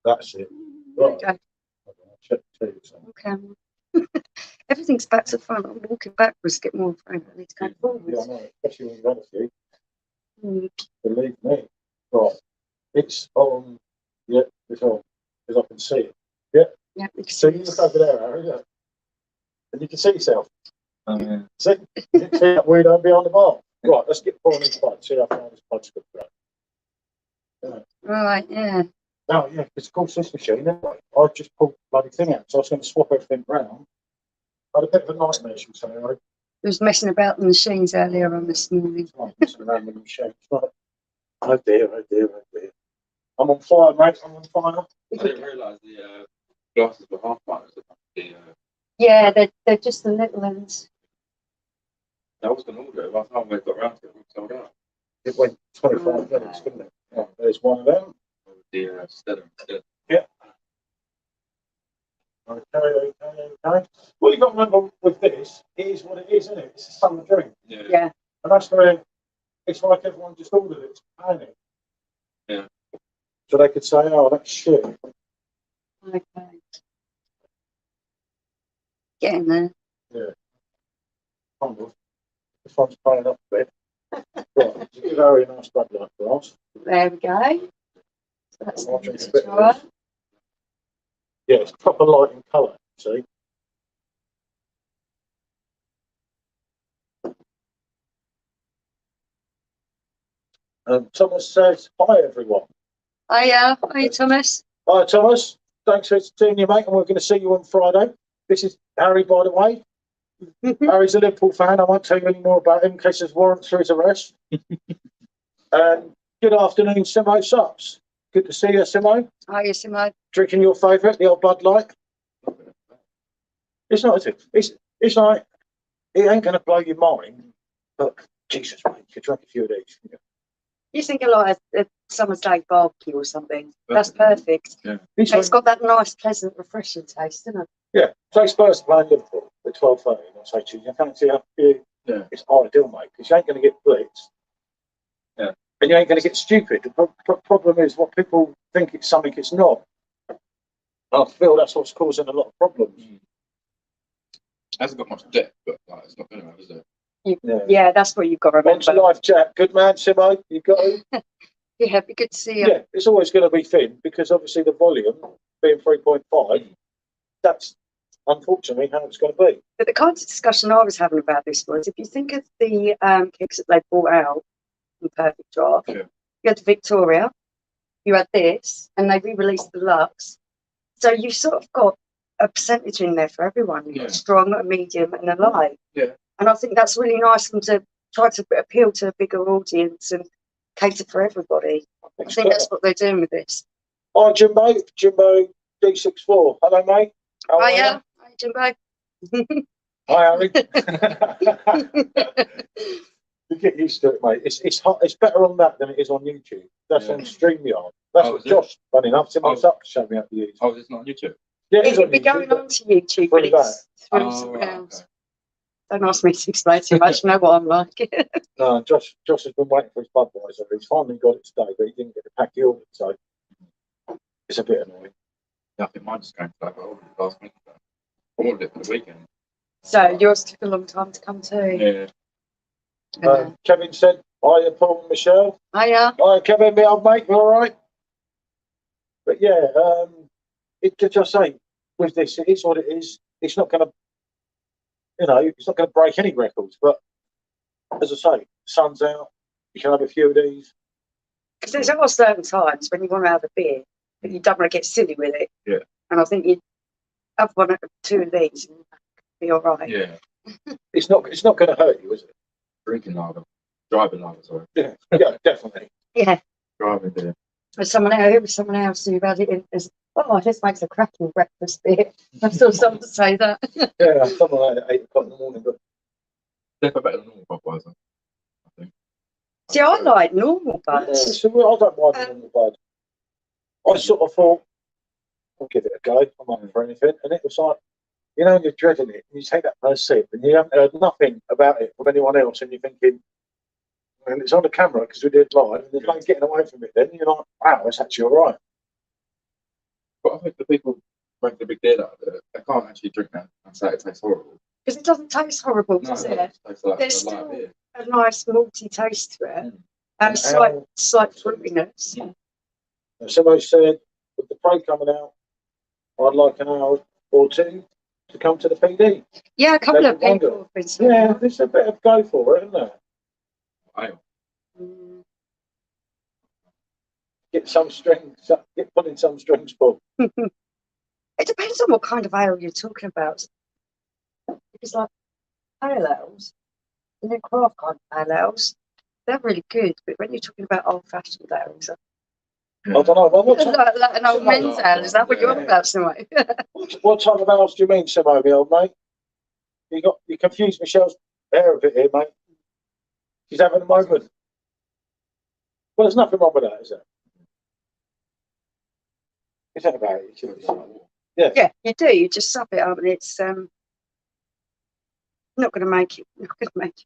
That's it. Right. Okay. Okay. Everything's back to front. I'm walking backwards to get more frame. I need to go forwards. Yeah, I know, especially when you've had a few. Mm. Believe me. Right. It's on. Yeah, it's on. Because I can see it. Yeah. Yeah. So you look over there, Harry, yeah. And you can see yourself. Yeah. See that weirdo behind the bar? Right, let's get pouring this pod. See how far this pod's going to go. Right, yeah. No, yeah, it's called this machine. Anyway. I just pulled the bloody thing out, so I was going to swap everything round. I had a bit of a nightmare, shall we say. I was messing about the machines earlier on this morning. messing around with the machine. Oh dear, oh dear, oh dear. I'm on fire, mate. I'm on fire. I didn't realise the glasses were half pints. Yeah, they're just the little ones. I was going to order it. By the time we got round to it, we sold out. It went 25 minutes, didn't it? Yeah, there's one of them. The Stella. Yeah. Okay. What you've got to remember with this, it is what it is, isn't it? It's a summer drink. Yeah. And that's where it's like everyone just ordered it. It's panic. Yeah. So they could say, oh, that's shit. Okay. Getting there. Yeah. Kind of. This one's playing up a bit. Right, it's a very nice Bud Light glass. There we go. So that's I'll drink a the bit of try. this. Yeah, it's proper light in colour, see? Thomas says, hi everyone. Hiya, Thomas. Hi Thomas, thanks for seeing you, mate, and we're going to see you on Friday. This is Harry, by the way. Harry's a Liverpool fan. I won't tell you any more about him in case there's warrants for his arrest. And good afternoon, Simo Sups. Good to see you, Simo. Hiya, Simo. Drinking your favourite, the old Bud Light. It's not, it's like, it ain't going to blow your mind, but Jesus, mate, you could drink a few of these. You think a lot of a summer's day barbecue or something. That's perfect. Yeah. It's got that nice, pleasant, refreshing taste, doesn't it? Yeah. Say Spurs playing Liverpool at 12:30. I'll say to you, I fancy a few. Yeah. It's ideal, mate, because you ain't going to get blitzed. Yeah. And you ain't going to get stupid. The problem is what people think it's something it's not. I feel that's what's causing a lot of problems. It hasn't got much depth, but like, it's not going to have, is it? Yeah, that's what you've got to remember. On to life, Jack. Good man, Simo. You got it. Yeah, be good to see you. Yeah, it's always going to be thin because obviously the volume being 3.5, that's unfortunately how it's going to be. But the kind of discussion I was having about this was, if you think of the kicks that they brought out in Perfect Draft, Yeah. you had the Victoria, you had this, and they re-released the Lux. So you've sort of got a percentage in there for everyone. You've got a strong, a medium, and a light. Yeah. And I think that's really nice of them to try to appeal to a bigger audience and cater for everybody. I think that's what they're doing with this. Hi, Jimbo D64. Hello, mate. How are you? Hi, Jimbo. Hi, Harry. You get used to it, mate. It's hot. It's better on that than it is on YouTube. That's on StreamYard. That's what Josh, funny enough, Tim's up to show me how to use. Oh, it's not on YouTube? Yeah, it is It'll on be YouTube, going on to YouTube, but it's through something else. Okay. Don't ask me to explain too much. You know what I'm like. No, Josh has been waiting for his Budweiser. He's finally got it today, but he didn't get the pack he ordered, so it's a bit annoying. Yeah, I think mine just came to that. I ordered it last week. I ordered it for the weekend. So yours took a long time to come too. Yeah. Kevin said, hiya, Paul and Michelle. Hiya. Hi, Kevin, my old mate, you all right? But yeah, it to just say, with this, it is what it is. It's not going to, it's not going to break any records. But as I say, sun's out. You can have a few of these. Because there's almost certain times when you want to have a beer, but you don't want to get silly with it. Yeah. And I think you'd have one or two of these and be all right. Yeah. It's not going to hurt you, is it? Drinking lager. Driving lager, sorry. Yeah, definitely. Yeah. Driving beer. There's someone else who had it in as, oh, this makes a cracking breakfast beer. I saw someone say that. Yeah, something like that at 8 o'clock in the morning. But Definitely better than normal Budweiser, I think. See, I like normal yeah, buds. so I don't mind normal bud. I sort of thought, I'll give it a go. I'm not for anything. And it was like, you're dreading it. And you take that first sip and you haven't heard nothing about it from anyone else. And you're thinking, and it's on the camera because we did live. And there's no getting away from it then. And you're like, wow, it's actually all right. think the people make a big deal out of it. They can't actually drink that and say it tastes horrible. Because it doesn't taste horrible, No, does it it? tastes like There's a light still beer. a nice malty taste to it, Mm. and a slight fruitiness. And somebody said, with the parade coming out, I'd like an hour or two to come to the PD. Yeah, a couple They of can people wander. have been saying Yeah, that. there's a bit of go for it, isn't there? Ale. Mm. Get some strings, get pulling some strings pulled. It depends on what kind of ale you're talking about. Because like pale ales, and then craft kind of pale ales, they're really good. But when you're talking about old-fashioned ales, I don't know. Well, like an old men's ale, is that what you're on about, Simoy? what type of ales do you mean, Simo, my old mate? You confused Michelle's hair a bit here, mate. She's having a moment. Well, there's nothing wrong with that, is there? Is that about it? Yeah, you do. You just sub it up, and it's not going to make you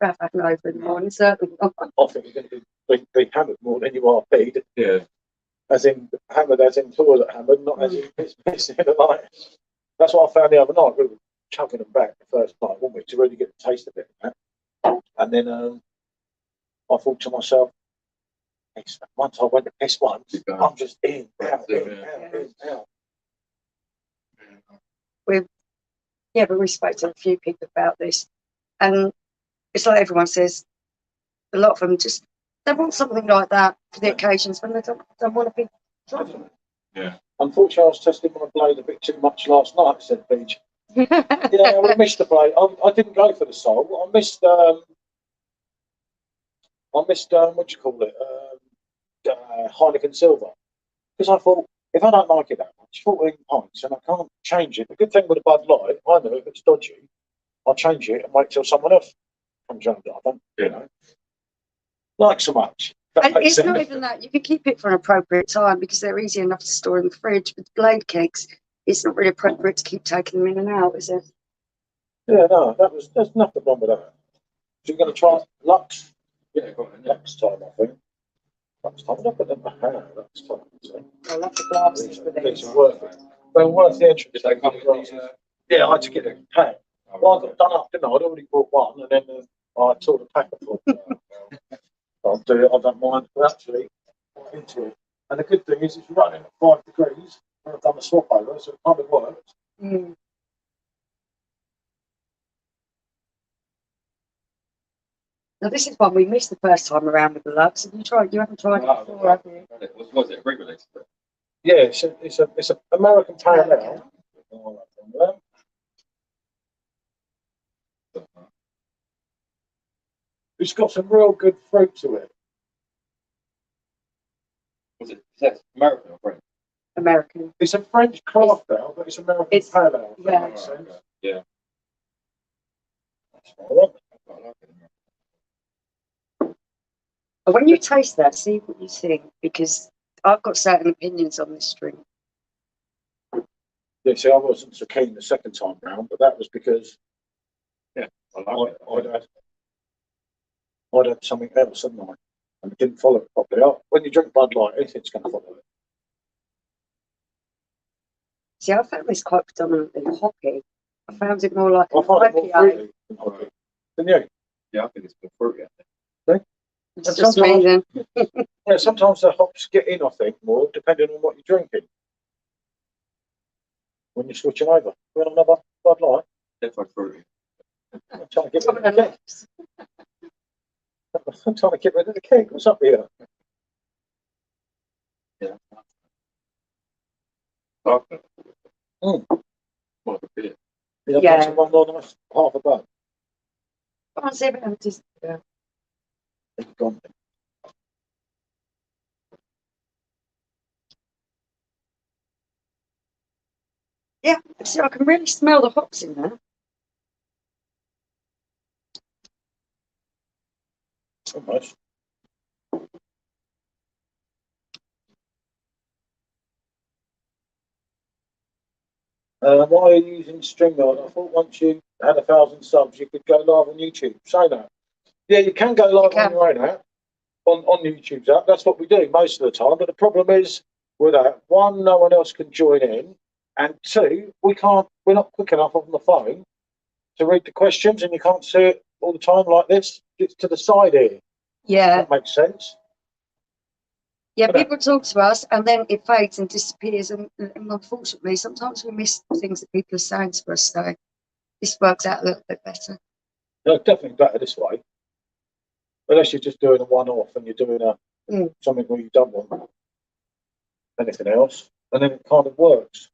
have an over in the morning, certainly not. I think you're going to be hammered more than you are paid. Yeah. As in hammered, as in toilet hammered, not as in piss in the night. That's what I found the other night. We were chugging them back the first night, weren't we, to really get the taste of it. And then I thought to myself, once I went to piss once, I'm just in, out. Yeah, but we spoke to a few people about this, and it's like everyone says, a lot of them just they want something like that for the occasions when they don't want to be drunk. Yeah. Unfortunately, I was testing my blade a bit too much last night, said Beach. Yeah, we missed the blade. I didn't go for the soul. I missed what do you call it? Heineken Silver. Because I thought, if I don't like it that much, 14 pints, and I can't change it. The good thing with a Bud Light, I know if it's dodgy, I'll change it and wait till someone else comes around. I don't, like so much. And it's not even that. You can keep it for an appropriate time because they're easy enough to store in the fridge. With blade cakes, it's not really appropriate to keep taking them in and out, is it? Yeah, no, there's nothing wrong with that. So you're going to try Lux? Yeah, got it. Lux time, I think. Lux time. Look at them. Lux time. So. I love the glasses for These these. are worth it. They're worth the entrance. Did they come with the, Yeah, I had to get a pack. Well, I got done up, didn't I? I'd already bought one, and then I took the pack of them. I'll do it. I don't mind. We're actually into it. And the good thing is, it's running at 5 degrees. I've done the swap over, so it kind of works. Mm. Now this is one we missed the first time around with the Lux. Have you tried? You haven't tried it before, have you? was it re-released? Yeah, it's a American pale ale. It's got some real good fruit to it. Was it American or French? American. It's a French craft ale, but it's American pale ale. If yeah. that makes sense. Yeah. That's what I want. I like it. But when you taste that, see what you think, because I've got certain opinions on this drink. Yeah, see, I wasn't so keen the second time round, but that was because I like it. I'd had something else, hadn't I? And it didn't follow it properly. When you drink Bud Light, anything's going to follow it. See, I found this quite predominantly hoppy. I found it more like I an find it more IPA. fruity than hoppy. Didn't you? Yeah, I think it's more fruity. It's just me then. Yeah, sometimes the hops get in, I think, more, depending on what you're drinking. When you're switching over. You want another Bud Light? Definitely fruity. I'm trying to get Top rid of of the the keg. lips. I'm trying to get rid of the keg. What's up here? Yeah. Like it. Mm. Like a beer. Yeah, Yeah. that's one more nice half a bun. Go on, see if it empties. It's gone. Yeah, see, I can really smell the hops in there. Almost. Why are you using StreamYard? I thought once you had 1,000 subs, you could go live on YouTube. Say that. Yeah, you can go live on your own app, on YouTube's app. That's what we do most of the time. But the problem is with that, one, no one else can join in. And two, we're not quick enough on the phone to read the questions, and you can't see it all the time like this. It's to the side here. Yeah. That makes sense. Yeah, But, people talk to us and then it fades and disappears. And unfortunately, sometimes we miss things that people are saying to us. So this works out a little bit better. No, definitely better this way. Unless you're just doing a one-off and you're doing something where you don't want anything else, and then it kind of works.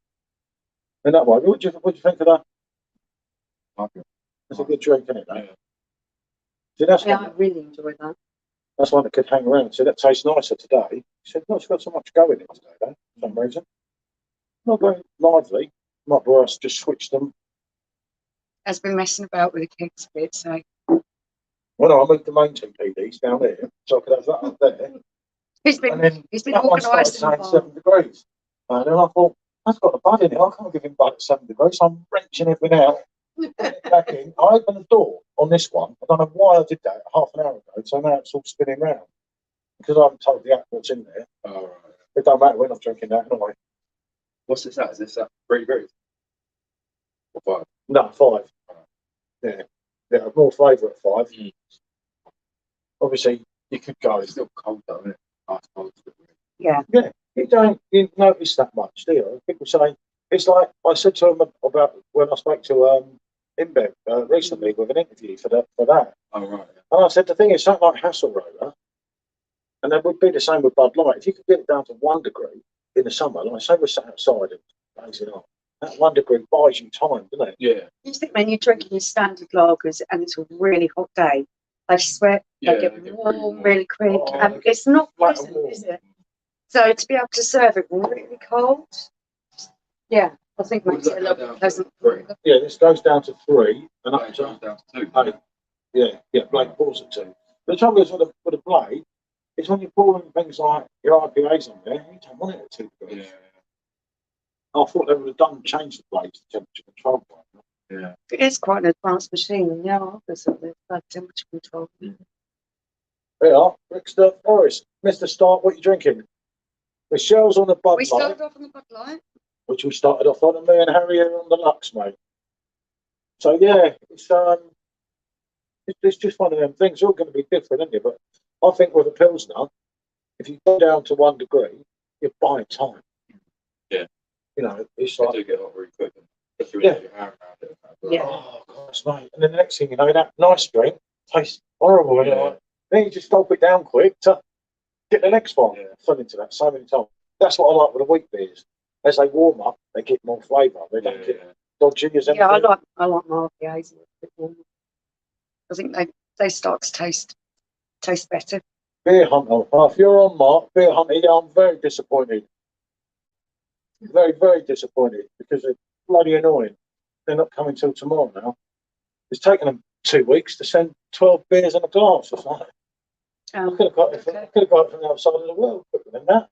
In that way, what do you think of that? Okay. It's a good drink, isn't it? Yeah. See, that's Yeah, one. I really enjoy that. That's one that could hang around. So that tastes nicer today. He said, "No, it's got so much going in it today, though, for some reason. Not very lively. Might be worth just switch them." Has been messing about with the kids a bit. So Well, no, I moved the main two PDs down there, so I could have that up there. he's And then been that one started organised in saying the 7 degrees. And then I thought, that's got a bud in it. I can't give him bud at 7 degrees. So I'm wrenching everything out, putting it back in. I opened the door on this one. I don't know why I did that half an hour ago. So now it's all spinning round. Because I haven't told the app what's in there. All right. It don't matter when I'm drinking that anyway. What's this at? Is this at 3 degrees? Or 5? No, 5. Yeah. Yeah, more flavour at 5. Mm. Obviously, you could go. It's still cold though, isn't it? Nice cold. yeah. Yeah, you notice that much, do you? People say, it's like I said to him about when I spoke to Imbev recently with an interview for that. Oh, right. Yeah. And I said, the thing is, something like Hassel Roller, and that would be the same with Bud Light. If you could get it down to 1 degree in the summer, like say we're sat outside and blazing up, that 1 degree buys you time, doesn't it? Yeah. You think when you're drinking your standard lagers and it's a really hot day, they sweat, Yeah, they get they get warm really really quick, Oh, and it's not like pleasant, warm. is it? So to be able to serve it really cold, yeah, I think What makes does it a that little go down bit to? pleasant. 3? Yeah, this goes down to 3 and up It to goes down to 2. 8. Yeah, Blake pours it to. The trouble is with a blade, it's when you're pouring things like your IPAs on there, you don't want it at 2 degrees. Yeah. I thought they would have changed the blades to temperature control. Yeah. It is quite an advanced machine, and yeah, obviously there's that temperature control. There you are, Rickster Forest. Mr. Stark, what are you drinking? Michelle's on the Bud We Light, started off on the Bud Light. which we started off on, and me and Harry are on the Lux, mate. So yeah, it's just one of them things. All going to be different, isn't it? But I think with a Pilsner, if you go down to 1 degree, you're buying time. Yeah. You know, it's They like, do get hot really quick. Especially Yeah. when you have around it. Yeah. oh gosh, mate. And then the next thing you know, that nice drink tastes horrible. And you're Yeah. like, then you just gulp it down quick to get the next one. Yeah. Fell into that so many times. That's what I like with the wheat beers. As they warm up, they get more flavour. They don't Yeah. get dodgy as anything. Yeah, I like my IPAs a little bit more. I think they start to taste better. Beer Hunter. If you're on, Mark, Beer Hunter, yeah, I'm very disappointed. Very, very disappointed because they're bloody annoying. They're not coming till tomorrow now. It's taken them 2 weeks to send 12 beers in a glass. It's like, I could have got it from, Okay. from the other side of the world quicker than that.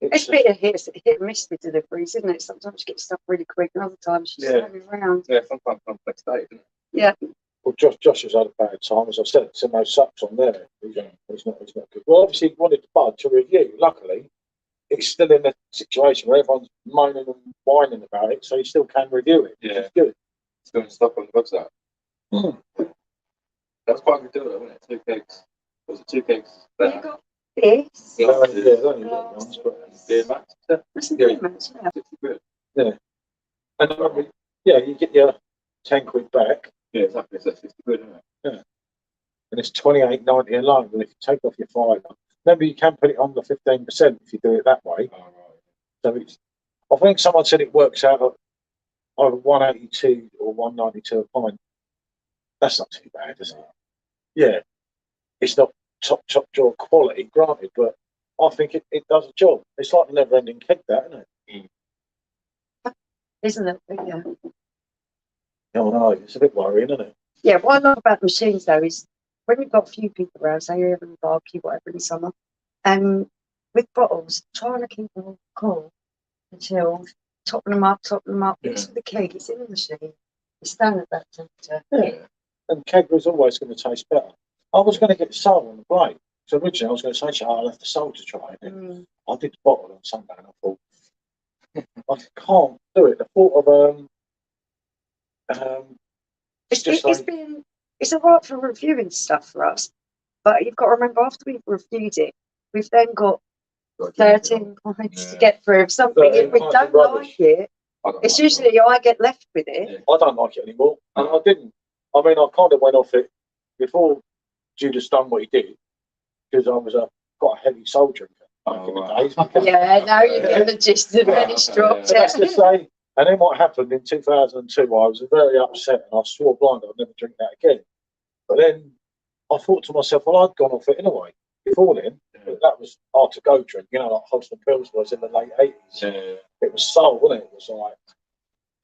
It's a bit of hit and miss with deliveries, isn't it? Sometimes you get stuff really quick, and other times you just Yeah. hang around. Yeah, sometimes complex day, isn't it? Yeah. Well, Josh has had a bad time, as I said. It's in those sucks on there. He's not good. Well, obviously, he wanted Bud to review. Luckily, it's still in a situation where everyone's moaning and whining about it, so he still can review it. Yeah. It's good. Still in stock on the website. Mm. That's quite a good deal, though, wasn't it? 2 cakes. Was it 2 cakes? You got this. Yeah, Glasses. there's only little ones, but Beer max. That's a Yeah. good match, yeah. 60 quid. and yeah, you get your 10 quid back, Yeah, exactly. It's like 60 quid, isn't it? and it's 28.90 alone. And if you take off your fiver, remember you can put it on the 15% if you do it that way. Oh, right. So it's, I think someone said it works out at either 182 or 192 a pint. That's not too bad, is it? Yeah, it's not top drawer quality, granted, but I think it does a job. It's like a never-ending keg, that, isn't it? Isn't it? Yeah. Oh no, it's a bit worrying, isn't it? Yeah, what I love about the machines though is when you've got a few people around, say you're having a barbecue, whatever in the summer, with bottles, trying to keep them all cool until topping them up. Yeah. It's with the keg, it's in the machine. It's down at that temperature. Yeah. And keg was always going to taste better. I was going to get soul on the plate. So originally I was going to say, I'll have the soul to try it. Mm. I did the bottle on Sunday and I thought, I can't do it. The thought of it's a right for reviewing stuff for us, but you've got to remember after we've reviewed it, we've then got 13 points to get through of something. If we don't like it, it's usually I get left with it. I don't like it anymore, and I didn't. I mean, I kind of went off it before Judas done what he did because I was quite a heavy soldier. Yeah, now you get the gist of any dropped. That's to say, and then what happened in 2002, I was very upset and I swore blind I'd never drink that again. But then I thought to myself, well, I'd gone off it anyway. Before then, that was hard to go drink, you know, like Hodgson Pills was in the late 80s. Yeah. It was soul, wasn't it? It was like,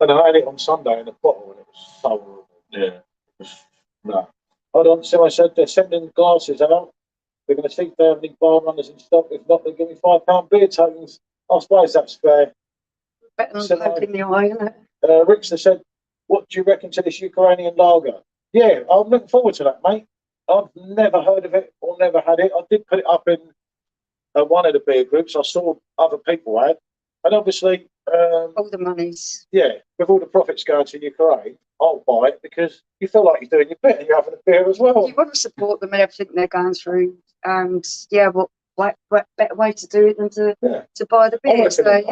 and I had it on Sunday in a bottle and it was so horrible. Yeah. It was, no. Hold on, so I said they're sending glasses out. They're going to see if they have any bar runners in stock. If not, they give me £5 beer tokens. I suppose that's fair. Better than poke in the eye, isn't it? Rickster said, what do you reckon to this Ukrainian lager? Yeah, I'm looking forward to that, mate. I've never heard of it or never had it. I did put it up in one of the beer groups. I saw other people had. And obviously... all the monies. Yeah, with all the profits going to Ukraine, I'll buy it because you feel like you're doing your bit and you're having a beer as well. You want to support them and everything they're going through. And, yeah, what better way to do it than to buy the beer? I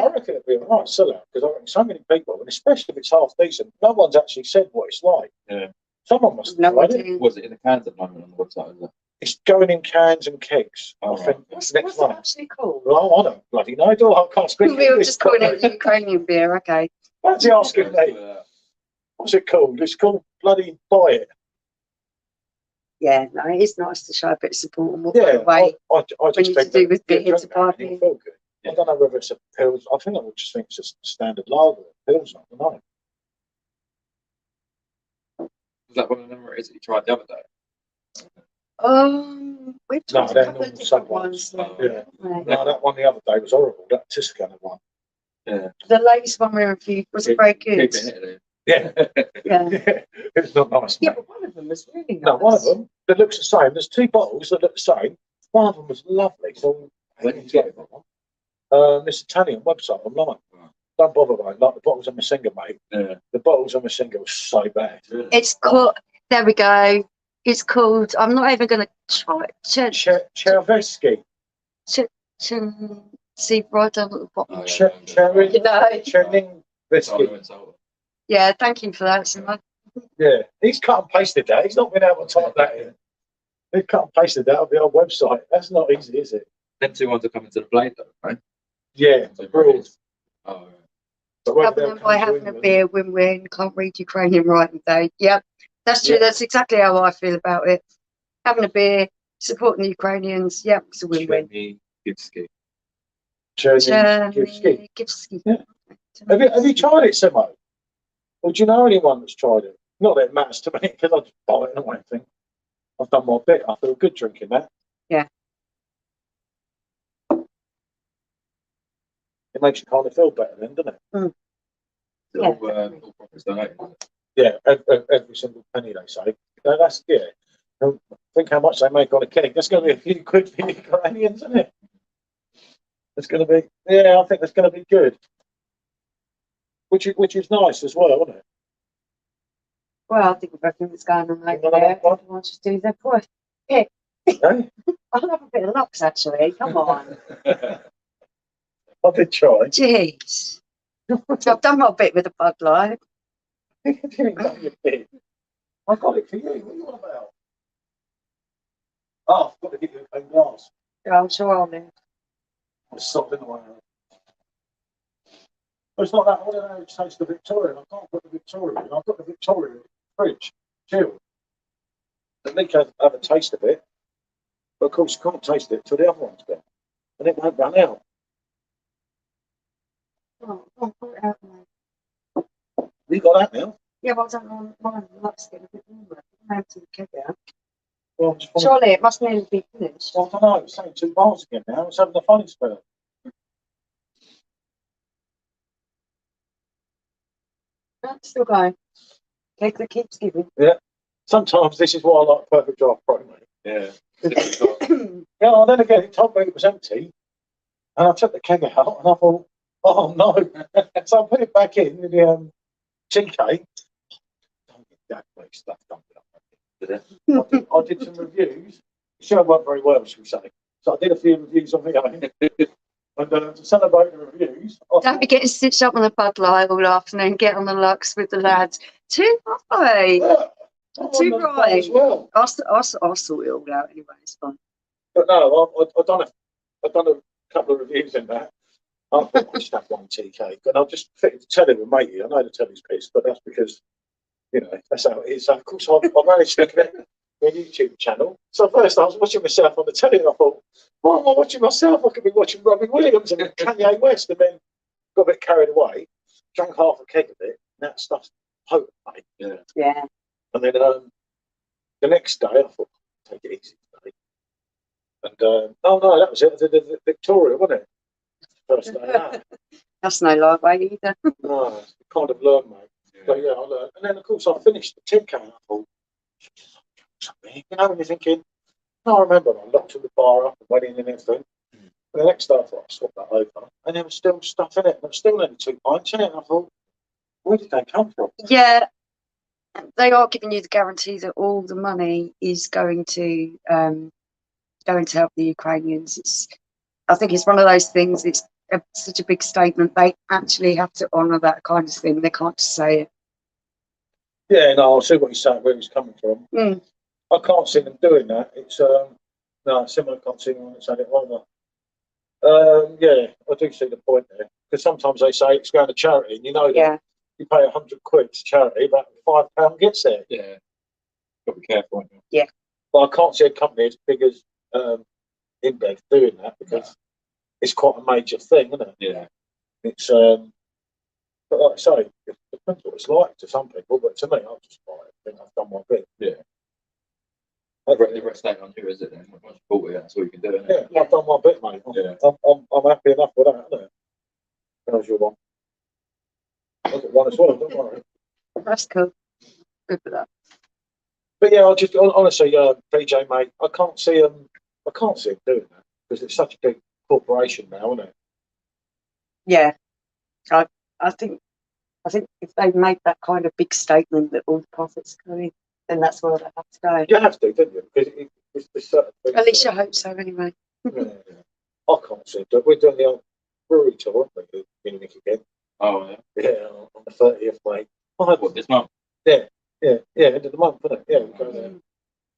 reckon it'd be a right sellout because I reckon so many people, and especially if it's half decent, no one's actually said what it's like. Yeah. Someone must have tried it. Was it in the cans at the moment on the website? Is it? It's going in cans and kegs. I think what's next it month. actually called? Well, I don't bloody know. Do I can't speak. We were just calling it Ukrainian beer, okay. What's he asking me? What's it called? It's called bloody Buy It. Yeah, no, it is nice to show a bit of support and walk away. I just think to do with beer to buy beer. I don't know whether it's a pills. I think I would just think it's just a standard lager. Pills, I don't know. Was that one of them that you tried the other day? We've tried a couple of different ones. Yeah. No, that one the other day was horrible. That Tuscany one. Yeah. The latest one we reviewed wasn't very good. Yeah. Yeah. It's not nice. Yeah, but one of them was really nice. No, one of them that looks the same. There's two bottles that look the same. One of them was lovely. So where did you get it from? This Italian website online. Don't bother, mate. Like the bottles of Masinga, mate. Yeah. The bottles of Masinga was so bad. It's called. There we go. It's called. I'm not even going to try it. Chervesky. See right down at the bottom. Chervesky. Yeah, thank you for that, Simon. Yeah, he's cut and pasted that. He's not been able to type that in. He cut and pasted that on the old website. That's not easy, is it? Them two ones are coming to the blade, though, right? Yeah, broad. Oh, yeah. By having a beer, win-win. Can't read Ukrainian writing day. Yep, that's true. Yeah. That's exactly how I feel about it. Having a beer, supporting the Ukrainians. Yep, it's a win-win. Cherny-Givsky. Yeah. Have you tried it, Simo? Or do you know anyone that's tried it? Not that it matters to me because I just buy it and I think I've done my bit. I feel good drinking that. Yeah. It makes you kind of feel better then, doesn't it? Mm. All profits donated. Yeah, every single penny they save. That's think how much they make on a keg. That's going to be a few quid for Ukrainians, isn't it? It's going to be. Yeah, I think that's going to be good. Which is nice as well, isn't it? Well, I think with everything that's going on over there, everyone should do their point. Yeah. Hey? I'll have a bit of locks, actually. Come on. I did try. Jeez. I've done my bit with the Bud Light. I got it for you. What are you on about? Oh, I've got to get you a glass. Yeah, I'm sure I'll live. It's stopped in the way. It's like that. I don't know how it tastes the Victorian. I can't put the Victorian. I've got the Victorian in the fridge, chilled. And Nick have a taste of it. But of course, you can't taste it till the other one's gone. And it won't run out. Oh, I'll put it out now. You got that now? Yeah, but I don't know mine. Looks getting a bit warmer. I'm out to the keg out. Well, surely it must nearly be finished. I don't know. It's saying 2 bars again now. It's having a funny spell. Still going. Cake that keeps giving. Yeah. Sometimes this is why I like Perfect Draft Pro, mate. Yeah. Yeah, and then again, it told me it was empty. And I took the keg out and I thought, Oh no! So I put it back in the TK. Don't get that much stuff done. I did some reviews. The show went very well, should we say? So I did a few reviews on my own. And to celebrate the reviews, Don't be getting stitched up on the Bud Light all afternoon. Get on the Lux with the lads. Too right. yeah, I'm Too on the right. as well. I'll sort it all out anyway. It's fine. But no, I've done a couple of reviews in that. I thought I should have one TK, and I'll just fit the telly with matey. I know the telly's pissed, but that's because that's how it is. So of course, I managed to connect my YouTube channel. So first I was watching myself on the telly, and I thought, why am I watching myself? I could be watching Robbie Williams and Kanye West, and then got a bit carried away, drank half a keg of it, and that stuff's potent, mate. Yeah. And then the next day, I thought, take it easy today. And oh no, that was it. The Victoria, wasn't it? First day out. That's no lightweight either. No, I kind of learned, mate. So yeah, I learned. And then of course I finished the 10K and I thought, when you're thinking, no, I remember I locked the bar up and went in and everything. And the next day I thought I swapped that over. And there was still stuff in it. And there was still only 2 pints in it. And I thought, where did they come from? Yeah. They are giving you the guarantee that all the money is going to help the Ukrainians. I think it's one of those things. It's such a big statement. They actually have to honour that kind of thing. They can't just say it. Yeah, no, I'll see what he's saying, where he's coming from. I can't see them doing that. It's no, similar. I can't see them saying it either. Yeah, I do see the point there, because sometimes they say it's going to charity, and that you pay £100 to charity, about £5 gets there. Yeah, got to be careful. Yeah, but I can't see a company as big as InBev doing that, because it's quite a major thing, isn't it? Yeah, it's but like I say, it depends what it's like to some people, but to me, I just buy it. I think I've done my bit. Yeah. The rest ain't on you, is it? Then once you bought it, that's all you can do. Isn't it? Yeah, I've done my bit, mate. I'm happy enough with that, isn't it? How's your one? I've got one as well, don't worry. that's cool. Good for that. But yeah, I just honestly, PJ, mate, I can't see him doing that, because it's such a big corporation now, isn't it? Yeah, I think if they make that kind of big statement that all the profits go in, then that's where they have to go. You have to, don't you? Because it's certain things. At least I hope so, anyway. Yeah. I can't see it. We're doing the old brewery tour, aren't we? Munich again. Oh, yeah. Yeah, on the 30th, mate. What, this month? Yeah, end of the month, isn't it? Yeah, we'll go there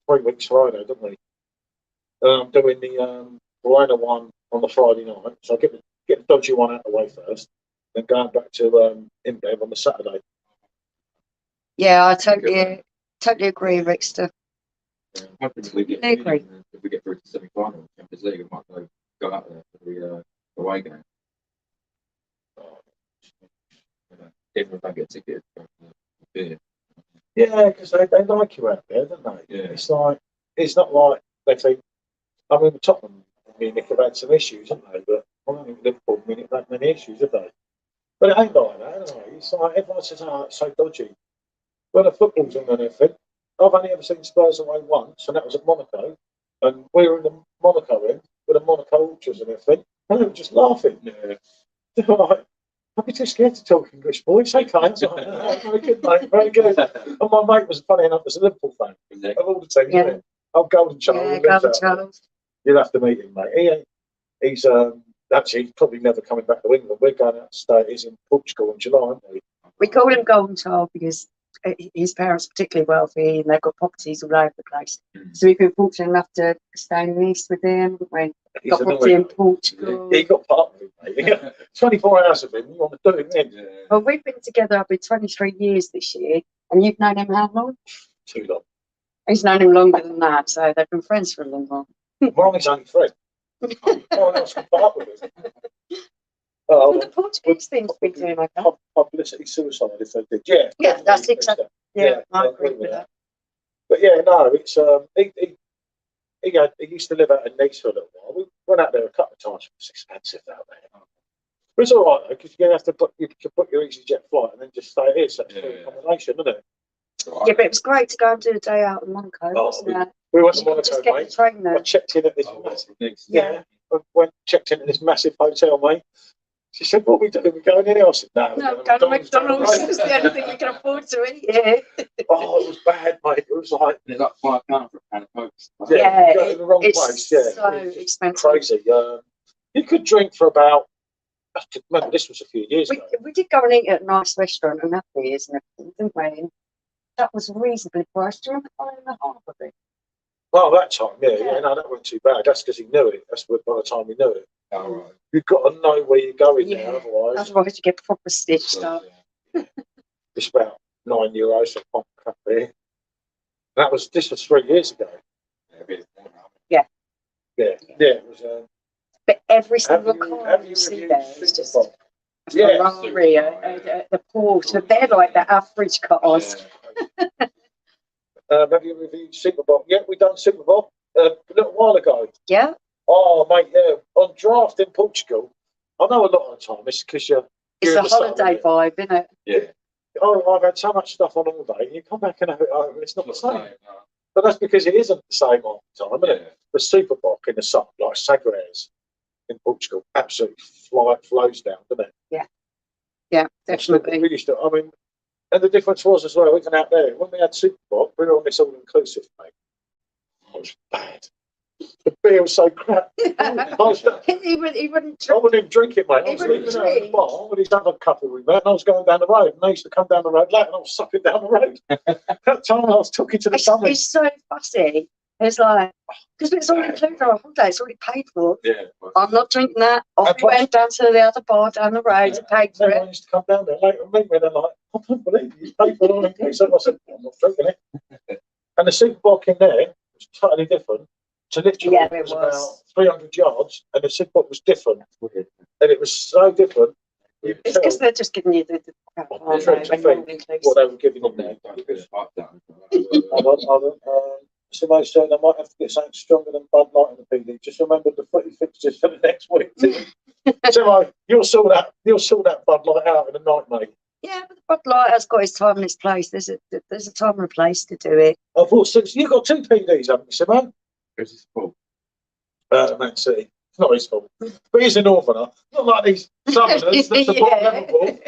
3 weeks Friday, don't we? I'm doing the Rhino one on the Friday night, so I'll get the dodgy one out of the way first, then going back to InBev on the Saturday. Yeah, I totally agree, Rickster. Yeah, hopefully if we get through to semi-final of the Champions League, we might go out there for the away game. Even if I get tickets for the beer. Yeah, because they like you out there, don't they? Yeah. It's not like they think. I mean, Tottenham, Munich have had some issues, haven't they? But I don't think Liverpool, Munich have had many issues, have they? But it ain't like that, is it? It's like everyone says, "Oh, it's so dodgy." When the football's in and everything, I've only ever seen Spurs away once, and that was at Monaco. And we were in the Monaco end with the Monaco ultras and everything, and they were just laughing. Yeah. They were like, I'd be too scared to talk English, boys. Okay, it's like, very good, mate, very good. And my mate was funny enough, was a Liverpool fan of all the teams. Yeah. I'm Golden Child. Yeah, Golden Child. You'll have to meet him, mate. He's actually probably never coming back to England. We're going out to stay. He's in Portugal in July, aren't we? We call him Golden Child because his parents are particularly wealthy and they've got properties all over the place. So we've been fortunate enough to stay in the east with him. We've got property in Portugal. He got part of it, mate. 24 hours of him, you want to do it, then? Well, we've been together, I've been 23 years this year, and you've known him how long? Too long. He's known him longer than that, so they've been friends for a long while. Well, he's only friend. No one else can put up with him. Well, the Portuguese thing's been doing okay. Publicity suicide if they did. Yeah. Yeah, that's exactly. Yeah, I agree with that. But yeah, no, it's he used to live out in Nice for a little while. We went out there a couple of times. It's expensive out there. But it's all right though, because you have to book your EasyJet flight and then just stay here. So it's free accommodation, isn't it? Right. Yeah, but it was great to go and do a day out in Monaco. We went to Monaco, just get mate. the train there. I checked in at this checked into this massive hotel, mate. She said, what are we doing? We're going here? I said, no. No, we're go to going down the McDonald's. road." It's the only thing we can afford to eat here. Oh, it was bad, mate. It was like, They're like £5 for a can of Coke. yeah, you go to the wrong it's place. Yeah, so it's expensive. crazy. You could drink for about, I could remember this was a few years ago. We did go and eat at a nice restaurant and have beers and everything, didn't we? And that was reasonably priced. Do you remember £5.50 of it? Well, that time, yeah, Yeah. no, that wasn't too bad. That's because he knew it. That's by the time he knew it. Oh, right. You've got to know where you're going Yeah. there, otherwise. Otherwise, you get proper stitched So, up. yeah. It's about €9 for a cup of beer. This was 3 years ago. Yeah, a bit more now. Yeah, it was. But every single Have car you you see reviewed there is just Seabrook? a Yeah. Ferrari, the Porsche. They're like the average cars. Yeah. Have you reviewed Superboc? Yeah, we done Superboc a little while ago. Yeah. Oh, mate, yeah. On draft in Portugal, I know a lot of the time it's because you're. It's you're a in the sun, holiday isn't it? vibe, isn't it? Yeah. Oh, I've had so much stuff on holiday, and you come back and have it over, and it's not the same. No. But that's because it isn't the same all the time, isn't it? The Superboc in the sun, like Sagres in Portugal, absolutely flows down, doesn't it? Yeah, definitely. We used to, I mean, and the difference was as well, even out there, when we had Superboc, we were on this all-inclusive, mate. It was bad. The beer was so crap. he wouldn't I drink. wouldn't even drink it, mate. I He was wouldn't leaving out at the drink. bar with his other couple we met, and I was going down the road, and they used to come down the road late, and I was sucking down the road. That time I was talking to the summer. It's so fussy. It's like, because it's all included on a holiday, it's already paid for. Yeah. I'm not drinking that. Off And we plus- went down to the other bar down the road and paid for Everyone it. used to come down there later and meet me, and they're like, I can't believe you paid for all inclusive. I said, I'm not drinking it. And the Superboc in there was totally different. So literally, Yeah, it it was was. about 300 yards, and the Superboc was different. Weird. And it was so different. You could It's tell because they're just giving you the crap, Well, aren't it's they, really when you're fake. all what they inclusive. were giving them Probably there. don't put a pipe down. Somebody said I might have to get something stronger than Bud Light in the PD. Just remember the footy fixtures for the next week. So you'll sort that Bud Light out in the night, mate. Yeah, but the Bud Light has got its time and its place. There's a time and a place to do it. I thought since you've got 2 PDs, haven't you, Simon? Who's this for? Man City. It's not his fault. But he's a northerner. Not like these southerners that support Liverpool.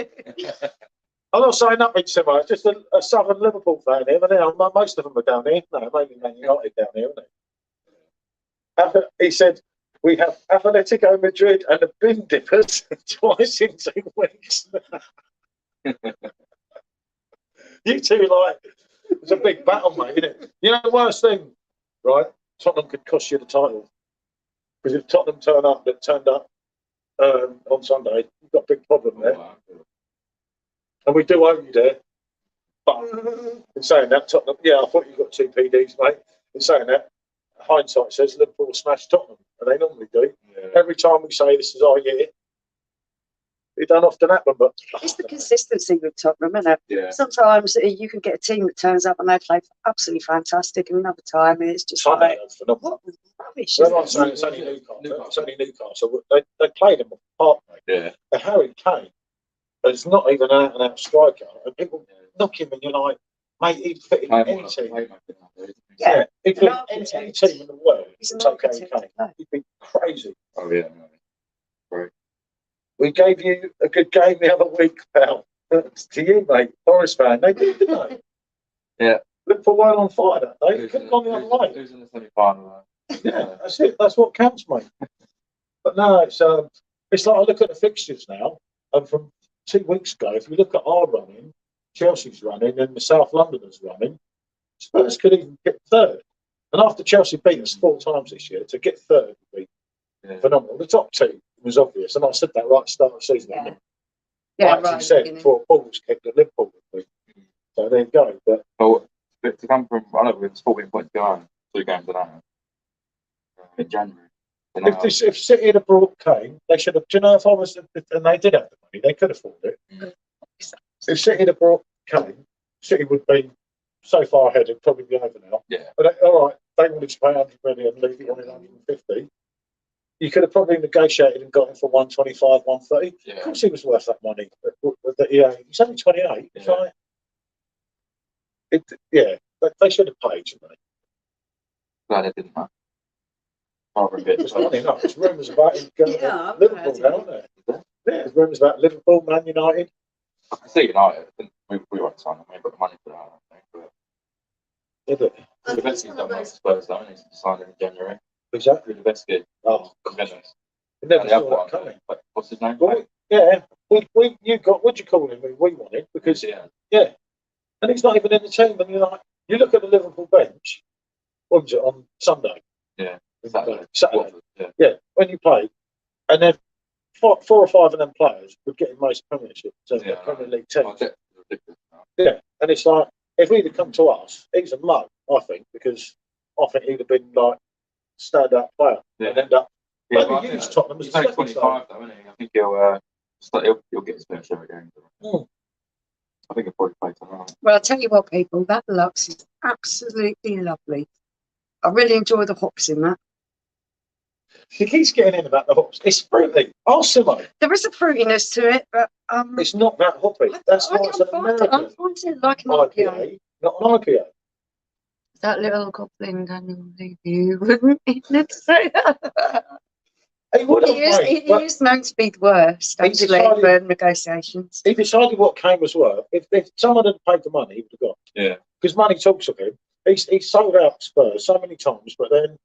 I'm not saying nothing, Simon. It's just a southern Liverpool fan here. But most of them are down here. No, mainly Man United down here, isn't it? He said, we have Atletico Madrid and the Bin Dippers twice in 2 weeks. You two, it's a big battle, mate, isn't it? You know the worst thing, right? Tottenham could cost you the title. Because if Tottenham turned up on Sunday, you've got a big problem there. And we do own you there. But in saying that, Tottenham, yeah, I thought you got 2 PDs, mate. In saying that, hindsight says Liverpool smashed Tottenham, and they normally do. Yeah. Every time we say this is our year, it don't often happen, but It's the consistency with Tottenham, isn't it? Yeah. Sometimes you can get a team that turns up and they play absolutely fantastic, and another time it's just Sunday, like, that's phenomenal. what rubbish is Everyone's this? saying it's only Newcastle. It's only Newcastle. They played him apart, mate. Yeah. The Harry Kane is not even an out-and-out striker, and people knock him, and you're like, mate, he'd fit in any team. Yeah, he'd fit in any team in the world. He's an Take Harry architect to Kane. play. He'd be crazy. Oh, yeah. Right. We gave you a good game the other week, pal. To you, mate, Forest fan. They did, didn't they? Yeah. Liverpool weren't on fire that day. They couldn't gone the other way. Who's in the semi-final? Yeah, that's it. That's what counts, mate. But no, it's like I look at the fixtures now, and from 2 weeks ago, if you look at our running, Chelsea's running, and the South Londoners running, Spurs could even get third. And after Chelsea beat us 4 times this year, to get third would be phenomenal. The top 2 was obvious, and I said that right at the start of the season. Yeah. I Yeah, actually right. said before Paul's kicked that Liverpool would be. So there you go. But To come from, I know it's 14 points behind 2 games tonight in January. if City had brought Kane, they should have. Do you know if I was, and they did have the money, they could afford it. If City had brought Kane, City would be so far ahead, it'd probably be over now. Yeah. But all right, they wanted to pay 100 million and leave it on 150. You could have probably negotiated and got him for 125, 130. Yeah. Of course, he was worth that money. He's only 28. It's Yeah. like, they should have paid, shouldn't they? Glad it didn't matter. Rather a bit. It's funny enough, there's rumours about him going Yeah, to I've Liverpool heard now, it. aren't there? Yeah, with rumours about Liverpool, Man United. I can see United. I think we won't sign them. We haven't got the money for that. I think. Did it? But the best thing done like Spurs, though, and he's signed in January. Who's that? The best kid. Oh, Juventus. I never And the saw other that one, coming. what's his name? Well, yeah, you got, what do you call him? We wanted, because, Yeah. and he's not even in the team, and you're like, you look at the Liverpool bench, what was it, on Sunday? Yeah. Saturday. Watford, yeah. Yeah, when you play, and then four or five of them players would get in most Premiership, so Yeah, Premier League teams. Oh, that's ridiculous now. Yeah, and it's like, if he'd have come to us, he's a mug, I think, because I think he'd have been like stand-up player and end up. Yeah, But but I he think used Tottenham as he's a only stepping 25 though, isn't he? I think he'll get his fair share again. Mm. I think he'll probably play tonight. Well, I'll tell you what, people, that Lux is absolutely lovely. I really enjoy the hops in that. He keeps getting in about the hops. It's fruity. Arsimo. There is a fruitiness to it, but It's not that hoppy. That's why it's an I'm American finding it like an IPA. IPA, not an IPA. That little goblin Daniel Levy wouldn't even say that. He would have, He is known to be the worst, He actually, decided- for negotiations. He decided what Kane was worth. If someone had paid the money, he would have got. Yeah. Because money talks of him. He's sold out Spurs so many times, but then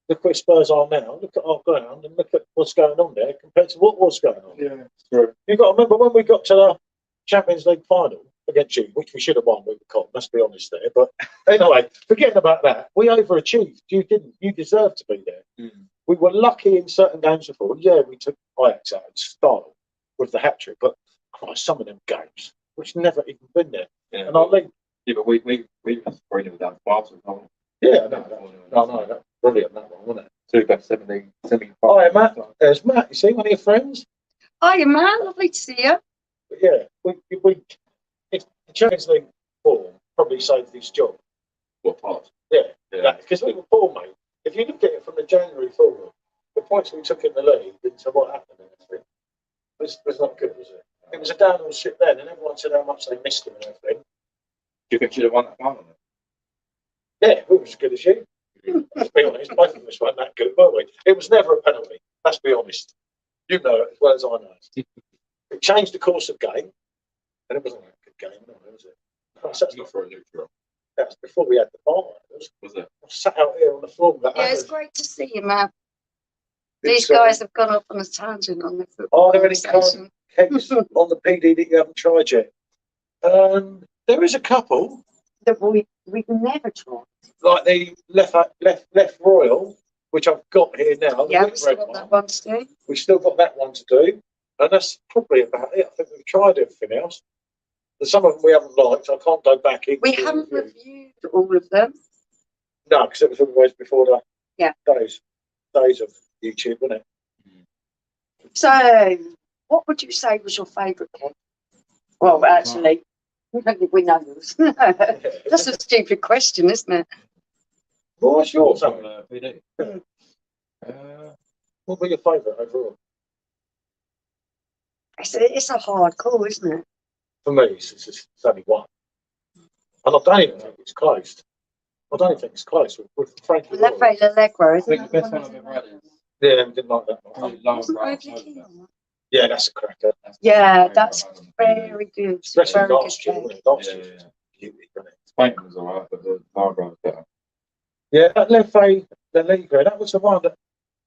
look where Spurs are now. Look at our ground and look at what's going on there compared to what was going on. Yeah, true. You've got to remember when we got to the Champions League final against you, which we should have won with the Cop, let's be honest there. But anyway, forgetting about that, we overachieved. You didn't. You deserved to be there. Mm. We were lucky in certain games before. Yeah, we took Ajax out in style with the hat trick, but Christ, some of them games, which never even been there. Yeah, And I think, yeah, but we was bringing down five. yeah, no, that's brilliant, that one, wasn't it? Two best 70. Hi, Matt. There's Matt. You see, one of your friends. Hiya, man. Lovely to see you. But yeah, we if the Champions League form probably saved his job. What part? Yeah, Yeah. because we were poor, mate. If you look at it from the January forward, the points we took in the league into what happened and everything was not good, was it? It was a downhill ship then, and everyone said how much they missed him and everything. Do you think you'd have won that final? Yeah, we were as good as you. Let's be honest, both of us weren't that good, were we? It was never a penalty. Let's be honest. You know it as well as I know. It changed the course of game, and it wasn't a good game, was it? That's Not for a neutral. That's before we had the bar. Was it? I sat out here on the floor with that. Yeah, it's great to see you, man. These It's, guys have gone off on a tangent on the football. Are there any conversation. kegs on the PD that you haven't tried yet? There is a couple, That we've never tried. like the left Royal, which I've got here now. The Yeah, wheat we still bread got that one to do. We've still got that one to do, and that's probably about it. I think we've tried everything else. There's some of them we haven't liked. I can't go back in. We haven't reviewed all of them. No, because it was always before the Yeah. days of YouTube, wasn't it? So, what would you say was your favourite cake? Well, actually, I don't think we know yours. That's a stupid question, isn't it? What was yours? From Owen? PD. What were your favourite overall? It's a hard call, isn't it? For me, it's only one. And I don't even think it's closed. I don't even think it's close with Frankie. Royal. Leffe L'Allegro, I isn't think the best one I've ever had is Yeah, we didn't like that one. probably Lime Wasn't Brown overly keen Soda. on that. Yeah, that's a cracker. Yeah, that's very good. Especially Very good last year, cake. wasn't it? Last Yeah, year yeah. was beauty, wasn't it? Spain was alright, but the Lime Brown was better. Yeah, that Leffe L'Allegro, that was the one that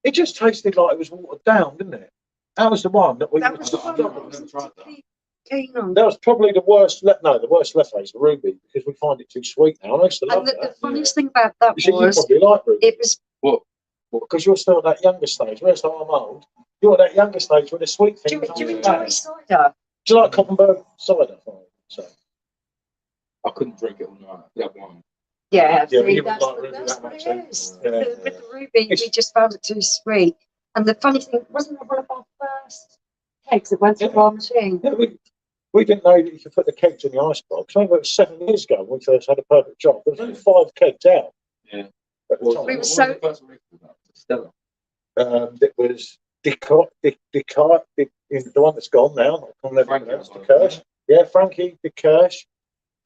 it just tasted like it was watered down, didn't it? That was the one that we That were was the one that I wasn't particularly keen on. That was probably the worst. The worst Leffe's the Ruby because we find it too sweet now. I used to love And the that. funniest thing about that You see, you was probably like Ruby it was because you're still at that younger stage. Whereas like I'm old, you're at that younger stage where the sweet do things. you aren't enjoy bad. cider? Do you like Coppenberg cider? So I couldn't drink it all night. The other one. Yeah, Yeah, see, you that's, wouldn't like Ruby that's that what much, it eh? is. Yeah. With the Ruby, we just found it too sweet. And the funny thing, wasn't that one of our first kegs that went through our machine? yeah, we didn't know that you could put the kegs in the icebox. I think it was 7 years ago when we first had a perfect job. There was only 5 kegs out. Yeah. At the time. We were What so- was the first one? Stella. It was the one that's gone now. I can't remember Frankie the name. was one of Kirsch. them. Yeah, Frankie, the Kirsch,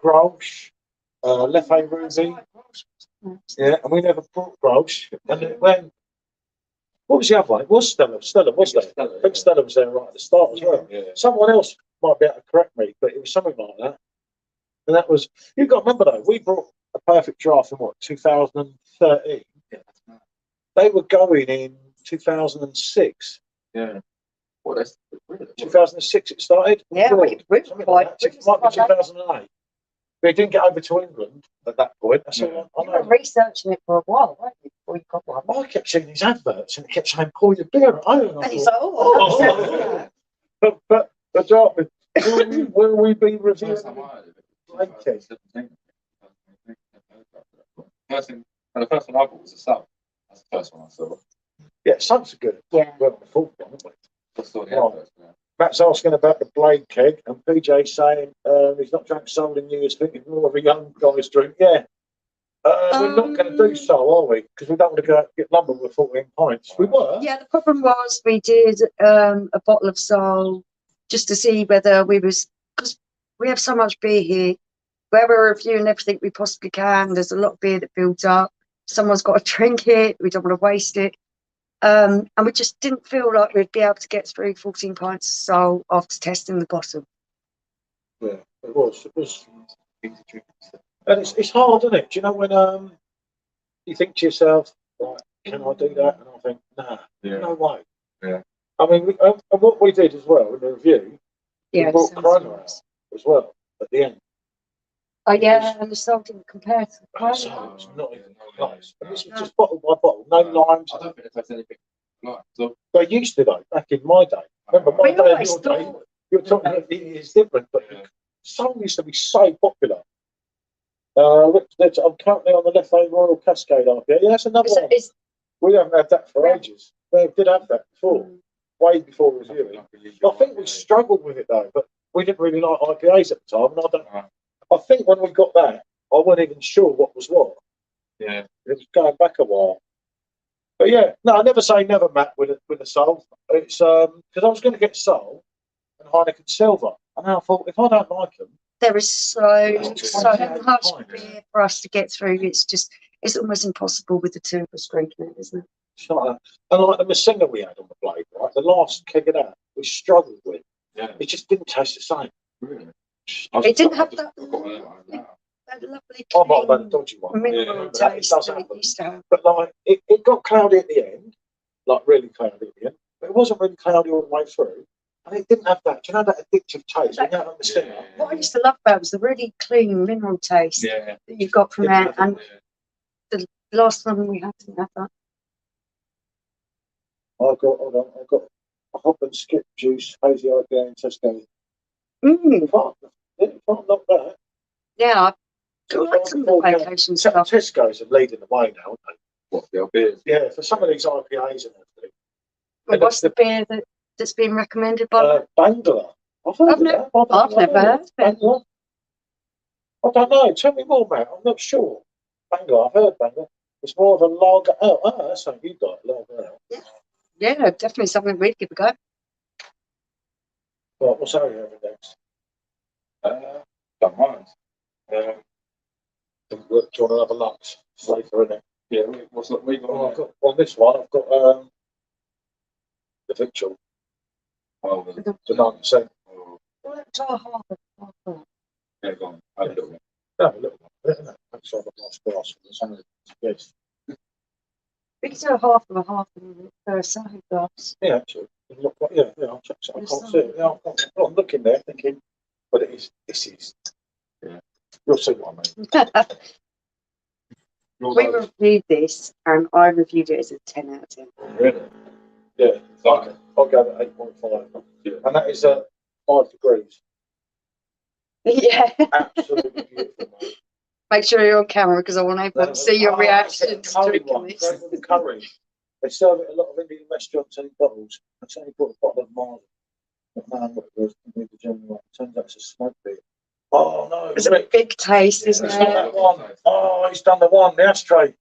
Grolsch, Leffe Ruby. Yeah, and we never brought Grolsch. And then when What was the other one? It was Stella. Stella, wasn't it? I think Stella was there right at the start as well. Yeah. Someone else might be able to correct me, but it was something like that. And that was, you've got to remember though, we brought a perfect draft in what, 2013? Yeah, that's mad. They were going in 2006. Yeah. What, that's really? 2006 it started. Yeah, Abroad. we Something quite. like that. It might be 2008. They didn't get over to England at that point. That's all I You were know. researching it for a while, weren't you? Before you got one. I kept seeing these adverts and it kept saying, pour your beer at home. And I And he's thought, like, oh, but the draft, will we be reviewing? First time I heard of it. Like it. 2017. The first one I bought was a sub. That's the first one I saw. Yeah, Suns are good. Yeah. We're on the fourth one, aren't we? I saw the Right. adverts. Yeah. Matt's asking about the Blade keg, and PJ saying he's not drank Soul in years, thinking more of a young guy's drink. Yeah. We're not going to do Soul, are we? Because we don't want to go out and get lumbered with 14 pints. We were. yeah, the problem was we did a bottle of Sol just to see whether we was, because we have so much beer here, where we're reviewing everything we possibly can. There's a lot of beer that builds up. Someone's got to drink it. We don't want to waste it. And we just didn't feel like we'd be able to get through 14 pints of Sol after testing the bottle. Yeah, it was. It was. And it's hard, isn't it? Do you know when you think to yourself, right, can I do that? And I think, nah, no way. Yeah. I mean, and what we did as well in the review, Yeah, we brought sounds Corona nice. out as well at the end. Oh yeah, and the Sol didn't compare to the Corona. So it's not even close. And this was just bottle by bottle, no limes. I don't think it tastes anything like. So, They used to though, back in my day. Remember my We day and always your day? thought, You're talking about it's different, but Yeah. Soul used to be so popular. I'm currently on the Leffe Royal Cascade IPA. Yeah, that's another one. it's, We haven't had that for Yeah. ages. We did have that before, way before reviewing. I think we struggled with it though, but we didn't really like IPAs at the time. And I think when we got that, I wasn't even sure what was what. Yeah. It was going back a while. But yeah, no, I never say never, Matt, with a Soul. It's because I was going to get Soul and Heineken Silver, and I thought if I don't like them, there is so That's much 28 pints. beer for us to get through. It's almost impossible with the two of us drinking it, isn't it? it's not that. And like the Messinga we had on the Blade, right? The last keg of that, we struggled with. Yeah. It just didn't taste the same. Really? It didn't have that lovely. I lovely might have had a clean dodgy one. mineral Yeah, that taste does that it happen. used to have. But like it got cloudy at the end, like really cloudy at the end. But it wasn't really cloudy all the way through. And it didn't have that, do you know, that addictive taste? You know, like Messinga. What I used to love about it was the really clean mineral taste Yeah. that you got from Didn't there. have And the last one we had didn't have that. I've got a hop and skip juice, hazy IPA and Tesco. Can't knock that. Yeah, I do like some of the vacation stuff. Tesco's are leading the way now, aren't they? What, the old beers? Yeah, for some of these IPAs and everything. But what's the beer that's been recommended by them? Bangla. I've I've never heard of it. Bangla. I don't know. Tell me more, mate. I'm not sure. Bangla. I've heard Bangla. It's more of a lager. Oh, that's something you got. Lager ale. Yeah, definitely something we'd give a go. Right, what's our having next? Don't mind. Do you want to have a lunch? Safer, isn't it? Yeah, what's that? We Oh, I've got got on this one. I've got the victual. The 9%. Well, try half. Yeah, go on. Have a little bit. Have a little one, isn't it? Make sure I've got nice glass for some of the yes. We could do a half of a half in the side glass. Yeah, actually. It look like, yeah, I'll check it. I can't see it. Yeah, I'm looking there thinking, but this is. Yeah. You'll see what I mean. We reviewed this and I reviewed it as a 10 out of 10. Really? Yeah, Fine. I'll go at 8.5. Yeah. And that is 5 degrees. Yeah. Absolutely beautiful, mate. Make sure you're on camera because I want everyone to see your reaction to Curry drinking one, this. the curry. They serve it a lot of Indian restaurants in bottles. I only bought a bottle of mine. But man, what it was, the general one. Turns out it's a smoke beer. Oh no, It's a big taste, isn't it's not it? that one. Oh, he's done the one, the ashtray.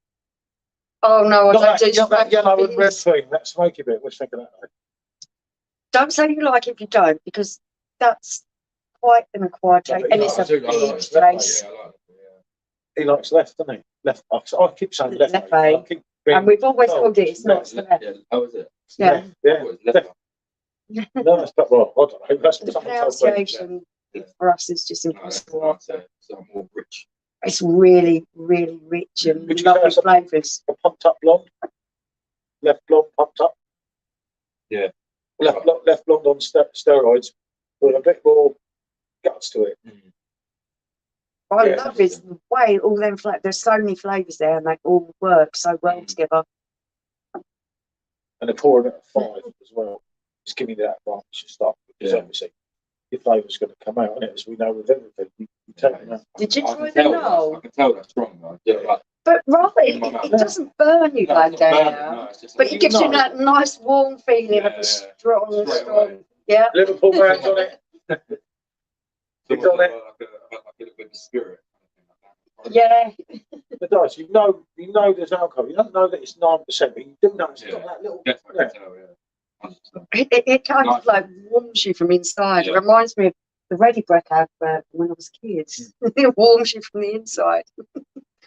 Oh no, I Not don't do that, that yellow and red beers. thing, that smoky bit. What's thinking of that? Don't say you like it if you don't, because that's quite an acquired taste, and it's a big taste. Yeah, I like it. He likes left, doesn't he? Left. I keep saying left. Left. I keep And we've always Oh, called it, it's not, it's the left. Yeah. How is it? Yeah. Yeah. Left. No, that's not right. I don't know. That's The what someone told me. pronunciation for us is just No, that's impossible. so more rich. It's really, really rich and Would you lovely say that's flavours. A pumped up blonde. Left blonde pumped up. Yeah. Left blonde on steroids with a bit more guts to it. What I Yeah. love is the way all them flavors, there's so many flavours there and they all work so well together. And they're pouring it at 5 as well. Just give me that advantage to start because obviously your flavour's going to come out, and as we know with everything, you take them out. Did you I try can the tell Knoll? I can tell that's strong though. Yeah, like, But right, In my mouth. it doesn't burn you going down. No, it's just But like, it gives you No. that nice warm feeling of Yeah, a strong, Straight strong. away. Yeah. Liverpool brands on it. it's on it. like a little bit of spirit. Yeah. It does. You know there's alcohol. You don't know that it's 9%, but you do know it's got that little. Definitely Yeah. can tell, yeah. 100%. It kind Nice. of like warms you from inside. It Yeah. reminds me of the Ready Break advert when I was a kid. It warms you from the inside.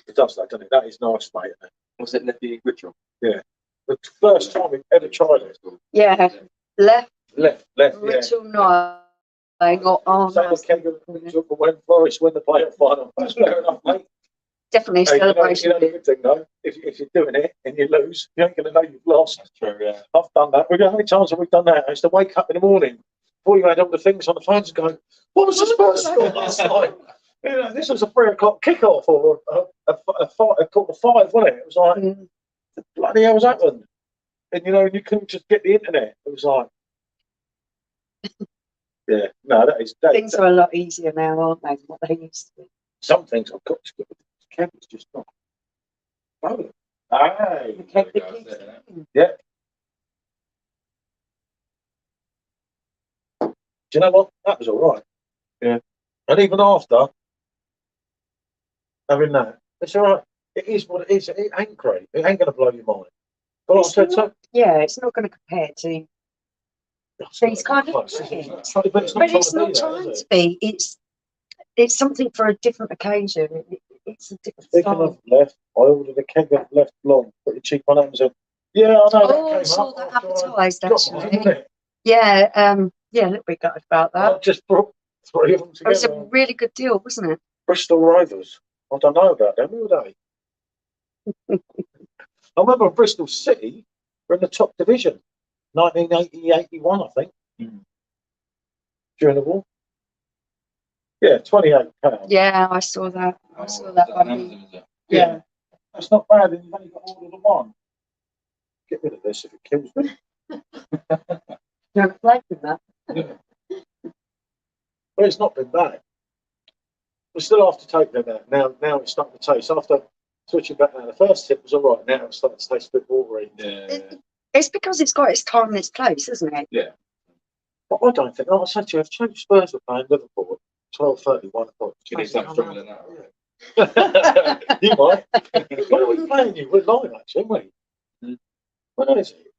It does that, doesn't it? That is nice, mate. Was it Lefty Ritual? The first time we've ever tried it. Yeah. Left, Left, yeah. Ritual Night. Oh, Same as Ken when Forest win the playoff final. That's fair enough, mate. definitely a Hey, celebration. you know the good thing though, if you're doing it and you lose, you ain't going to know you've lost. That's true, yeah. I've done that. How many times have we done that? I used to wake up in the morning before you had all the things on the phones and go, what was the Spurs score last night? You know, this was a 3 o'clock kickoff or a 5, wasn't it? It was like, bloody hell's happened? And you know, you couldn't just get the internet. It was like, yeah, no, Things are a lot easier now, aren't they, than what they used to be? some things I've got to get with the cameras just not. Oh, hey, yeah. Do you know what? That was all right. Yeah. And even after having that, it's all right. It is what it is. It ain't great. It ain't going to blow your mind. But like I said, so, Yeah, it's not going to compare to these kind of close, things. isn't it? But it's not But trying it's to be not that, trying is to it? be. It's something for a different occasion. It's a different Speaking style. of left, I ordered a keg of left blonde, pretty cheap on Amazon. Yeah, I know Oh, I that came saw up. that after I advertised, got mine, actually. didn't it? Yeah, yeah, a little bit gutted about that. I just brought 3 of them It was together. a really good deal, wasn't it? Bristol Rovers. I don't know about them, who are they? I remember Bristol City were in the top division, 1980-81, I think, during the war. Yeah, £28. Yeah, I saw that. I saw that one. Yeah. That's not bad, and you've only got all of them on. Get rid of this if it kills me. You haven't played with that. But it's not been bad. We still have to take them out. Now it's starting to taste. After switching back now, the first tip was all right. Now it's starting to taste a bit watery. It's because it's got its time and its place, isn't it? Yeah. But I don't think, like I said to you, if Chelsea Spurs were playing Liverpool at 12:30, 1 o'clock. You need something stronger than that. Yeah. You might. When are we playing you? We're live actually, aren't we? When is it?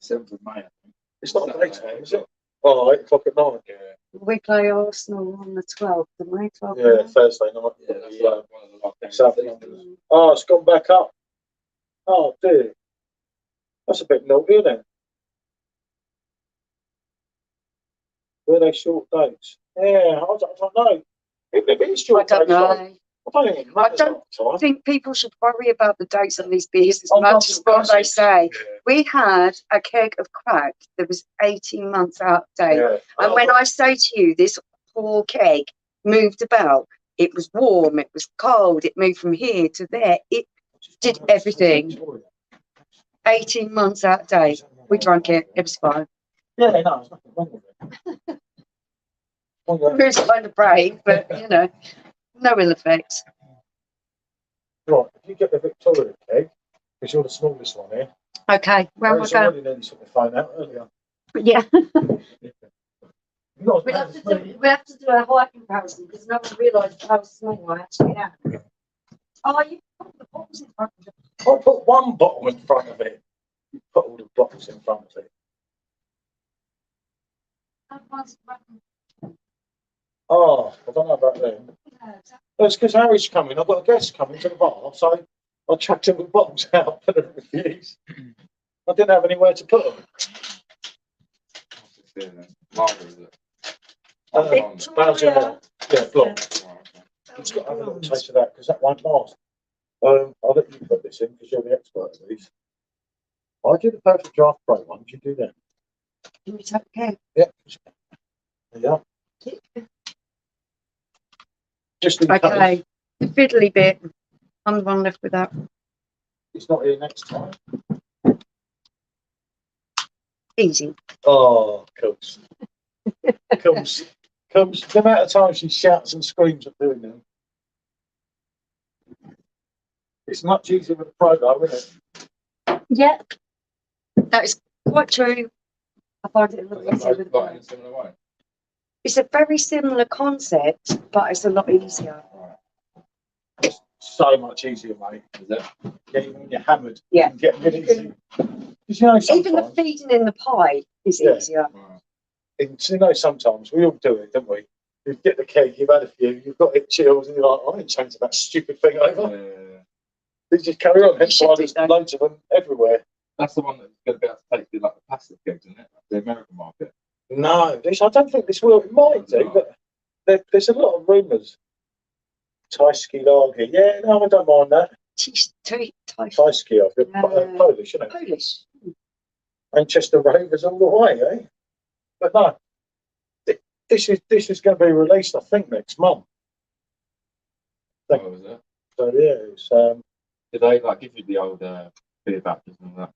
7th of May, I think. It's not daytime, is it? Oh, 8 o'clock at night. Yeah. We play Arsenal on the 12th, don't we? 12th Yeah, Thursday night. Yeah, that's like one of the last games. South London. Oh, it's gone back up. Oh dear. That's a bit naughty, isn't it? Were they short dates? Yeah, I don't know. Even if it's I short don't dates, know. I don't think it matters don't half the time. I think people should worry about the dates on these beers as Oh, much as what they classics. say. Yeah. We had a keg of crack that was 18 months out of date. Yeah. And when I say to you, this poor keg moved about, it was warm, it was cold, it moved from here to there, it did everything. 18 months out of date. We drank it, it was fine. Yeah, no, there's nothing wrong with it. It was kind of brave, but you know, no ill effects. Right, if you get the Victoria keg, because you're the smallest one here. Okay, where am I It's going? already nearly took the phone out earlier. Yeah. Not as We'll bad have as to me. do a height comparison because no one realised how small I actually am. Oh, you put the bottles in front of you. I put one bottle in front of it. You put all the bottles in front of it. Oh, I don't know about them. It's because Harry's coming. I've got a guest coming to the bar, so I chucked them the bottles out for the reviews. I didn't have anywhere to put them. Lager, is it? Belgian, yeah, blonde. Right, It's got to have a little taste of that because that won't last. I'll let you put this in because you're the expert at these. I do the perfect draft pro one. Did you do that? Can you take care? Yeah. Yeah. Just in case Okay. The fiddly bit. I'm the one left with that. it's not here next time. Easy. Oh, comes. Comes. The amount of times she shouts and screams at doing them. It's much easier with a pro though, isn't it? Yeah. That is quite true. I find it a lot easier with like in a similar way. It's a very similar concept, but it's a lot easier. It's so much easier, mate. Is it? Yeah, even when you're hammered. Yeah. You can get really easy. Because you know Even the sometimes, feeding in the pie is Yeah. easier. Right. you know sometimes we all do it, don't we? You get the keg, you've had a few, you've got it chilled, and you're like, I ain't changing that stupid thing over. You just carry on. Hence why there's loads of them everywhere. That's the one that's going to be able to take the like the plastic kegs, isn't it? The American market. No, I don't think this will. It might do, No. but there's a lot of rumours. Thai ski lager. Yeah, no, I don't mind that. Thai ski, I think. Polish, isn't it? Polish. Manchester Rovers all the way, eh? But no, this is going to be released, I think, next month. Oh, is it? So yeah, it's Did they like give you the old beer batches and all that?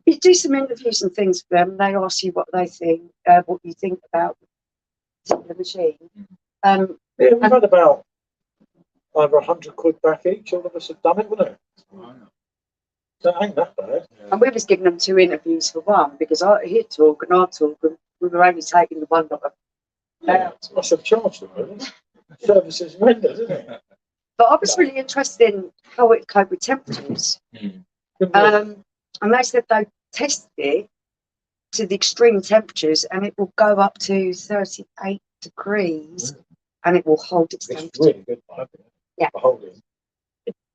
You do some interviews and things with them. They ask you what they think, what you think about the machine. yeah, we've had about over £100 back each. All of us have done it, wouldn't it? So it ain't that bad. And we was giving them 2 interviews for one because he'd talk and I'd talk, and we were only taking the one lot. Yeah, I should have charged them, really. Services rendered, isn't it? But I was really interested in how it coped with temperatures. And they said they tested it to the extreme temperatures and it will go up to 38 degrees and it will hold its It's temperature. really good, I think. Yeah. The holding.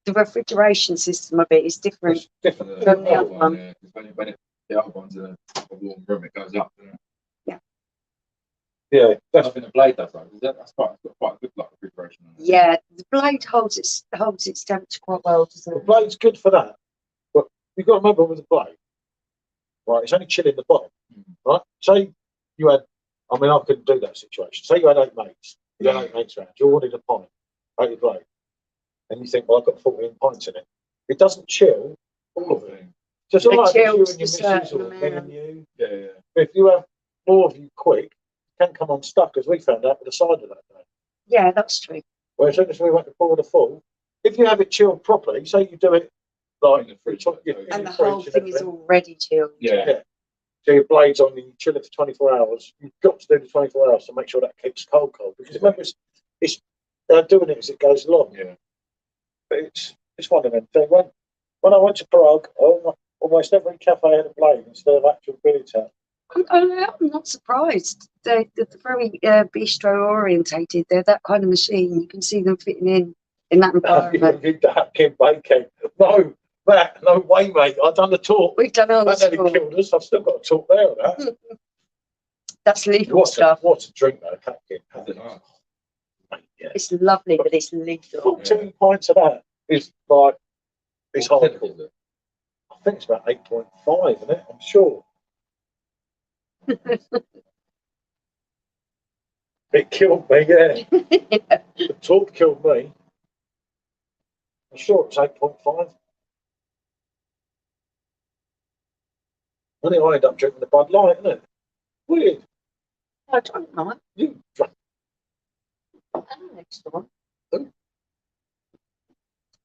The refrigeration system of it is different. It's different. From the other one. Yeah, because when the other one's a warm room, it goes up. Yeah, I that's think the blade does that. That's quite a good like refrigeration. Yeah, the blade holds its temperature quite well, doesn't the it? blade's good for that. But you've got to remember with the blade, right, it's only chilling the bottom. Right? Say you had I couldn't do that situation. Say you had 8 mates. You had 8 mates around, you ordered a pint, out your blade. And you think, well, I've got 14 pints in it. It doesn't chill all of it. Just It all right, if you and your chills the missus certain or me and amount. you. Yeah. But if you have more of you quick, it can come unstuck, as we found out with the cider that day. Yeah, that's true. Where as soon as we went to pour the full, if you have it chilled properly, say you do it like In the fridge. And the whole thing is already chilled. Yeah. So your blade's on, you chill it for 24 hours. You've got to do the 24 hours to make sure that keeps cold. Because remember, it's they're doing it as it goes along. Yeah. But it's one of them things. When I went to Prague, almost every cafe had a blade instead of actual beer tap. I'm not surprised. They're very bistro orientated. They're that kind of machine. You can see them fitting in that environment. You napkin bacon. No, Matt, no way, mate. I've done the talk. We've done all That this. nearly killed us. I've still got to talk there on that. That's legal stuff. What's a drink though? Napkin. Yeah. It's lovely, but it's legal. 14 pints of that is like, it's hardcore. I think it's about 8.5, isn't it? I'm sure. It killed me, yeah. The talk killed me. I'm sure it's 8.5. I think I end up drinking the Bud Light, isn't it? Weird. I don't know. You drank Next one.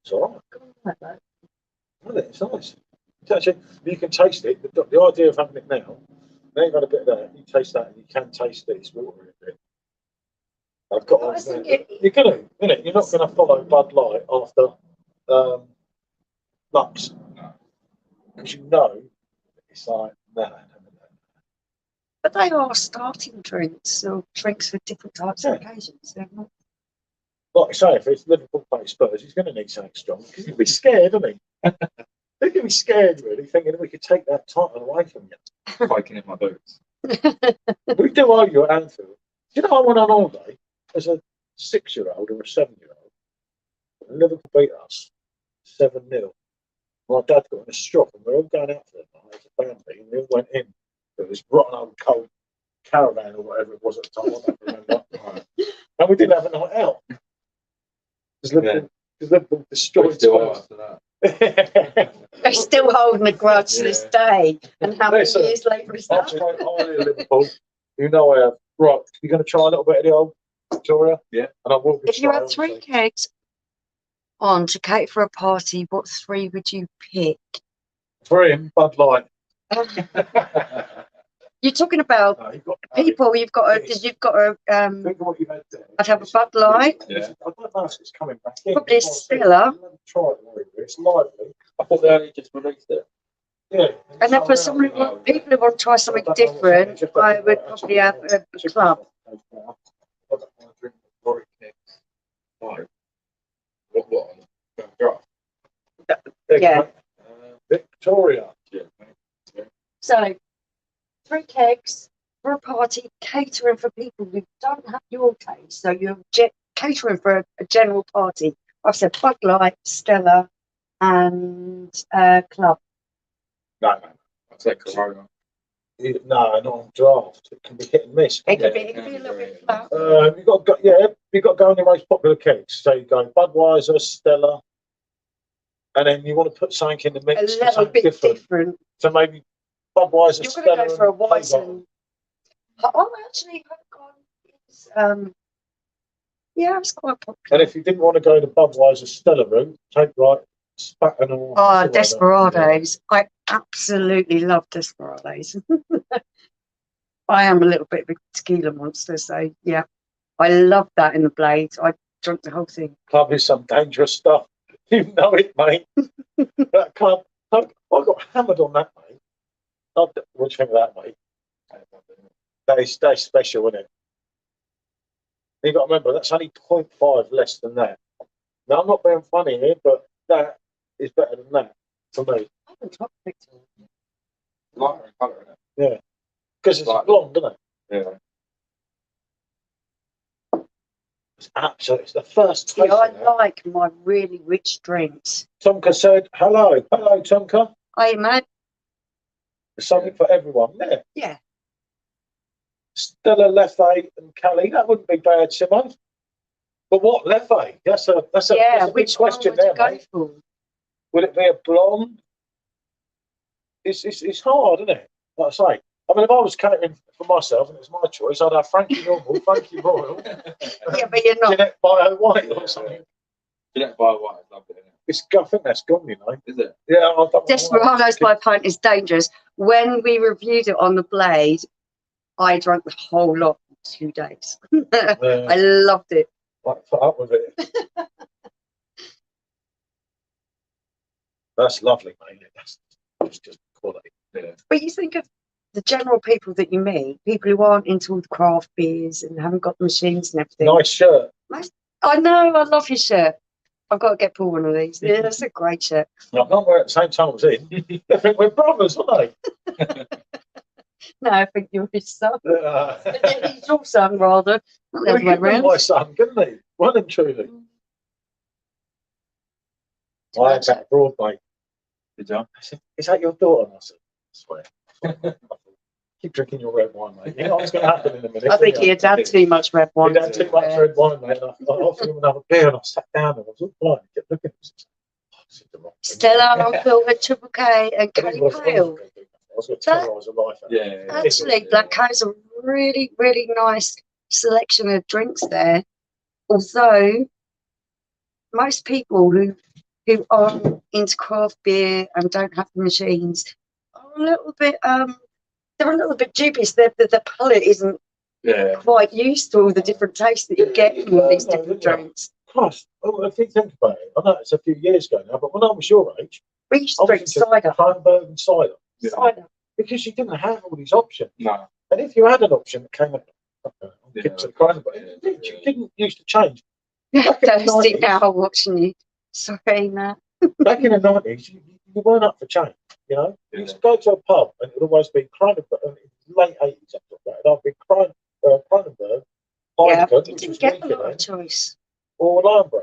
it's all right. Like Isn't it? It's nice. It's actually, you can taste it. The idea of having it now you've had a bit of that, you taste that and you can taste it. It's watery a bit. I've got I on think there. You're gonna, innit? You're not gonna follow Bud Light after Lux. Because you know it's like no. But they are starting drinks or drinks for different types of occasions. They're not. like I say, if it's Liverpool play Spurs, he's going to need something strong. He'll be scared, isn't he? They're going to be scared, really, thinking we could take that title away from you. Biking in my boots. We do owe you at Anfield. Do you know, I went on holiday as a 6-year-old or a 7-year-old, and Liverpool beat us 7-0. My dad got in a strop, and we were all going out for the night as a family, and we all went in. It was rotten old cold caravan or whatever it was at the time, I don't remember. And we didn't have a night out. Because Liverpool destroyed Spurs. They're still holding a grudge to this day. And how many years later is I'm that? quite highly of Liverpool. You know I have. Right, you're going to try a little bit of the old Victoria? Yeah. And I will be If you had trying, 3 kegs on to cater for a party, what 3 would you pick? 3 Bud Light. You're talking about No, you've got people. You've got to. Think of what you've had there. I'd have a Bud Light, Yeah. I don't know if it's coming back in. probably a Stella, Try it, Rory. It's lively. I thought they only just released it. Yeah. and then for some people who want to try something different, I would probably have a club. What? Draft. Yeah. Victoria. Yeah. So 3 kegs for a party, catering for people who don't have your taste. So you're catering for a general party. I've said Bud Light, Stella, and club. No, I'd say Corona. no, not on draft. It can be hit and miss. It can't could it? be a little bit flat. You've got to go on your most popular kegs. So you go Budweiser, Stella, and then you want to put something in the A mix. little something bit different. So maybe Budweiser, You're Stella, going to go for a and white Hagar. and... Oh, actually, I've gone... yeah, it's quite popular. And if you didn't want to go the Budweiser Stella route, take like Spaten or... Oh, Desperados. I absolutely love Desperados. I am a little bit of a tequila monster, so yeah. I love that in the Blades. I drank the whole thing. Club is some dangerous stuff. You know it, mate. That club, I got hammered on that, mate. What do you think of that, mate? That is special, isn't it? You've got to remember, that's only 0.5 less than that. Now, I'm not being funny here, but that is better than that for me. I haven't tried Victor. Lighter in colour, isn't it? Yeah. Because it's Right. blonde, isn't it? Yeah. It's absolutely, it's the first See, taste I of that. like my really rich drinks. Tomka said, hello, Tomka. Hey, mate. There's something for everyone. Yeah. Yeah. Stella, Leffe and Cali, that wouldn't be bad, Simone. But what Leffe? That's a Yeah, big which one question would there, you go mate. for? Will it be a blonde? It's hard, isn't it? Like I say. I mean, if I was catering for myself and it's my choice, I'd have Frankie Normal, Frankie Royal, Yeah, but you're not. Jeanette Bio White or something. Jeanette by White, I love it, isn't I think that's gone, you know. it? Is it? Yeah, I don't Desperados by pint is dangerous. When we reviewed it on the Blade, I drank the whole lot in 2 days. I loved it. Like, put up with it. That's lovely, mate. That's just quality. Yeah. But you think of the general people that you meet, people who aren't into all the craft beers and haven't got the machines and everything. Nice shirt. I know, I love your shirt. I've got to get Paul one of these. Yeah, that's a great shirt. I can't wear it at the same time as him. They think we're brothers, aren't they? No, I think you're his son. Yeah. He's your son, rather. Not the other way He could be around. my son, couldn't he? Well and truly. I had that abroad, mate. Good job. I said, is that your daughter? And I said, I swear. Keep drinking your red wine, mate. You know what's going to happen in a minute. I think he'd had too much red wine. He'd had too much red wine, mate. And I offered him another beer and I sat down and I was all blind. He kept looking at me. Oh, this is the wrong thing. Stella, Unfiltered, Triple K, and But Cali it was- Pale. I was going to tell her I was a lifer. Yeah. Actually, Black Co's a really, really nice selection of drinks there. Although most people who aren't into craft beer and don't have the machines are a little bit they're a little bit dubious. The palate isn't Yeah. quite used to all the different tastes that you get from all these different drinks. Christ, if you think about it, I know it's a few years ago now, but when I was your age, We used I to drink was into cider. Cranberg and cider Yeah. Cider. because you didn't have all these options. No. And if you had an option that came up, Yeah. to the Cranberg, Yeah. you didn't used to change. Thirsty now watching you. Sorry, Matt. Back in the 90s, you weren't up for change, you know? You used to go to a pub and it would always be Kronenberg, late 80s, I'm talking about it. I'd be Kronenberg, Yeah, Heineken, you which didn't was get a weaker lot of then, choice. or Lionbrow.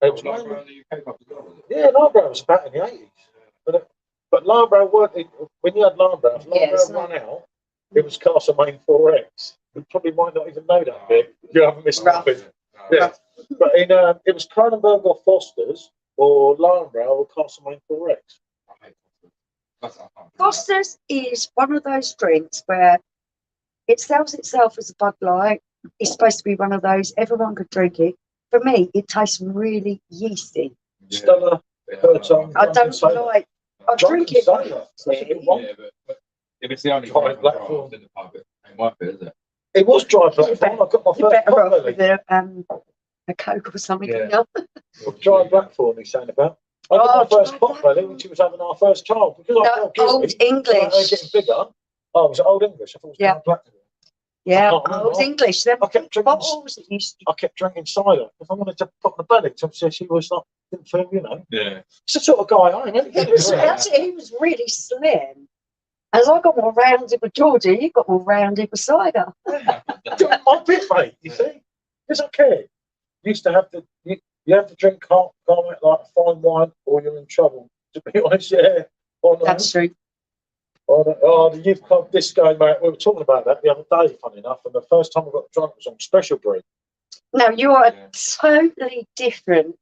It was Like mainly, around the UK pub as well, was it? yeah, Lionbrow was back in the 80s. But Lionbrow weren't, when you had Lionbrow, if Yeah, it's Lionbrow not- run out, it was Castlemaine 4X. You probably might not even know that bit. You haven't missed Rough. nothing. Yeah. But it was Kronenberg or Foster's, or Lionbrow or Castlemaine 4X. Foster's is one of those drinks where it sells itself as a Bud Light. It's supposed to be one of those, everyone could drink it. For me, it tastes really yeasty. Stella, Bertone, I don't like, I drink it. That's a bit wrong. Yeah, but if it's the only Dry one black draft form. in the pub, it ain't worth it, is it? It was dry black You're form. I got my You're first better off pot with belly. a Coke or something. Yeah. You know? Dry black form, he's saying about. I got Oh, my first dry pot black belly form. when she was having our first child. Because I No, felt guilty. Old Like, they're English. getting bigger. Oh, was it Old English? I thought it was Yeah. dry black form. Yeah, I can't remember. Old English. Them I kept drinking. bottles that used to. I kept drinking cider because I wanted to put the belly. So she was like, didn't feel, you know. Yeah. It's the sort of guy I am. He was, actually, he was really slim. As I got more rounded with Georgie, he got more rounded with cider. Doing my bit, mate, you see? Because I cared. Used to have to, you have to drink like fine wine or you're in trouble. To be honest, yeah. Or no. That's true. The youth club disco, mate. We were talking about that the other day, funny enough. And the first time I got drunk was on Special Brew. Now, you are Yeah. a totally different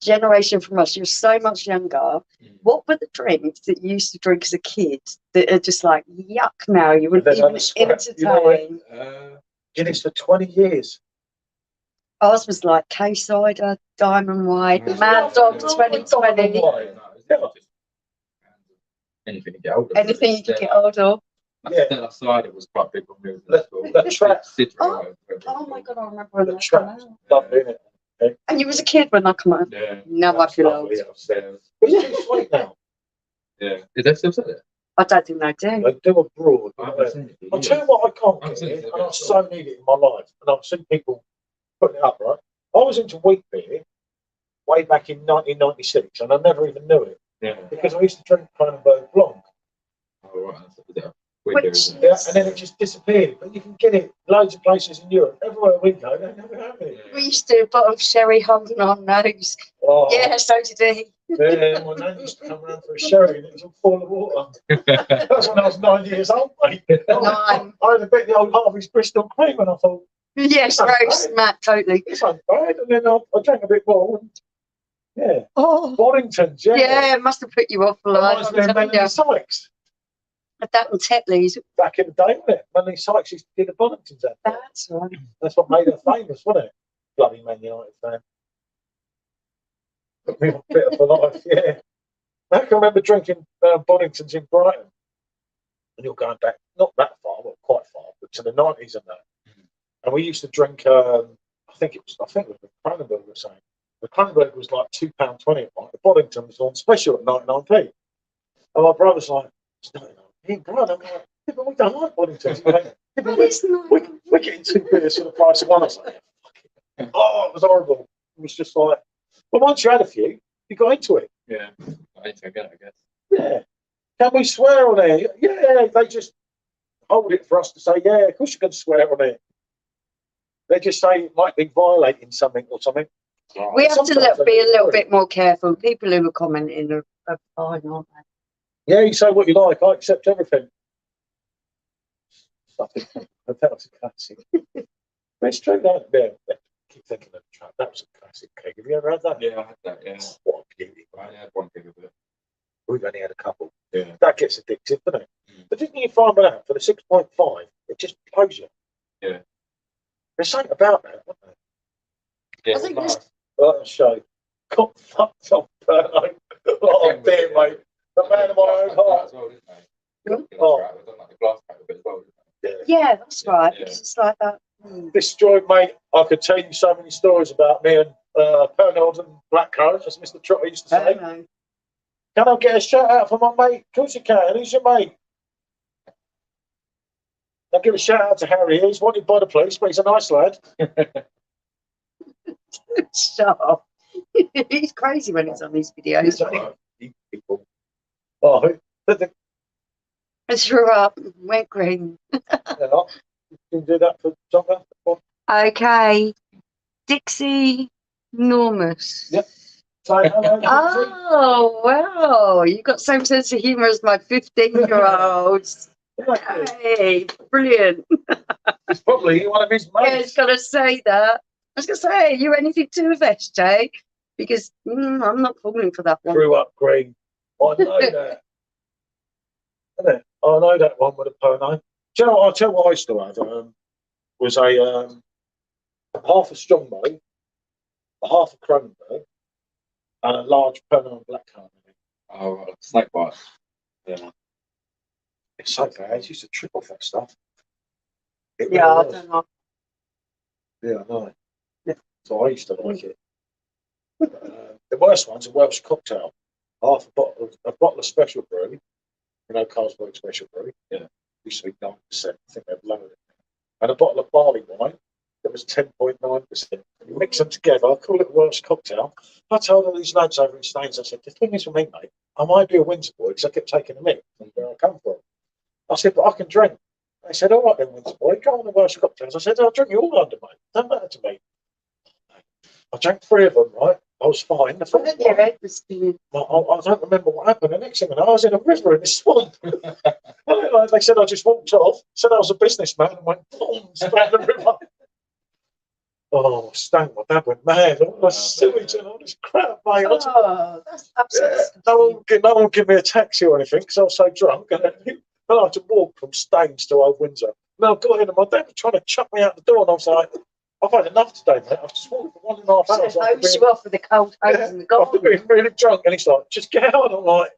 generation from us. You're so much younger. What were the drinks that you used to drink as a kid that are just like yuck now? You wouldn't And then even I scrap- you know entertain. Guinness for 20 years. Ours was like K-cider, Diamond White, Yeah. Mad Dog Yeah. 2020. Anything to get older. Anything you could get hold of. Yeah. Stella cider was quite big when we were The- at school. the trap. Oh my God, I remember when The that came traps. out. Lovely, innit? And you was a kid when that came out. Yeah. Now I feel old. Lovely upstairs. It's too sweet now. Yeah. Did they still sell it? I don't think they do. They do abroad. I haven't seen it. I'll tell you what I can't I've get seen in, it, and I so need it in my life. And I've seen people putting it up, right? I was into wheat beer way back in 1996, and I never even knew it Yeah. because I used to drink Kronenberg Blanc. Oh, right. That's Which- Yeah, and then it just disappeared. But you can get it loads of places in Europe. Everywhere we go, they never have it. We used to do a bottle of sherry holding on nose. Oh, Yeah, so did he. yeah, my nan used to come around for a sherry and it was all full of water. That was when I was 9 years old, mate. I had a bit of the old Harvey's Bristol cream and I thought, Yes, roast, Matt, totally. this ain't bad. And then I drank a bit more. And, yeah, Oh, Boddington's, yeah. yeah, it must have put you off for life. Reminds I'm me of telling Melanie you. Sykes. That and Tetley's. Back in the day, wasn't it? Melanie Sykes used to do the Boddingtons out there. That's right. That's what made her famous, wasn't it? Bloody Man United fan. Put me on bitter for life, yeah. I can remember drinking Boddingtons in Brighton. And you're going back, not that far, but quite far, but to the 90s and that. And we used to drink, I think it was the Kronenberg was saying. The Kronenberg was like £2.20 a pint. The Boddington was on special at 99p. And my brother's like, it's 99p, bro. And I'm like, yeah, but we don't like Boddingtons. He's like, yeah, but But it's not. we're getting 2 beers for the price of one. I was like, oh, it was horrible. It was just like, but once you had a few, you got into it. Yeah. I need to get it, I guess. Yeah. Can we swear on it? Yeah, they just hold it for us to say, yeah, of course you can swear on it. They just say it might be violating something or something. We have to Sometimes they be a little do. bit more careful. People who are commenting are fine, aren't they? Yeah, you say what you like. I accept everything. Something. That was a classic. But it's true, though. Yeah, I keep thinking of the track. That was a classic cake. Have you ever had that? Yeah, I had that, yeah. What a beauty. I only had one thing of it. We've only had a couple. Yeah. That gets addictive, doesn't it? Mm. But didn't you find that for the 6.5, it just blows you? Yeah. There's something about that, wasn't there? Yeah, I think nice. this- That show. Got fucked up. Oh, dear, mate. The man of my own heart. Oh. I've done like the glass pack of it as well, didn't Yeah. Yeah, that's right. Yeah. Because it's like that. This joy, mate, I could tell you so many stories about me and Pernod and blackcurrant, as Mr. Trotter used to say. No. Can I get a shout out for my mate? Of course you can. Who's your mate? I'll give a shout out to Harry. He's wanted by the police, but he's a nice lad. Shut up. He's crazy when he's on these videos. People. Oh, the, I threw up, went green. you can do that for soccer. Okay. Dixie Normus. Yep. Say hello. Oh, wow. You've got the same sense of humour as my 15-year-olds. Hey, brilliant. It's probably one of his Yeah, mates. I was going to say that. I was going to say, you anything to with SJ? Because I'm not falling for that one. Grew up green. I know that. Isn't it? I know that one with a pony. Do you know what? I'll tell you what I used to have. Was a half a strongbow, a half a Cronenberg, and a large Pernod black card. Oh, right, snake bite. Yeah. It's so bad. It's used to trip off that stuff. It Yeah, I really was. don't know. Yeah, I know. Yeah. So I used to like it. The worst one's a Welsh cocktail. Half a bottle of special brew. You know, Carlsberg special brew. Yeah. Used to be 9%. I think they've lowered it. And a bottle of barley wine that was 10.9%. You mix them together, I call it a Welsh cocktail. I told all these lads over in Staines, I said, the thing is with me, mate, I might be a Windsor boy because I kept taking them in from where I come from. I said, but I can drink. They said, all right then, Windsor boy, go on the Welsh cocktails. I said, I'll drink you all under, mate. Don't matter to me. I drank 3 of them, right? I was fine. The fourth Your one, head was spinning. I don't remember what happened. The next thing I know, I was in a river in the swamp. They said I just walked off, said I was a businessman, and went boom, straight in the river. Oh, Stan, my dad went mad. All the sewage and all this crap, mate. Oh, that's absolutely No one give me a taxi or anything because I was so drunk. And I had to walk from Staines to Old Windsor. And I got in, and my dad was trying to chuck me out the door, and I was like, I've had enough today, mate. I've just walked for 1.5 hours. hose you off with the cold hose and the I've been garden. really drunk, and he's like, just get out. And I'm like,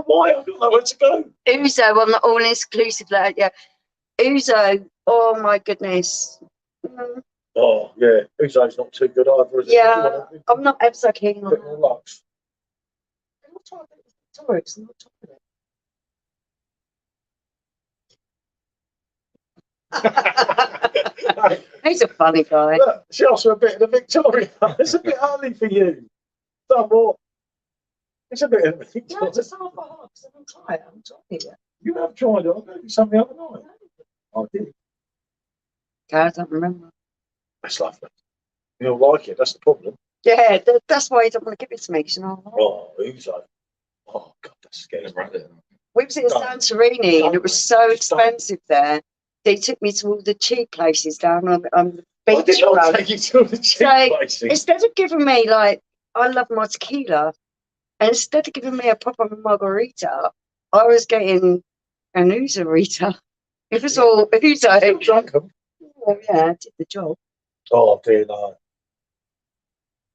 why? I've got nowhere to go. Uzo on the all-inclusive like, yeah. Uzo, oh my goodness. Oh, yeah. Uzo's not too good either, is it? Yeah, I'm not ever so keen A on bit more that. luxe. Victoria's not top of it. He's a funny guy. Look, she asked for a bit of the Victoria. It's a bit early for you. Some more. It's a bit of the Victoria. No, just half a half, because I'm tired. I'm tired. You have tried it. I gave you some the other night. I did. I don't remember. That's lovely. You'll like it. That's the problem. Yeah, that's why he don't want to give it to me. 'Cause you know, Oh, Uzo. Oh, God, that's scary. we was in Santorini and it was so expensive there. They took me to all the cheap places down on the I beach did not road. take you to the cheap So, places. instead of giving me like, I love my tequila, and instead of giving me a proper margarita, I was getting an Uzarita. It was all Still Uzo. drunk 'em. Oh yeah, I did the job. Oh, dear, no.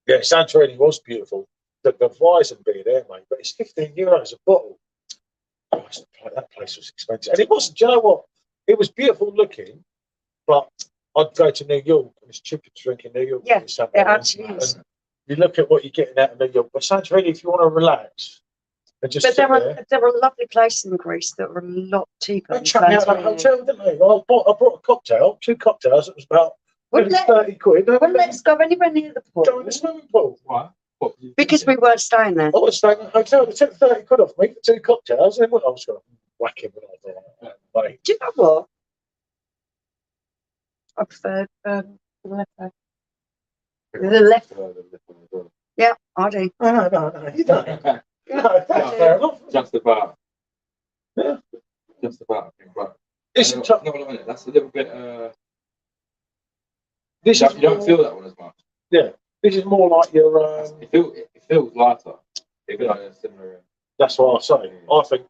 Yeah, Santorini was beautiful. The Weizen beer there, mate, but it's €15 a bottle. Oh, that place was expensive. And it wasn't, do you know what? It was beautiful looking, but I'd go to New York and it's cheaper to drink in New York. Yeah, than Santorini. it actually is. And you look at what you're getting out of New York. But Santorini, if you want to relax and just But sit there were lovely places in Greece that were a lot cheaper. they than chucked me out of that Santorini. hotel, didn't they? I brought a cocktail, 2 cocktails. It was about Wouldn't nearly let- 30 quid. Well, let's go anywhere near the Go in pool the swimming pool. Why? What? because we weren't staying there. I was staying in a hotel. They took 30 quid off me for 2 cocktails. And then I was going to whack him when I was like, mate. Do you know what? I prefer the left side. The left. Yeah, I do. No, you don't. No, that's fair enough. Just about. Yeah. Just about. I think, but This is tough. no, that's a little bit. This You is don't feel that one as much. Yeah, this is more like your. It feels lighter. It feels like a similar. That's what I say. I think.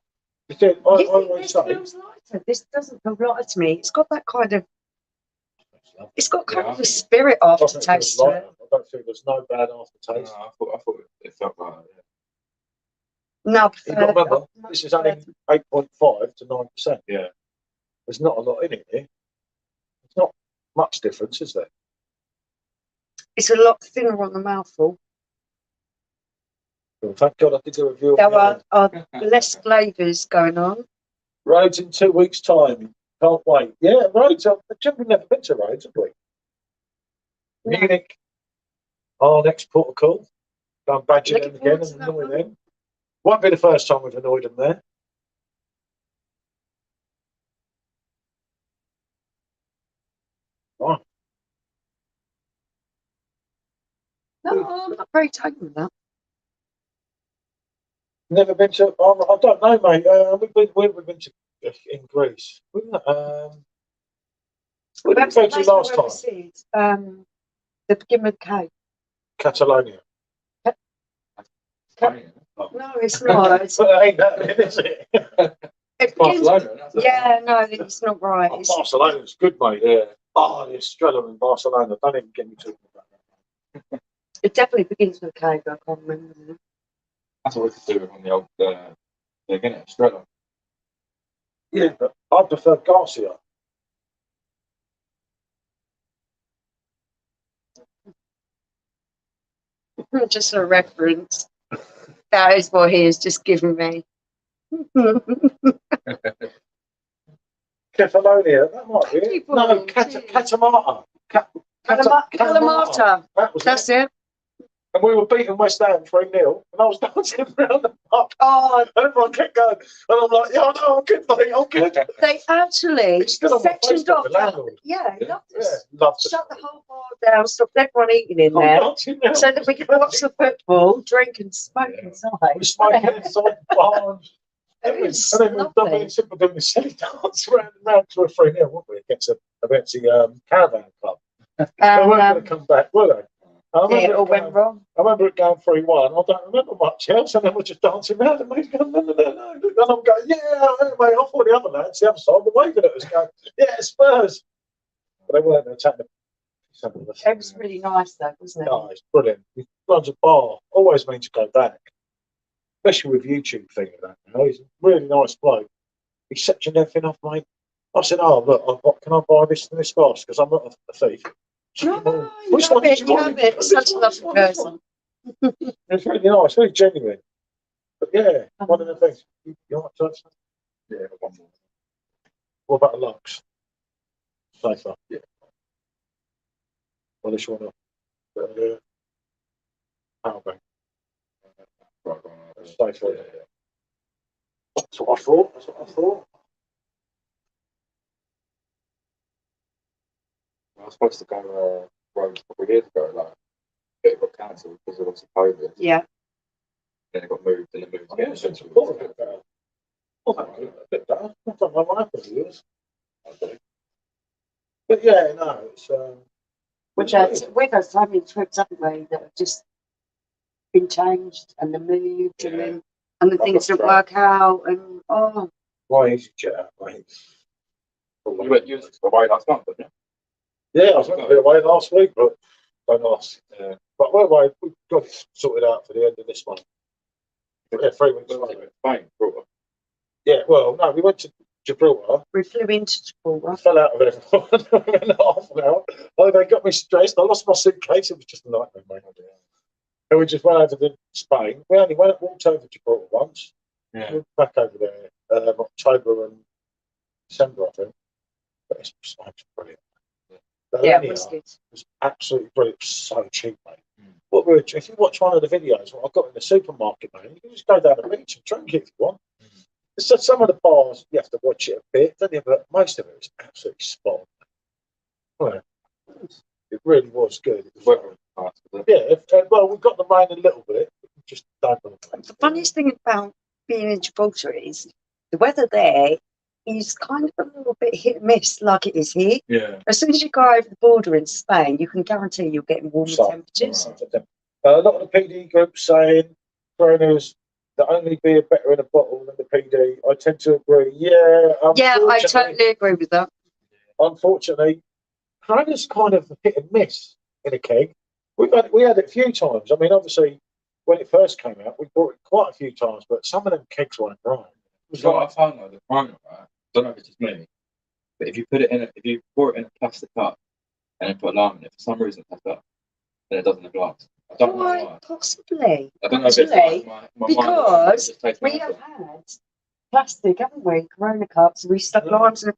I You think always this say. feels lighter? This doesn't feel lighter to me. It's got that kind of. It's got kind of a spirit I think it aftertaste feels to lighter. it. I don't think there's no bad No, aftertaste. I thought it felt like. No, I You've prefer. got to remember, this is only 8.5 to 9%. Yeah. There's not a lot in it here. There's not much difference, is there? It's a lot thinner on the mouthful. Well, thank God I did a review. There are less flavours going on. Rhodes in 2 weeks' time. Can't wait. Yeah, Rhodes. We've never been to Rhodes, have we? No. Munich. Our next port of call. Go and badger Looking them again forward to and that annoy one. them. Won't be the first time we've annoyed them there. Right. No, I'm not very taken with that. Never been to. I don't know, mate. We've been to in Greece. Where did we go to last time? The beginning with K. Catalonia. No, it's not. It's, But it ain't that, then, is it? it begins, Barcelona. That's it. yeah, no, it's not right. Oh, It's, Barcelona's good, mate. Yeah. Oh, the Estrella in Barcelona. Don't even get me talking about that. it definitely begins with K, but I can't remember. Now. That's what we could do on the old. Again, Australia. Yeah, but I prefer Garcia. Just a reference. That is what he has just given me. Catalonia, that might be Thank you it. for No, it, Catamarta. Kalamata. That was That's it. it. And we were beating West Ham 3-0, and I was dancing around the park. Oh, And everyone kept going. And I'm like, yeah, no, I'm good, mate, I'm good. they actually It's still on my sectioned Facebook, off. the landlord. Yeah, Yeah. loved Yeah, us. loved it. Shut the whole bar down, stopped everyone eating in I'm there, dancing now. so that we could watch the football, drink and smoke inside. We're smoking inside the bar. It was And then we've done me lovely. and Simple doing this silly dance round to a 3-0, weren't we, against the Caravan Club. They weren't going to come back, were they? I Yeah, it all remember, went wrong. I remember it going 3-1. I don't remember much else, and then we're just dancing around and mates going, no. And I'm going, yeah, mate, I thought the other lads, the other side, were waving at us, going, yeah, Spurs. But they weren't attacking the It was really nice though, wasn't it? Nice, brilliant. He runs a bar, always means to go back. Especially with YouTube thing and that. You know, he's a really nice bloke. He sectioned everything off, mate. I said, oh, look, can I buy this and this fast? Because I'm not a thief. No, Which you one have did it, you you want? have it. Such a lovely person. It's really nice, really genuine. But yeah, one of the things. You want to touch that? Yeah, one more. What about the Lux? Safer. Yeah. Well, this one, power bank. Right, Safer. yeah. That's what I thought. That's what I thought. I was supposed to go Rome a couple of years ago, like it got cancelled because of obviously COVID. Yeah. Then it got moved, and it moved I again. think it's a bit better. A bit better. I don't know what happened to yours. But yeah, no, it's We've had so many trips, haven't we, that have just been changed and then moved Yeah. and the things didn't work out and oh. why is it jet, mate? You went away last month, didn't Yeah, I was meant to be away last week, but don't ask. you? But we're away. We've got it sorted out for the end of this month. Yeah, 3 weeks. Where was it? Spain, brought Yeah, well, no, we went to Gibraltar. We flew into I Gibraltar. fell out of everyone in half an hour. Oh, they got me stressed. I lost my suitcase. It was just a nightmare, mate. And we just went over to Spain. We only walked over Gibraltar once. Yeah. We were back over there October and December, I think. But it's brilliant. The Yeah, Lenya it was good. was absolutely brilliant. It was so cheap, mate. If you watch one of the videos, what I got in the supermarket, mate, you can just go down the beach and drink it if you want. So some of the bars you have to watch it a bit, don't you? But most of it was absolutely spot on. Well, it really was good. It was Weather was nice, yeah, well, we got the rain a little bit. We just don't know. The funniest thing about being in Gibraltar is the weather there is kind of a little bit hit and miss like it is here. Yeah. As soon as you go over the border in Spain, you can guarantee you're getting warmer So, temperatures. A lot of the PD groups saying foreigners that only beer better in a bottle than the PD. I tend to agree. Yeah, Yeah, I totally agree with that. Unfortunately, Corona's kind of hit and miss in a keg. We had it a few times. I mean, obviously, when it first came out, we bought it quite a few times, but some of them kegs weren't right. It was So like, I found though the Corona, right? I don't know if it's just me, but if you pour it in a plastic cup and then put a lime in it, for some reason it has up, then it doesn't have glass. I don't know why. Possibly. I don't know if it's Possibly, like my because mind, it just we have had plastic, haven't we? Corona cups, we stuck limes in it.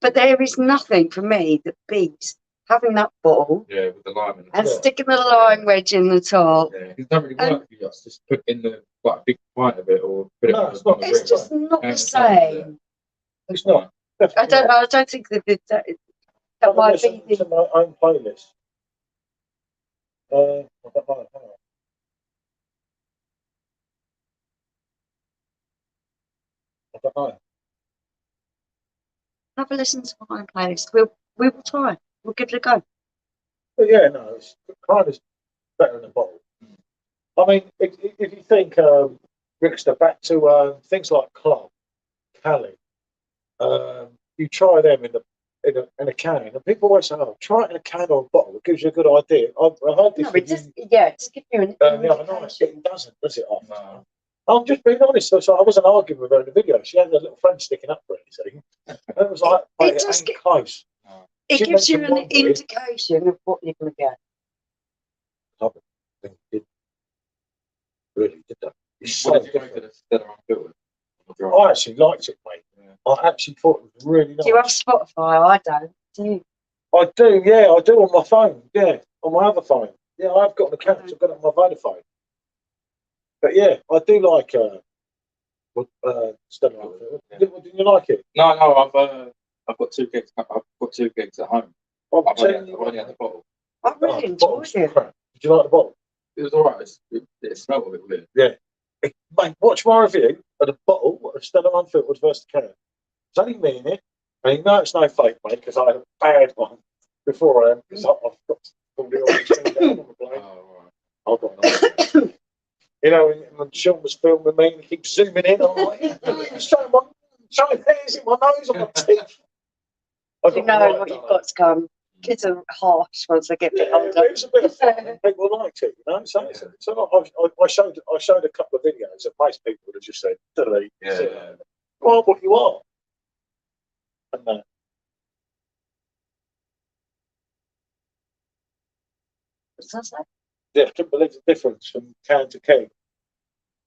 But there is nothing for me that beats having that bottle Yeah, with the lime in and the top. sticking the lime wedge in the top. Yeah, it doesn't really work for you. Just put in the like a big pint of it, or put it No, on it's the not. rim. It's just not the Have the same, same. It's not. I don't think that Have a might listen be to my own playlist. I don't know. Hang on. I don't know. have a listen to my playlist. We will try. We'll give it a go. But yeah, no, it's kind of better in the bottle. I mean, if you think, Rickster, back to things like Club, Cali, you try them in a can, and people always say, "Oh, try it in a can or a bottle. It gives you a good idea." I heard this No, it just give you an the other night. indication. It doesn't, does it? Often? No. I'm just being honest. So I wasn't arguing with her in the video. She had a little friend sticking up for anything, and it was like, It "Mate, does ain't get- close." It She gives you mentioned an one beer. indication of what you're going to get. I think it really did that. It's so What did you make different. of the Stella Unfiltered? I actually liked it, mate. Yeah. I actually thought it was really nice. Do you have Spotify? I don't. Do you? I do, yeah, I do on my phone, yeah, on my other phone. Yeah, I've got an account, so I've got it on my Vodafone. But yeah, I do like Stella Artois. Yeah. Did you like it? No, I've got 2 gigs. I've got 2 gigs at home. I've only had the bottle. I really the enjoyed bottle's it. crap. Did you like the bottle? It was alright. It smelled a bit weird. Mate, watch my review of the bottle of Stella Unfiltered versus the can. It's only me in it. And you know it's no fake, mate, because I had a bad one beforehand, because I've got all the orange thing down on the blade. Oh, I've got another. You know, when Sean was filming me and he keeps zooming in, I'm like, showing hairs in my nose and my teeth. You know what you've got to come. Kids are harsh once they get a bit Yeah, older. it was a bit of fun. And people liked it, you know. So I showed a couple of videos that most people would have just said, delete. Yeah. You are what you are. And What's that say? yeah, I couldn't believe the difference from can to keg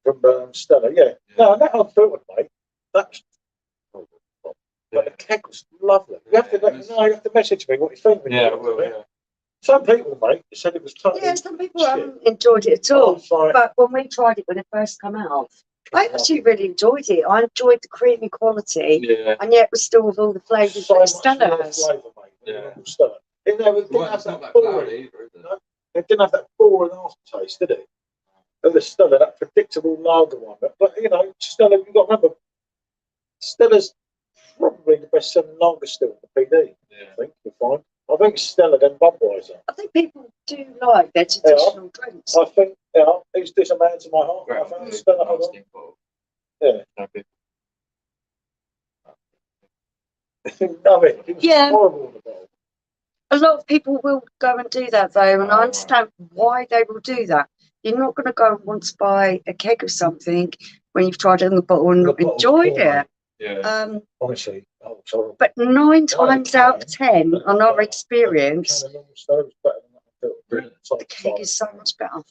from Stella. Yeah. No, that unfiltered, mate. That's. But the keg was lovely. You have to message me what you think. When you Yeah, get well, it. yeah. Some people, mate, said it was totally. Yeah, some people shit. haven't enjoyed it at all. It's like, But when we tried it when it first came out, I actually really enjoyed it. I enjoyed the creamy quality, Yeah. and yet it was still with all the flavours so that much Stella more has. flavour, mate. Than Yeah. normal Stella. It didn't Well, have it's not that that boring. cloudy either, is it? No, it didn't have that boring aftertaste, did it? And the Stella, that predictable lager one. But you know, Stella, you've got to remember, Stella's probably the best selling lager still in the PD. Yeah. I think you'll find. I think Stella then Budweiser. I think people do like their traditional drinks. I think, who's this a man to my heart? Great. I found Stella. Hold on. Bottle. Yeah. No big- No, it was Yeah. horrible in the bottle. A lot of people will go and do that though, and Oh, I understand why they will do that. You're not going to go and want to buy a keg of something when you've tried it in the bottle and The not bottle's enjoyed poor, it. mate. Yeah. Honestly, sorry. But 9 Oh, times the out of can. 10, on our experience, The can of normal Stella was better than that unfiltered. Really? It's like the keg is so much better.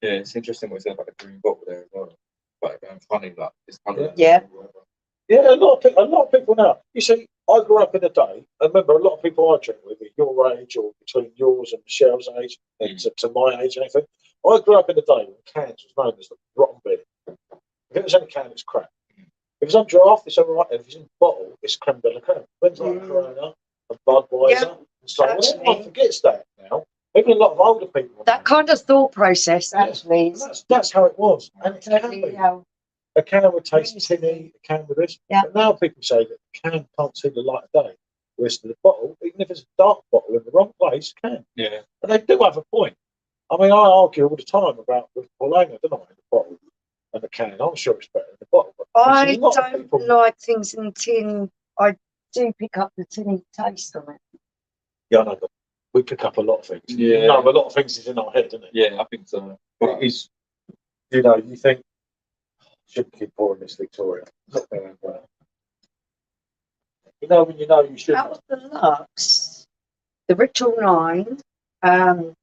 Yeah, it's interesting what you said about the green bottle there as well. Like funny, like it's colour. Yeah. Yeah, a lot of people now. You see, I grew up in a day. I remember a lot of people I drink with at your age or between yours and Michelle's age, and to my age and everything. I grew up in a day when cans was known as the rotten beer. If it was in a can, it's crap. If it's on draft, it's all right. If it's in a bottle, it's creme de la creme. Things like Corona and Budweiser. Yeah, And so on. actually. Everyone forgets that now. Even a lot of older people. That kind of thought process actually is That's how it was. And it can totally be. how. A can would taste tinny, a can with this. Yeah. But now people say that the can can't see the light of day. Whereas the bottle, even if it's a dark bottle in the wrong place, can. Yeah. And they do have a point. I mean, I argue all the time about the Polanga, don't I? The bottle and the can. I'm sure it's better than the bottle. But I there's a lot of don't people- like things in tin. I do pick up the tinny taste on it. Yeah, I know. But we pick up a lot of things. Yeah. No, a lot of things is in our head, isn't it? Yeah, I think so. It is. You know, you think, shouldn't keep pouring this Victoria. You know when you know you shouldn't. Out of the Lux, the Ritual 9, the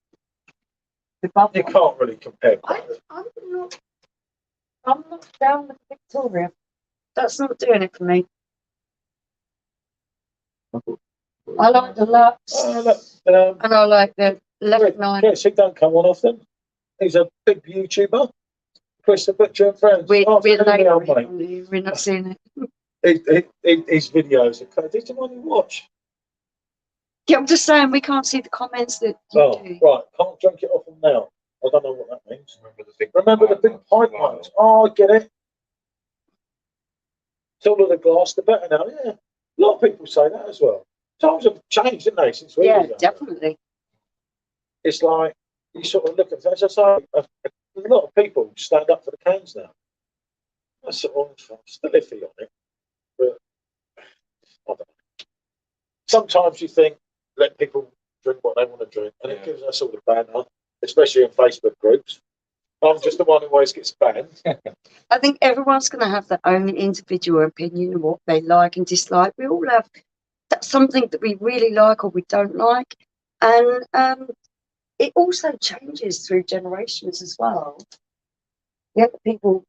You bubble. can't really compare. I'm not down with Victoria. That's not doing it for me. I like the Lux, Look, and I like the left nine. yes, he don't come on often. He's a big YouTuber. Chris the Butcher and Friends. We're After late the on mate. it. We're not seeing it. His videos are did you want to watch? Yeah, I'm just saying we can't see the comments that you Oh, do. right. Can't drink it off him now. I don't know what that means. Remember the big Remember the big pint ones? Oh, I get it. Taller the glass, the better now. Yeah. A lot of people say that as well. Times have changed, haven't they, since we were Yeah, younger? definitely. It's like you sort of look at things. As I say, a lot of people stand up for the cans now. I sort of I'm still iffy on it, but I don't know. Sometimes you think let people drink what they want to drink, and it gives us all the banter, especially in Facebook groups. I'm just the one who always gets banned. I think everyone's going to have their own individual opinion of what they like and dislike. We all have something that we really like or we don't like, and it also changes through generations as well. Yeah, people.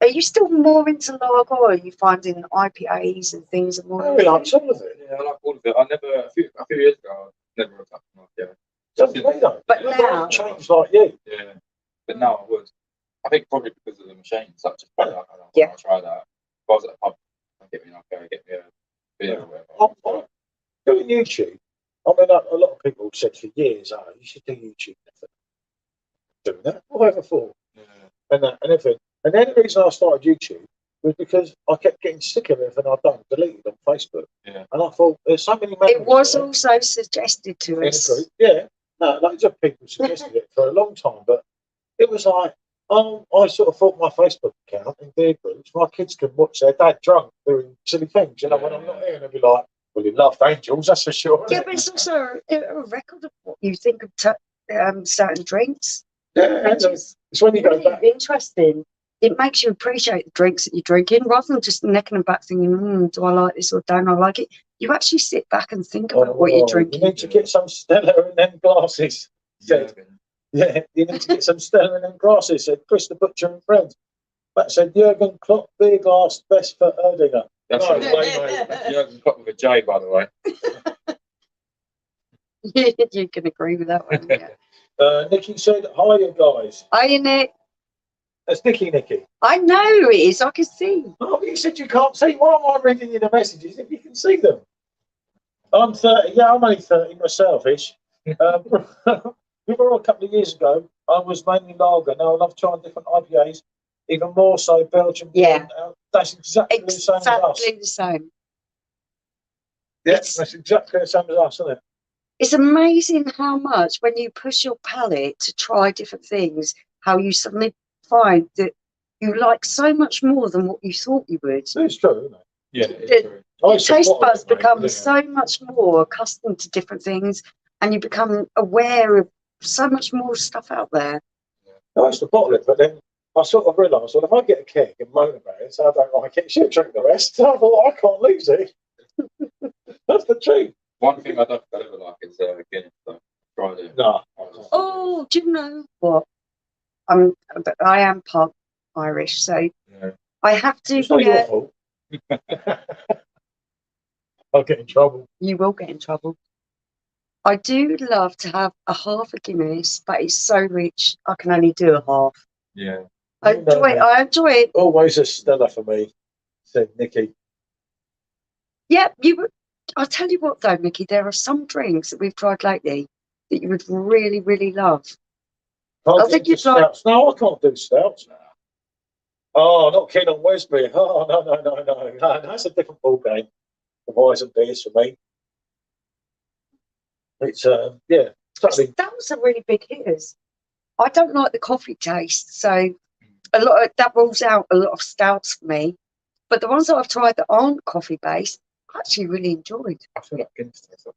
Are you still more into lager, or are you finding IPAs and things are more? I really like some of it. Yeah, I like all of it. I never a few years ago I never wrote up yeah. Doesn't me though. But I now, don't change like you. Yeah. But now I would. I think probably because of the machines. I just I don't Yeah. want to try that. If I was at a pub, I'd get me a beer or whatever. I'm doing YouTube. I mean, a lot of people said for years, "Oh, you should do YouTube." Doing that, whatever for, and that, and everything. And then the reason I started YouTube was because I kept getting sick of everything I'd done, deleted on Facebook. Yeah. And I thought there's so many memories. it was there also suggested to in us. the group. Yeah, no, loads of people suggested it for a long time, but it was like, I sort of thought my Facebook account in beer groups, my kids can watch their dad drunk doing silly things. You know, when I'm not here, and they'll be like, "Well, he loved Angels, that's for sure." Yeah, but it's also a record of what you think of certain drinks. Yeah, Which is it's when you go really back. interesting. It makes you appreciate the drinks that you're drinking rather than just necking them back thinking, do I like this or don't I like it? You actually sit back and think about what you're drinking. You need to get some Stella in them glasses. Yeah, you need to get some Stella in them glasses, said Chris the Butcher and Friends. That said Jurgen Klopp beer glass, best for Erdinger. That's No, right. mate. Jurgen Klopp with a J, by the way. You can agree with that one, yeah. Nikki said, "Hi, you guys." Hiya, Nick. That's Nikki. I know who it is. I can see. Oh, you said you can't see. Why am I reading you the messages if you can see them? I'm 30. Yeah, I'm only 30 myself-ish. Remember a couple of years ago, I was mainly lager. Now I love trying different IPAs, even more so Belgian. Yeah. That's exactly the same as us. Exactly the same. Yeah, It's- that's exactly the same as us, isn't it? It's amazing how much when you push your palate to try different things, how you suddenly find that you like so much more than what you thought you would. It's true, isn't it? Yeah, it's true. Your taste buds become Yeah. so much more accustomed to different things, and you become aware of so much more stuff out there. I used to bottle it, but then I sort of realised, well, if I get a keg and moan about it, so I don't like it, she'll drink the rest. So I thought, I can't lose it. That's the truth. One thing I don't ever like is Guinness. So tried it. No. Oh, do you know what? I am part Irish, so Yeah. I have to. It's not your fault. I'll get in trouble. You will get in trouble. I do love to have a half a Guinness, but it's so rich I can only do a half. Yeah. I enjoy it. I enjoy it. Always a Stella for me, said Nikki. Yeah, I'll tell you what though, Mickey, there are some drinks that we've tried lately that you would really, really love. I think you'd like. Stouts. No, I can't do stouts. Oh, not keen on Westbury. Oh, no. That's a different ball game. The wines and beers for me. It's yeah, totally. Stouts are really big hitters. I don't like the coffee taste, so a lot of that rules out a lot of stouts for me. But the ones that I've tried that aren't coffee based, I actually really enjoyed. I feel like Guinness tastes like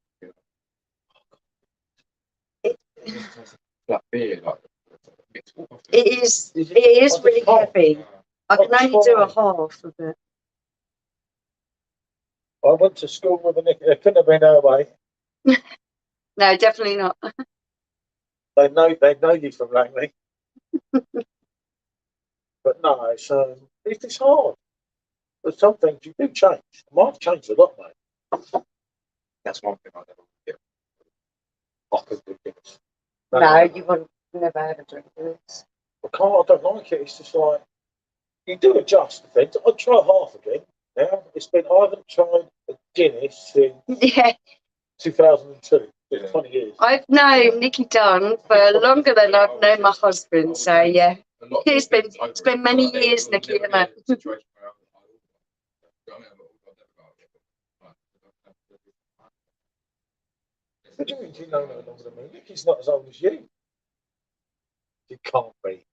black beer, like mixed water. It is really heavy. I can What's only do a fine? half of it. I went to school with a Nikki. It couldn't have been her way. No, definitely not. They know you from Langley. But no, it's hard. But some things you do change. Mine's changed a lot, mate. That's one thing I never get. I could do Guinness. No, you wouldn't never had a drink of this. I can't. I don't like it. It's just like you do adjust the things. I'd try half again. Now I haven't tried a Guinness since Yeah, 2002. It's Yeah. 20 years. I've known Nicky Dunn for longer than I've known my husband. So yeah, it's been many years, Nicky, isn't it? What do you mean? You know no longer than me? Nicky's not as old as you. You can't be.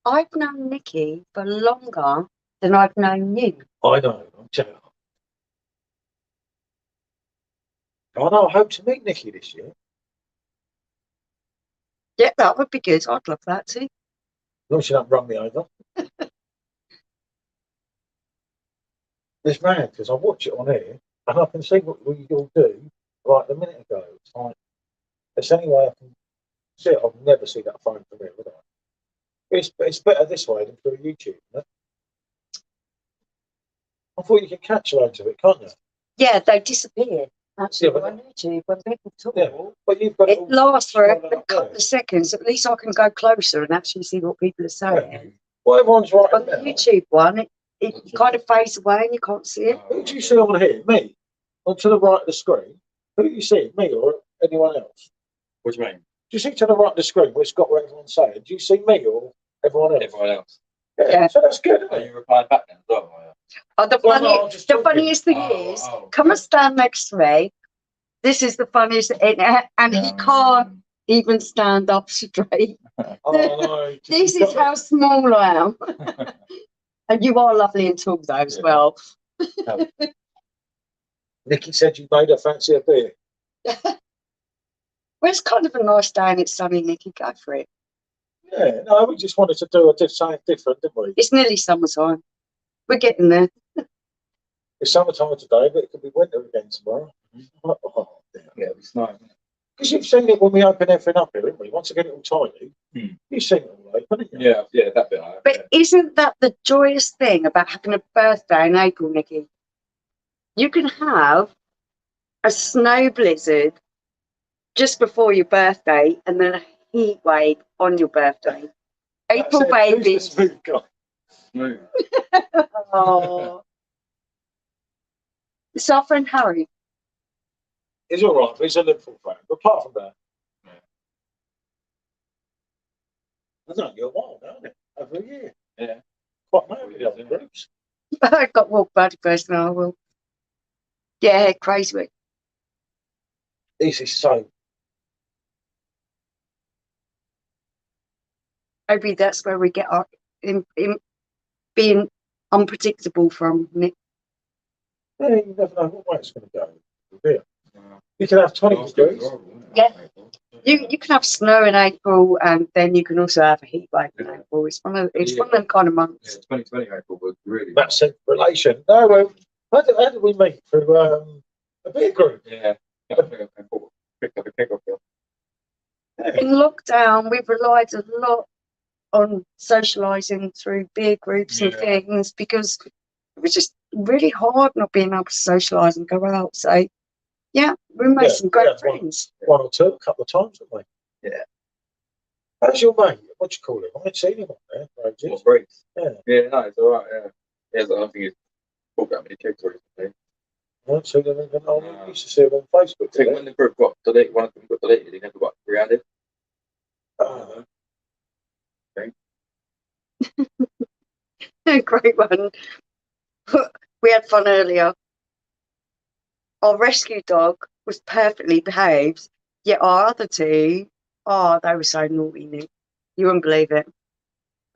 I've known Nicky for longer than I've known you. I know. I'm telling you. I know. I hope to meet Nicky this year. Yeah, that would be good. I'd love that too. As long as she don't run me over. It's mad because I watch it on here and I can see what we all do right a minute ago. It's like, it's the only way I can see it. I'll never see that phone from here, would I? It's better this way than through YouTube, isn't it? I thought you could catch loads of it, can't you? Yeah, they disappear. Actually, Yeah, but- on YouTube, when people talk, Yeah, but you've got it all lasts for a scrolled up couple there. of seconds. At least I can go closer and actually see what people are saying. Well, everyone's right On the now. YouTube one, it kind of fades away and you can't see it. Who do you see on here? Me? On to the right of the screen? Who do you see? Me or anyone else? What do you mean? Do you see to the right of the screen where it's got what everyone's saying? Do you see me or everyone else? Everyone else. Yeah. So that's good, Are isn't it? you replying back then as well? Oh, the Well, no, I'm just talking. funniest thing Oh, is, oh. come and stand next to me. This is the funniest, and he can't even stand up straight. Oh, no. This is how small I am. And you are lovely and tall though as Yeah. well. Nicky said you made her fancy a beer. Well, it's kind of a nice day and it's sunny, Nicky. Go for it. Yeah, no, we just wanted to do something different, didn't we? It's nearly summertime. We're getting there. It's summertime today, but it could be winter again tomorrow. Oh, Yeah, it's nice. because you've seen it when we open everything up here, haven't we? Once again, it all tiny. Hmm. You've seen it all open, haven't you? Yeah, that bit. I have, But isn't that the joyous thing about having a birthday in April, Nicky? You can have a snow blizzard just before your birthday and then a heat wave on your birthday. April That's it. Who's the babies. smooth guy? Smooth. Oh. It's our friend Harry. He's all right, but he's a Liverpool fan. But apart from that, I don't know, you're wild, aren't it? Over a year. Yeah. Quite mad with the other groups. I got walked by the person I will. Yeah, crazy. This is so. Maybe that's where we get our in being unpredictable from, Nick. Yeah, you never know what way it's going to go. Yeah. You can have 20 degrees. Yeah. You can have snow in April and then you can also have a heat wave in April. It's one of them kind of months. 2020 April was really. That's a relation. No, well, how did we meet? Through a beer group. Yeah. I think I can pick up a kick off here. In lockdown, we've relied a lot on socialising through beer groups and Yeah. things because it was just really hard not being able to socialise and go out. So, yeah, we made some great yeah, friends. One or two, a couple of times, haven't we? Yeah. How's your mate? What do you call him? I haven't seen him on there for ages. What breaks? Yeah. Yeah, no, it's alright, yeah. Yeah, so I don't think he's talked that many kids recently. I haven't seen him even. I used to see him on Facebook. I think when the group got deleted, one of them got deleted, he never got re-added. Oh, Great one. We had fun earlier. Our rescue dog was perfectly behaved, yet our other two, they were so naughty, Nick. You wouldn't believe it.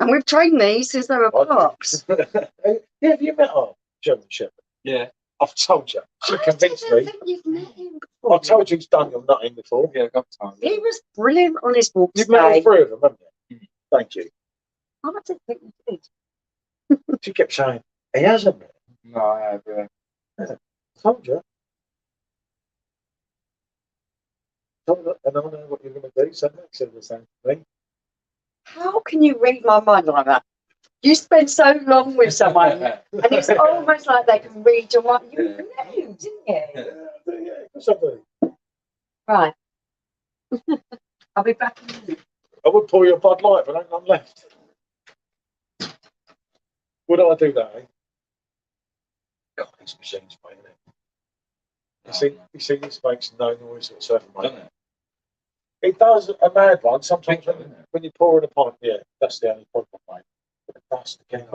And we've trained these since they were pups. yeah, have you met our German Shepherd? Yeah. I've told you. She convinced I don't me. think you've met him before. I've told you he's done your nutting before. Yeah, a couple times. He was brilliant on his walk You've met all today. three of them, haven't you? Thank you. I don't think you did. She kept saying, he hasn't met. No, I have, yeah. I told you. Told you, and I know what you're going to do, so Max said the same thing. How can you read my mind like that? You spend so long with someone, and it's almost like they can read your mind. You knew, didn't you? Yeah, do, yeah, of course I do. Right. I'll be back in a minute. I would pour you a Bud Light, but I ain't none left. Would I do that, eh? God, these machines, mate, innit? You see, this makes no noise whatsoever, mate. Doesn't it? It does a mad one. Sometimes Picture, isn't it? when you pour in a pint, yeah, that's the only problem, mate. But the dust again.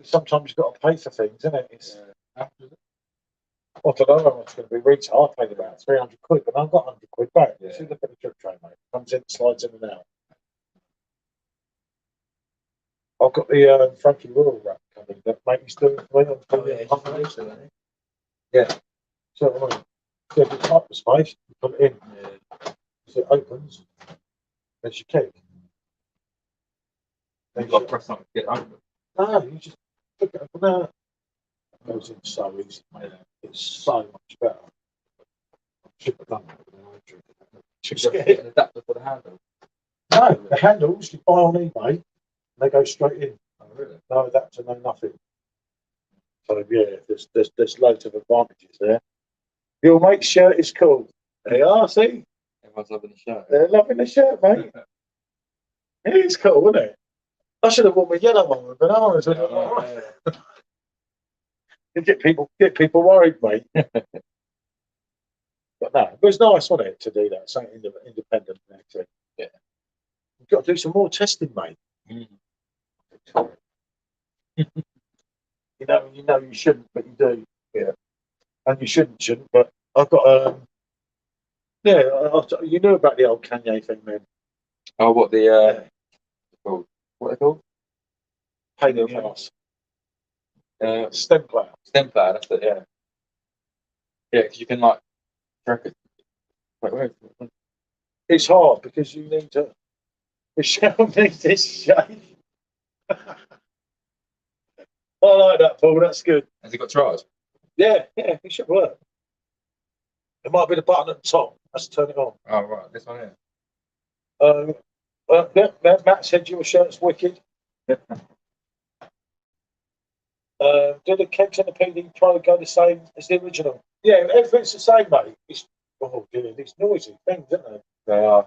Sometimes you've got to pay for things, isn't it? It's, I don't know how much it's going to be retail. I paid about 300 quid, but I've got 100 quid back. Yeah. See, look at the drip tray, mate. Comes in, slides in and out. I've got the Frankie Rural wrap coming that mate's doing for me. Yeah. So, I mean, yeah, if it's up the space, you put it in. Yeah. So it opens. There's your cake. You've got to press something to get it open. No, you just pick it up and out. It goes in so easy, mate. It's so much better. I should have done that with an electric. Just get an adapter for the handle. No, the handles you buy on eBay, and they go straight in. Oh, really? No adapter, no nothing. So yeah, there's loads of advantages there. Your mate's shirt is cool. They are, see? Everyone's loving the shirt. They're loving the shirt, mate. It is cool, isn't it? I should have worn my yellow one with bananas. Get people worried, mate. But no, it was nice, wasn't it, to do that? Something independent, actually. Yeah. You've got to do some more testing, mate. You know you shouldn't, but you do. Yeah. And you shouldn't, but I've got yeah, you knew about the old Cayenne thing, man. Oh, what the called? What are they called? Pain in the arse. Stem player. Stem player, that's it, yeah. Yeah, because you can like track it. Wait. It's hard because you need to. Michelle needs this shape. I like that, Paul. That's good. Has it got trials? Yeah, it should work. It might be the button at the top. Let's turn it on. Oh, right, this one here. Yeah, Matt said your shirt's wicked. Do the kegs and the PD Pro go the same as the original? Yeah, everything's the same, mate. Oh, dear, these noisy things, aren't they? They are.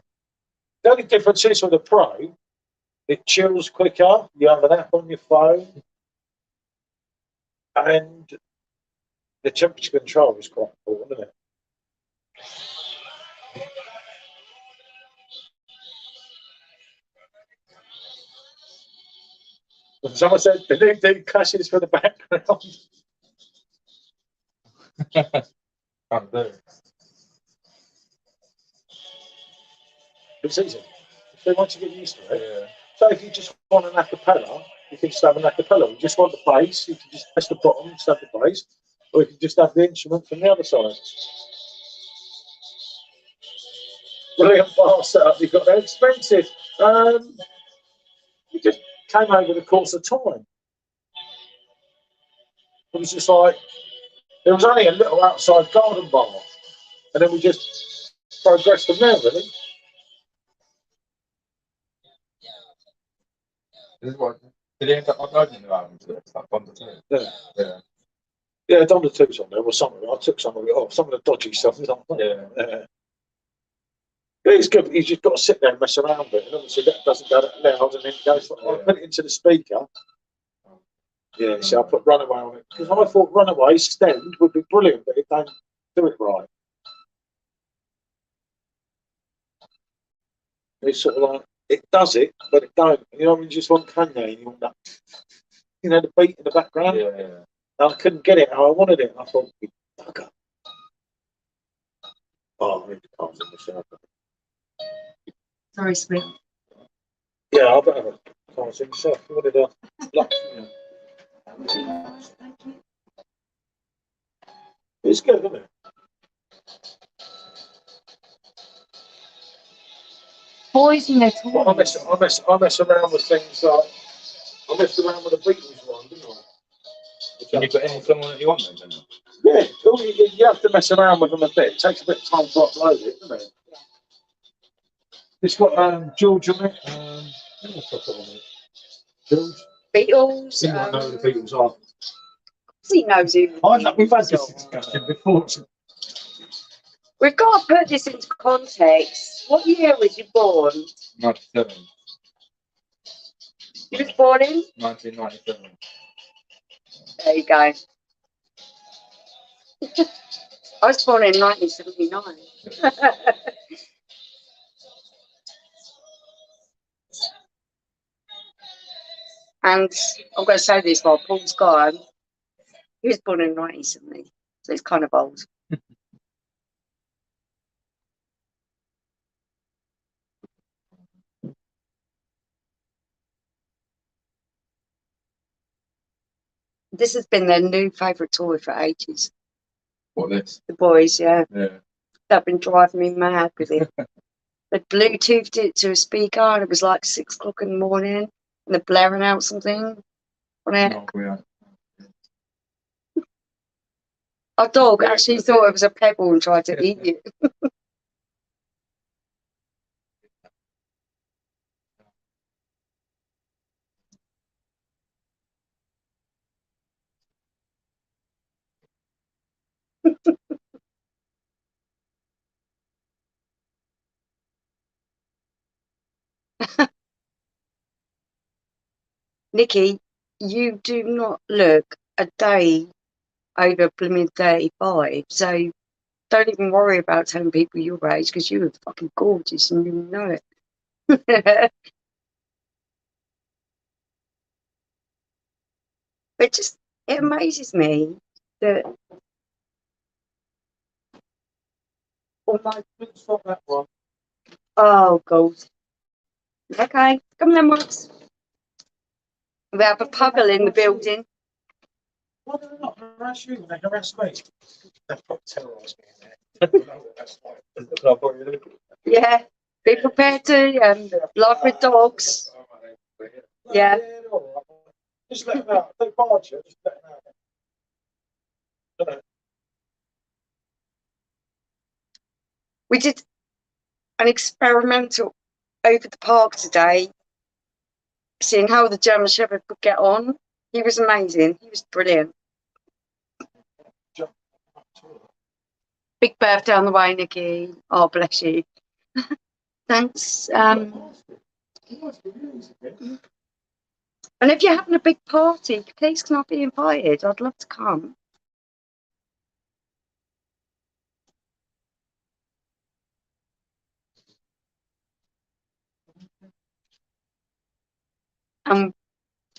The only difference is with the Pro, it chills quicker. You have an app on your phone, and the temperature control is quite important, isn't it? Someone said the new dude clashes for the background. Can't do it. It's easy. So once you get used to it. Yeah. So if you just want an acapella, you can just have an acapella. You just want the bass, you can just press the button, just have the bass, or you can just have the instrument from the other side. Brilliant bar setup you've got there. Expensive. You just came over the course of time. It was just like, there was only a little outside garden bar, and then we just progressed from there, really. This is what, did he end up uploading the album to it? It's like Bond 2. Yeah. Yeah, Dom the Two's on there, or something. I took some of it off, some of the dodgy stuff. Yeah. But it's good, but you just got to sit there and mess around with it, and obviously that doesn't go that loud, and then it goes, I put it into the speaker. Yeah, so I put Runaway on it, because I thought Runaway stemmed would be brilliant, but it don't do it right. It's sort of like, it does it, but it don't. You know, you just want Kanye, and you want that, you know, the beat in the background. Yeah. And I couldn't get it how I wanted it. I thought, you bugger. Oh, I need the cars in the shower. Sorry, sweet. Yeah, I better have a cars in myself. You wanted a black, Thank you. It's good, isn't it? Boys and their toys. Well, I mess around with things like, I messed around with the Beatles one, didn't I? Can you put any song on that you want then? Yeah, you have to mess around with them a bit. It takes a bit of time to upload it, doesn't it? It's got George on it. What's got on it? George? Beatles. You might know who the Beatles are. He knows who. We've had this discussion before. We've got to put this into context. What year was you born? 97. You was born in? 1997. There you go. I was born in 1979. And I'm going to say this while Paul's gone. He was born in 1970, so he's kind of old. This has been their new favourite toy for ages. What this? The boys, yeah. Yeah. They've been driving me mad with it. They Bluetoothed it to a speaker and it was like 6 o'clock in the morning and they're blaring out something on it. No, we aren't. Our dog actually thought it was a pebble and tried to eat it. Nikki, you do not look a day over blooming 35, so don't even worry about telling people your age because you look fucking gorgeous and you know it. It amazes me that all my oh god. Okay, come then, Max. We have a puggle in the building. Why do they not harass you when they harass me? They've got to terrorise me in there. I don't know what that's like. Yeah, be prepared to like with dogs. Yeah. they're all right. Just let them out. They barge you, just let them out. We did an experimental over the park today, seeing how the German Shepherd could get on. He was amazing. He was brilliant. Big birthday on the way, Nikki. Oh, bless you. Thanks. And if you're having a big party, please can I be invited? I'd love to come. And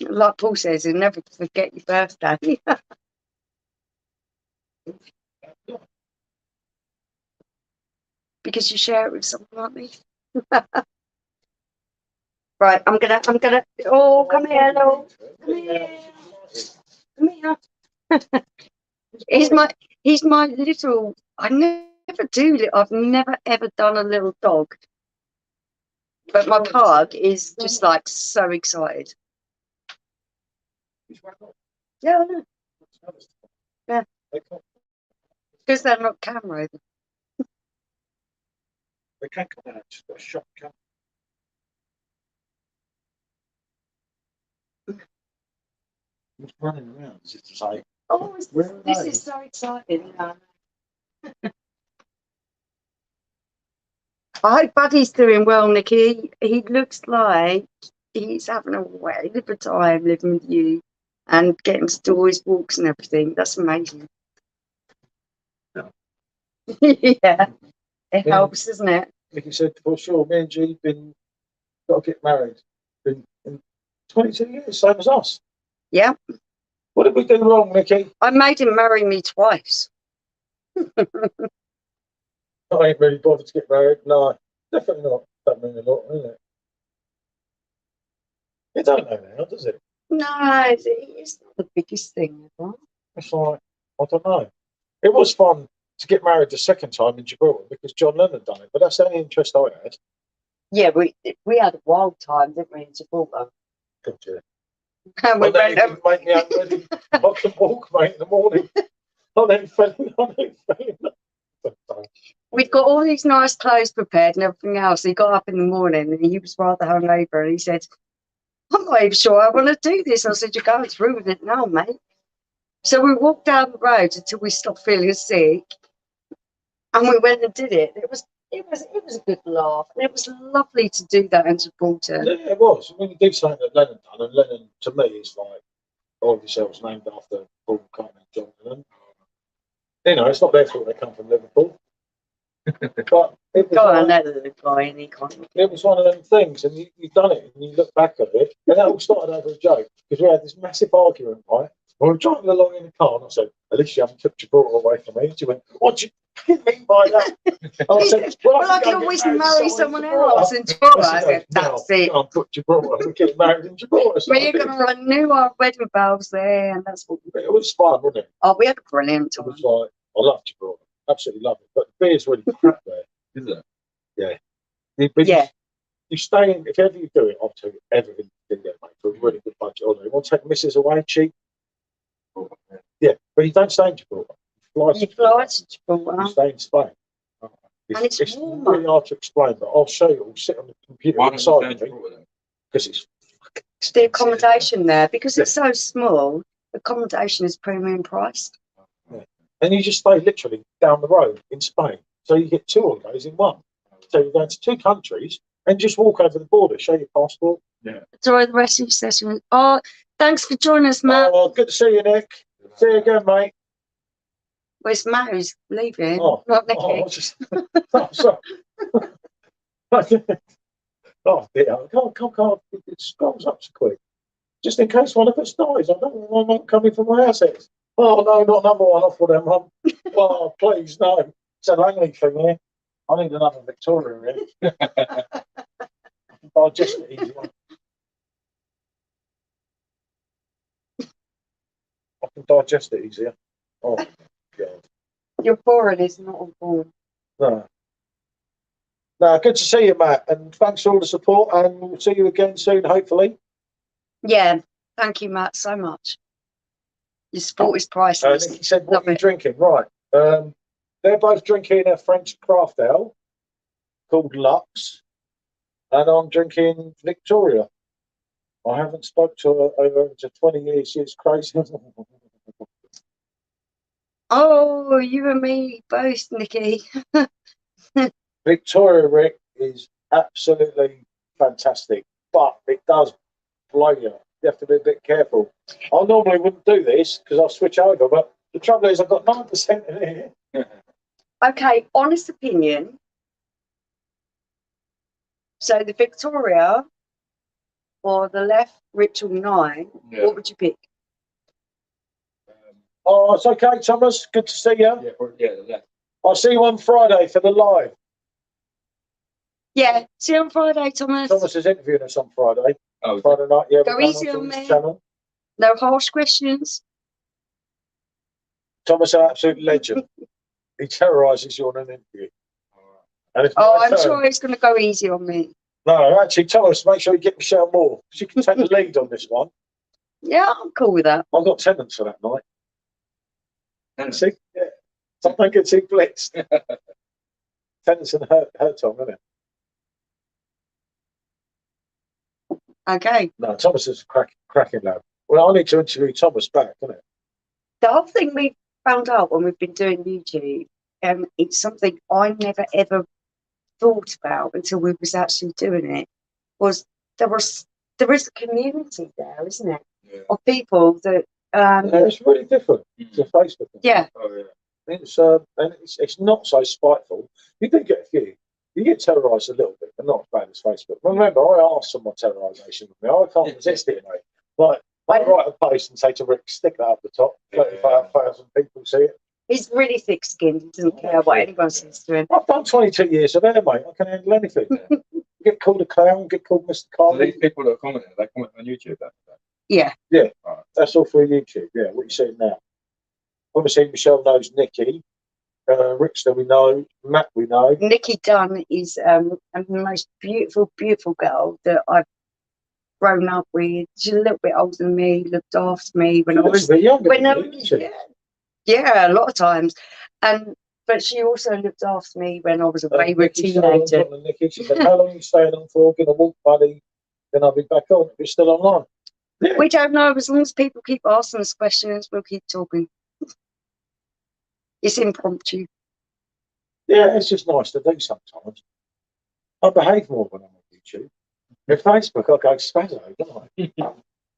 like Paul says, you'll never forget your birthday. Because you share it with someone like me. Right, I'm gonna oh, come here, Lou. Come here. Come here. He's my little I've never ever done a little dog. But my pug is just like so excited. Yeah, I know. Yeah. Because they're not camera. They can't come out, just got a shot camera. He's running around as if to say, Oh, where are this they? is so exciting. I hope Buddy's doing well, Nikki. He looks like he's having a whale of a time living with you and getting to do his walks and everything. That's amazing. Yeah, it helps, doesn't it? Like you said, for sure, me and G got to get married. Been in 22 years, same as us. Yeah. What did we do wrong, Nikki? I made him marry me twice. I ain't really bothered to get married. No, definitely not. Don't mean a lot, isn't it? You don't know now, does it? No, it's not the biggest thing ever. It's like, I don't know. It was fun to get married the second time in Gibraltar because John Lennon done it, but that's the only interest I had. Yeah, we had a wild time, didn't we, in Gibraltar? Good, yeah. And we But then went you didn't make me unready. I can walk, mate, in the morning. I then fell in love. We'd got all these nice clothes prepared and everything else. He got up in the morning and he was rather hungover and he said, I'm not even sure I want to do this. I said, you're going through with it now, mate. So we walked down the road until we stopped feeling sick, and we went and did it. It was a good laugh. And it was lovely to do that in Gibraltar. Yeah, it was. When you do something that Lennon done, and Lennon to me is like, obviously, was named after Paul McCartney, John Lennon. You know, it's not their fault they come from Liverpool. But it was, Go on, that little guy, and he can't. it was one of them things, and you've done it, and you look back at it, and that all started over a joke, because we had this massive argument, right? We were driving along in the car, and I said, at least you haven't took Gibraltar away from me. And she went, what do you mean by that? And I said, Well, I can always marry someone else in Gibraltar. I said, that's it. I'll put Gibraltar, we get married in Gibraltar. So Well, you're going to run new wedding bells there, and that's what we it was fun, wasn't it? Oh, we had a brilliant It time. was like, I love Gibraltar, absolutely love it. But the beer's really crap there. Is it? But Yeah. You stay in, if ever you do it, I'll tell you everything you can get, mate, for a really good budget. Or you want to take Mrs. away cheap? Yeah, but you don't stay in Gibraltar. You fly to Gibraltar. You stay in Spain. And it's warmer. really hard to explain, but I'll show you. I'll sit on the computer Why don't you inside stay of in me Gibraltar because it's It's the accommodation there, because it's so small, accommodation is premium priced. and you just stay literally down the road in Spain. So you get 2 holidays in one. So you're going to 2 countries and just walk over the border, show your passport. Enjoy the rest of your session. Oh, thanks for joining us, Matt. Oh, good to see you, Nick. See you again, mate. Well, it's Matt who's leaving, Oh, not Nicky. Oh, oh, sorry. Oh, dear. Can't. It scrolls up so quick. Just in case one of us dies. I don't want one coming from my assets. Oh, no, not number one off with them, Mum. Oh, please, no. It's a Langley thing here. I need another Victoria here. Digest it easy. I can digest it easier. Oh, God. Your foreign is not on board. No. No, good to see you, Matt, and thanks for all the support, and we'll see you again soon, hopefully. Yeah, thank you, Matt, so much. Your support is priceless. Nicky said, what Love are you it. drinking? Right. They're both drinking a French craft ale called Lux, and I'm drinking Victoria. I haven't spoke to her over 20 years. She's crazy. Oh, you and me both, Nicky. Victoria, Rick, is absolutely fantastic, but it does blow you. You have to be a bit careful. I normally wouldn't do this because I'll switch over, but the trouble is I've got 9% in here. Okay, honest opinion. So the Victoria or the left Ritual 9, what would you pick? Oh, it's okay, Thomas. Good to see you. The left. I'll see you on Friday for the live. Yeah, see you on Friday, Thomas. Thomas is interviewing us on Friday. Oh, Friday night, yeah. Go we're going easy on George's me. channel. No harsh questions. Thomas is an absolute legend. He terrorises you on an interview. And it's Oh, my I'm turn. sure he's going to go easy on me. No, actually, Thomas, make sure you get Michelle Moore. She can take the lead on this one. Yeah, I'm cool with that. I've got tenants for that night. And See? Yeah. Something gets he blitzed. Tenants and her Tom, isn't it? Okay. No, Thomas is a cracking lad. Well, I need to interview Thomas back, isn't it? The whole thing we found out when we've been doing YouTube, it's something I never ever thought about until we was actually doing it, was there is a community there, isn't it? Yeah. Of people that Yeah, it's really different to Facebook. yeah. Oh, yeah. And it's not so spiteful. You do get a few. You get terrorised a little bit, but not as bad as Facebook. Remember, I asked someone terrorisation of me. I can't resist it, mate. Like, I write a post and say to Rick, stick that up the top. 35,000 people see it. He's really thick-skinned. He doesn't care what anyone says to him. I've done 22 years of air, mate. I can handle anything. Get called a clown, get called Mr. So Carly. these people that are commenting, they comment on YouTube. Yeah. That's all for YouTube. Yeah, what you see now. Obviously, Michelle knows Nicky. Rickster we know. Matt we know. Nikki Dunn is the most beautiful, beautiful girl that I've grown up with. She's a little bit older than me, looked after me when I was a bit younger when I than you, was isn't she? yeah, a lot of times. But she also looked after me when I was a wayward Nicky stayed on teenager. top of Nicky. She said, how long are you staying on for? Gonna walk, buddy. Then I'll be back on. You're still online. Yeah. We don't know. As long as people keep asking us questions, we'll keep talking. It's impromptu. Yeah, it's just nice to do sometimes. I behave more when I'm on YouTube. With Facebook, I go spazzo, don't I?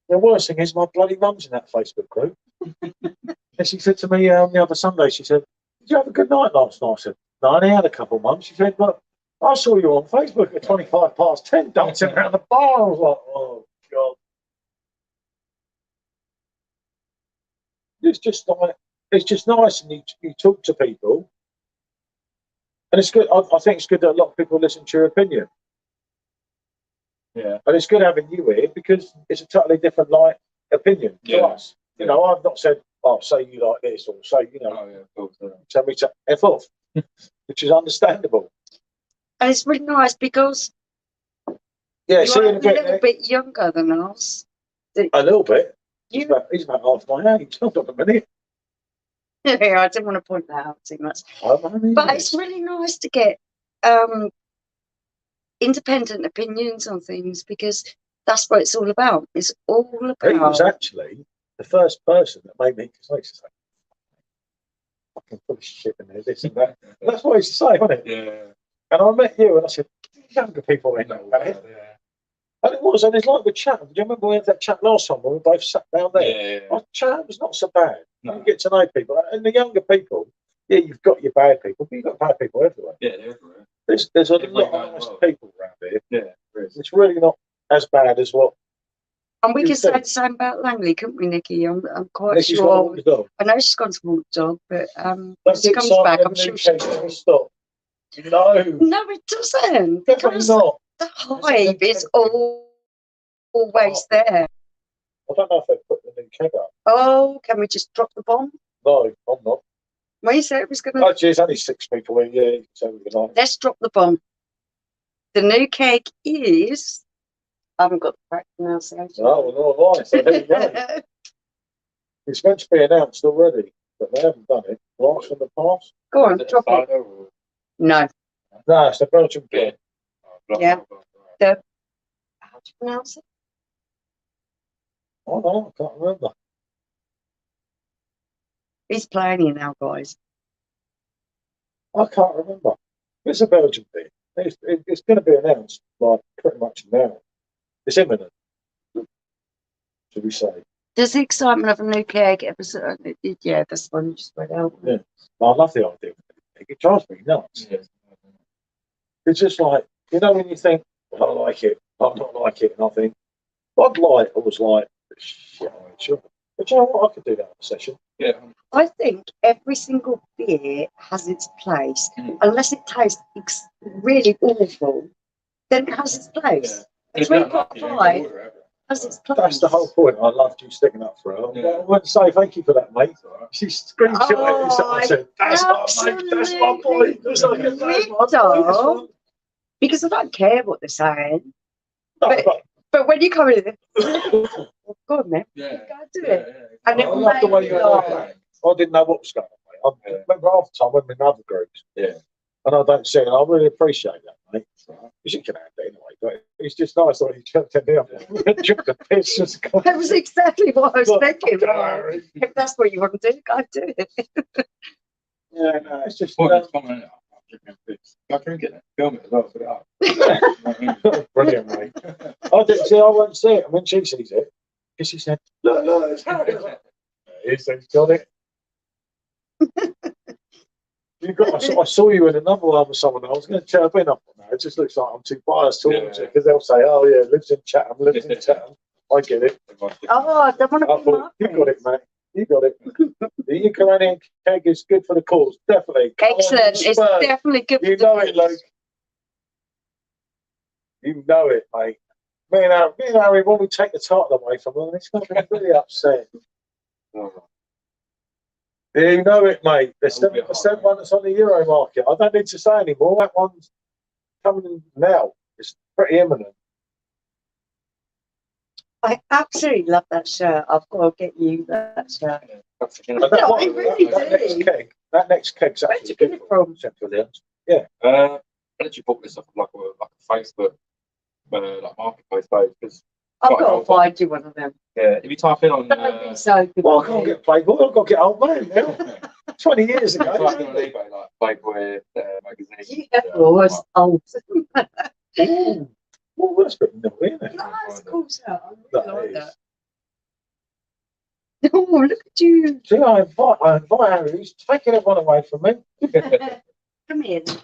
The worst thing is my bloody mum's in that Facebook group. And she said to me the other Sunday, she said, "Did you have a good night last night?" I said, "No, I only had a couple, Mum." She said, "But I saw you on Facebook at 10 dancing around the bar." I was like, "Oh, God." It's just like, it's just nice, and you talk to people. And it's good. I think it's good that a lot of people listen to your opinion. Yeah. And it's good having you here because it's a totally different opinion to us. You know, I've not said, "Oh, say you like this," or say, tell me to F off, which is understandable. And it's really nice because Yeah, you are a little bit younger than us. A little bit. You, He's about half my age. Hold on a minute. yeah, I didn't want to point that out too much. But it's really nice to get independent opinions on things because that's what it's all about. It's all about. He was actually the first person that made me, because I used to say, "Fucking full of shit in there, this and that." That's what I used to say, wasn't it? Yeah. And I met you and I said, "Younger people ain't that bad." And it was, and it's like with Chatham. Do you remember we had that chat last time when we both sat down there? Yeah. Chatham was not so bad. No. You get to know people. And the younger people, yeah, you've got your bad people, but you've got bad people everywhere. Yeah, they're everywhere. There's a lot of nice people around here. Yeah, it's really not as bad as what. And we can say the same about Langley, couldn't we, Nikki? I'm quite Nikki's sure. Dog. I know she's gone to walk the dog, but when Does she it comes start back, with I'm sure new she cake and stop? No, No, it doesn't. definitely Because not. the hive is always there. I don't know if they put the new keg up. Oh, can we just drop the bomb? No, I'm not. Well, you said it was going to. Oh, geez, only 6 people in. Yeah, you can say what you like. Let's drop the bomb. The new cake is. I haven't got the correct pronunciation. Oh, well, nice. So there you go. It's meant to be announced already, but they haven't done it. Blast from the past? Go on, drop it. No. No, it's the Belgian keg. Yeah. The. How do you pronounce it? Oh, no, I can't remember. He's playing here now, guys. I can't remember. It's a Belgian thing. It's going to be announced like pretty much now. It's imminent, should we say? Does the excitement of a new cake episode? Yeah, that's the one you just read out. Yeah. I love the idea. It drives me nuts. Yeah. It's just like, you know, when you think, I like it, I don't like it, and I think, Bud Light, I was like, shit, I ain't sure. But you know what? I could do that in a session. Yeah. I think every single beer has its place. Unless it tastes really awful, then it has its place. Yeah. 3.5 has its place. That's the whole point. I loved you sticking up for her. Yeah. I wouldn't say thank you for that, mate. She screenshot it. I said, that's my mate, that's my boy. That's like, that's my boy. Because I don't care what they're saying. No, But when you come in, oh, go on, man. Yeah. Go do it. Yeah. And it I love the way made you me laugh. laugh. I didn't know what was going on, mate. I remember half the time when we're in other groups. Yeah. And I don't sing, and I really appreciate that, mate. Because you can have it anyway, but it's just nice that you jumped in there. Took the piss. That was exactly what I was thinking. Well, If that's what you want to do, go do it. yeah, no, it's just. I drink it, film it as well, put it up. Brilliant, mate. I didn't see. I won't see it. And when she sees it, because she said, "Look, it's Harry." He's got it. I saw you in another one with someone. I was going to chirp in up on that. It just looks like I'm too biased towards it because they'll say, "Oh yeah, lives in Chatham, lives in Chatham." I get it. Oh, I don't want to be thought, you got it, mate. You got it. The Ukrainian keg is good for the cause, definitely. Excellent. It's definitely good. You know it, Luke. You know it, mate. Me and Harry, when we take the title away from them, it's going to be really upset. You know it, mate. The 7% one that's on the Euro market. I don't need to say anymore. That one's coming now. It's pretty imminent. I absolutely love that shirt. I've got to get you that shirt. That next keg's Where'd you get it from? Yeah. I literally bought this off of like a Facebook like marketplace page because I've got to find you one of them. yeah, Yeah, if you type in on, Don't be so good. Well, I can't get Playboy. I've got to get old man now. 20 years if you ago. type in on eBay, like Playboy magazine. Yeah, well, it's old. Ooh. Well, that's a bit naughty, isn't it? Nice, cool set. I That really like is. that. Oh, look at you. See, I invite Harry. He's taking everyone away from me. Come here. Then.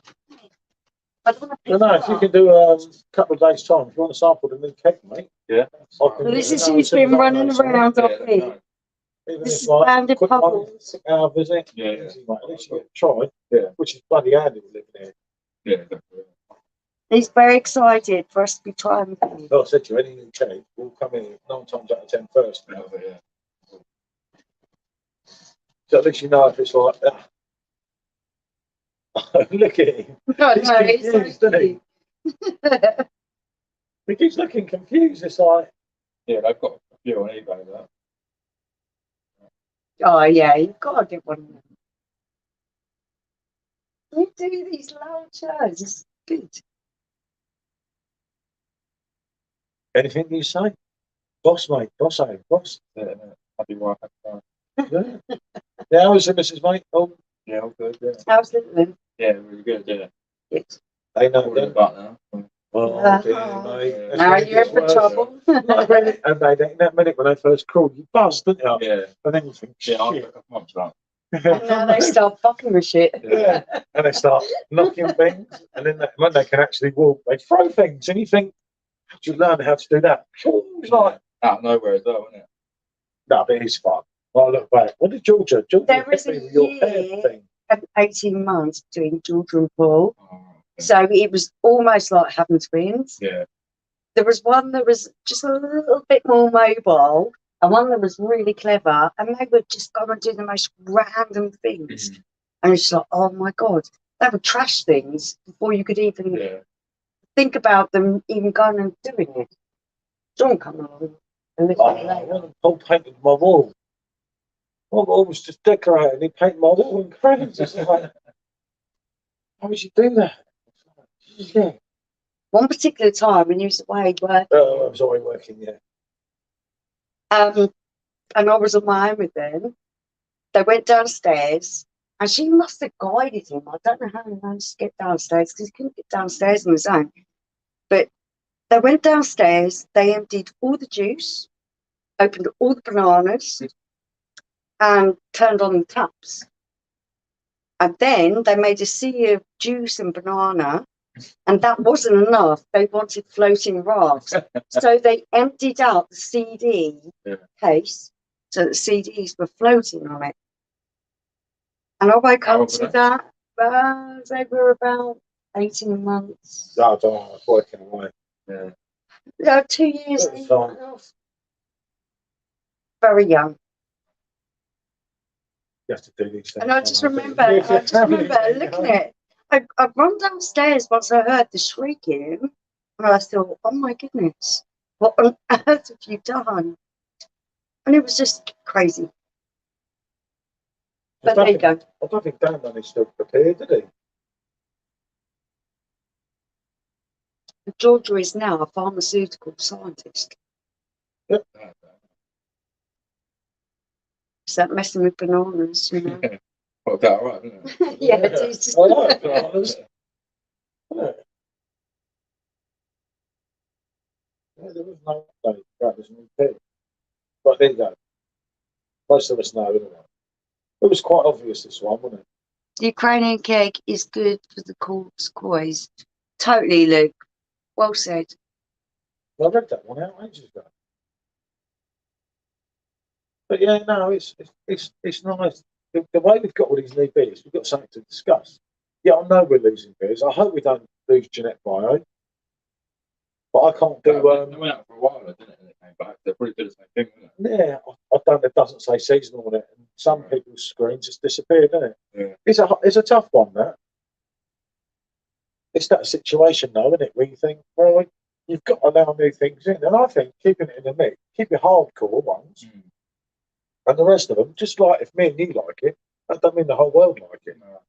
I don't want to No, if you can do a couple of days' time, if you want to sample the new cake, mate. Yeah. I can, Well, this is you know, who's as soon as been I running know something, around off Yeah, me. no. even This if, is like, Banded quick one, Bubbles. 6 hour visit, Yeah, easy, mate. At least you get to try, Yeah. which is bloody handy living here. Yeah, definitely. He's very excited for us to be trying things. No, I said to you, any new cake will come in 9 times out of 10 first. Yeah. So at least you know if it's like, look at him. No, He's no, it's confused, so isn't he? cute. He keeps looking confused. It's like, Yeah, they've got a few on eBay that. Oh, yeah, you've got to get one of them. You do these loud shows. It's good. anything you say? Boss, mate. Boss, boss. Yeah, happy wife, happy life. Yeah. Yeah, how is it, Mrs. Mate? Oh, Yeah, all good. Yeah, Absolutely. yeah, really good. Yeah, Good. they know all them. about now. Oh, dear, mate. Yeah. That's Now when it you're gets in for worse. trouble. Like, really, and they, in that minute when they first called, you buzzed, didn't you? Yeah, And then you think, yeah, shit. after a couple months, right? And now they start fucking with shit. Yeah. And they start knocking things, and then when they can actually walk, they throw things, and you think, how do you learn how to do that? It's like, Out of nowhere as well, isn't it? no, but it's fun. I look back. What did Georgia? There was a hit me with your hair year- thing. And 18 months doing Georgia and Paul. Oh, okay. So it was almost like having twins. Yeah, There was one that was just a little bit more mobile and one that was really clever. And they would just go and do the most random things. Mhm. And it's like, oh my God, they would trash things before you could even yeah, think about them even going and doing it. John come along a little Oh, bit I later. went and Paul painted my wall. My wall was just decorated. He painted my wall in crayons. It's like, how would you do that? Yeah. One particular time when you was away working, I was already working, yeah. and I was on my own with them. They went downstairs, and she must have guided him. I don't know how he managed to get downstairs because he couldn't get downstairs on his own. But they went downstairs. They emptied all the juice, opened all the bananas, and turned on the taps. And then they made a sea of juice and banana, and that wasn't enough. They wanted floating rafts. So they emptied out the CD case so the CDs were floating on it. And I woke How up old to were that. They were about 18 months. No, I don't know. I was working away. yeah. No, 2 years. At the time. Very young. You have to do these things. And I just remember looking at it. I'd run downstairs once I heard the shrieking, and I thought, oh my goodness, what on earth have you done? And it was just crazy. But there you go. I don't think Dan managed to prepare, did he? Georgia is now a pharmaceutical scientist. Is that messing with bananas, you know? Worked out right, didn't it? Yeah, it is. I like bananas. Yeah. Yeah, there was no update. That was new thing. But there you go. Most of us know, anyway. It was quite obvious, this one, wasn't it? The Ukrainian cake is good for the corpse coys. Totally, Luke. Well said. I read that one out ages ago. But yeah, no, it's nice. The way we've got all these new beers, we've got something to discuss. Yeah, I know we're losing beers. I hope we don't lose Jeanette Bio. But I can't do. They went out for a while, didn't it? And they came back. They're pretty good at the same thing, isn't it? Yeah, I don't. It doesn't say seasonal on it. And some people's screens just disappeared, doesn't it? Yeah. It's a tough one. That it's that situation, though, isn't it? Where you think, well, you've got to allow new things in, and I think keeping it in the mix, keep your hardcore ones, and the rest of them, just like if me and you like it, that doesn't mean the whole world like it. No.